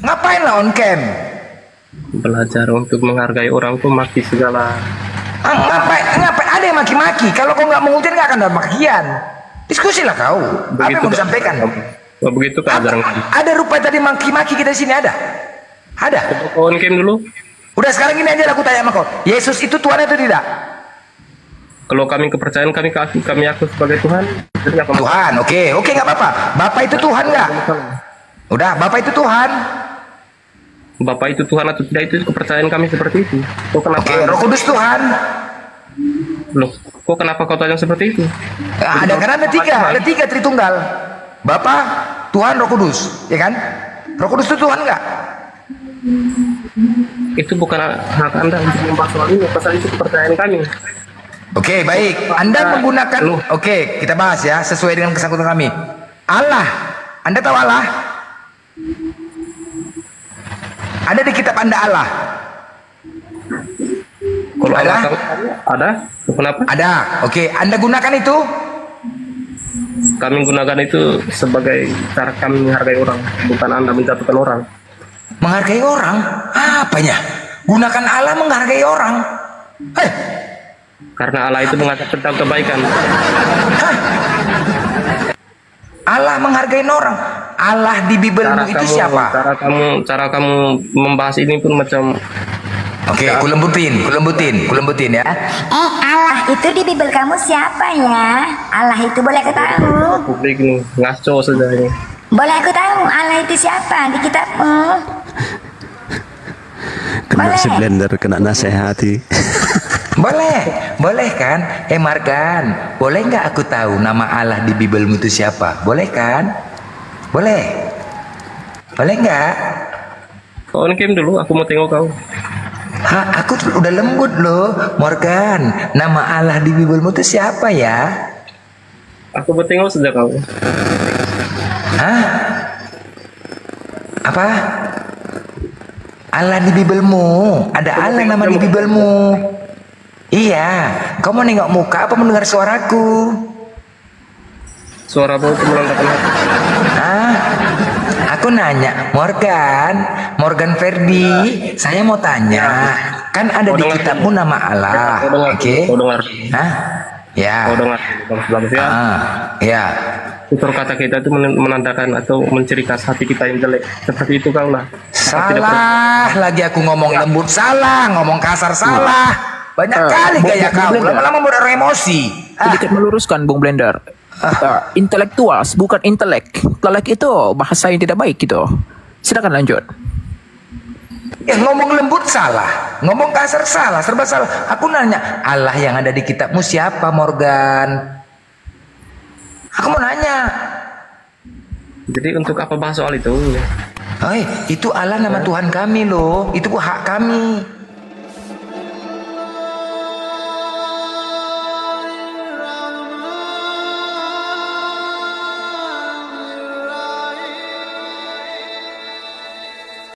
F: Ngapain lah on cam?
O: Belajar untuk menghargai orang tuh maki segala.
F: Ngapain? Ada yang maki-maki. Kalau kau nggak mengutin nggak akan ada makian. Diskusilah kau. Apa yang mau disampaikan?
O: Begitu keajaran.
F: Ada rupa tadi maki-maki kita di sini ada. Ada.
O: On cam dulu.
F: Udah sekarang ini aja aku tanya sama kau. Yesus itu Tuhan atau tidak?
O: Kalau kami kepercayaan kami aku sebagai Tuhan.
F: Tuhan, oke nggak apa-apa. Bapak itu Tuhan nggak? Udah, Bapak itu Tuhan.
O: Bapak itu Tuhan atau tidak itu kepercayaan kami seperti itu. Kok kenapa?
F: Roh Kudus Tuhan.
O: Loh, kok kenapa kau tanya seperti itu?
F: Ada karena ada tiga Tritunggal. Bapak, Tuhan, Roh Kudus, ya kan? Roh Kudus itu Tuhan nggak?
O: Itu bukan hak Anda untuk membahas soal ini. Pasal itu kepercayaan kami.
F: Oke, baik. Anda menggunakan, oke, kita bahas ya, sesuai dengan kesangkutan kami. Allah, Anda tahu Allah? Ada di kitab Anda Allah?
O: Kalau ada? Ada? Kenapa?
F: Ada, oke. Anda gunakan itu?
O: Kami gunakan itu sebagai cara kami menghargai orang, bukan Anda menjatuhkan orang.
F: Menghargai orang? Apanya? Gunakan Allah menghargai orang?
O: Karena Allah itu mengatakan tentang kebaikan.
F: Allah menghargai orang. Allah di Bibelmu itu siapa?
O: Cara kamu membahas ini pun macam.
F: Oke, kulembutin ya.
C: Allah itu di Bibel kamu siapa ya? Allah itu boleh aku tahu?
O: Publik nih, ngaco saja ini.
C: Boleh aku tahu Allah itu siapa di kitabmu?
V: Kena si blender, kena nasihati.
F: Boleh kan? Margan, boleh nggak aku tahu nama Allah di Bibelmu itu siapa? Boleh kan? Boleh nggak?
O: Kau on cam dulu, aku mau tengok kau.
F: Aku udah lembut loh, Morgan. Nama Allah di Bibelmu itu siapa ya?
O: Aku mau tengok sejak kau.
F: Apa? Allah di Bibelmu? Ada Allah nama di Bibelmu? Iya, kau mau nengok muka apa mendengar suaraku?
O: Suara bau menandakan hati.
F: Aku nanya, Morgan Ferdi, saya mau tanya, kan ada di kitabmu nama Allah, oke?
O: Kau dengar?
F: Ya.
O: Kau dengar? Bagus ya.
F: Ya.
O: Tutur kata kita itu menandakan atau mencirikas hati kita yang jelek. Seperti itu kau lah.
F: Salah lagi aku ngomong lembut, salah, ngomong kasar, salah. Banyak kali gaya kau, lama-lama mudah emosi.
R: Sedikit meluruskan Bung Blender. Intelektual bukan intelek. Intelek itu bahasa yang tidak baik gitu. Silakan lanjut.
F: Ngomong lembut salah, ngomong kasar salah, serba salah. Aku nanya, Allah yang ada di kitabmu siapa, Morgan? Aku mau nanya.
O: Jadi untuk apa bahas soal itu?
F: Itu Allah nama Tuhan kami loh, itu hak kami.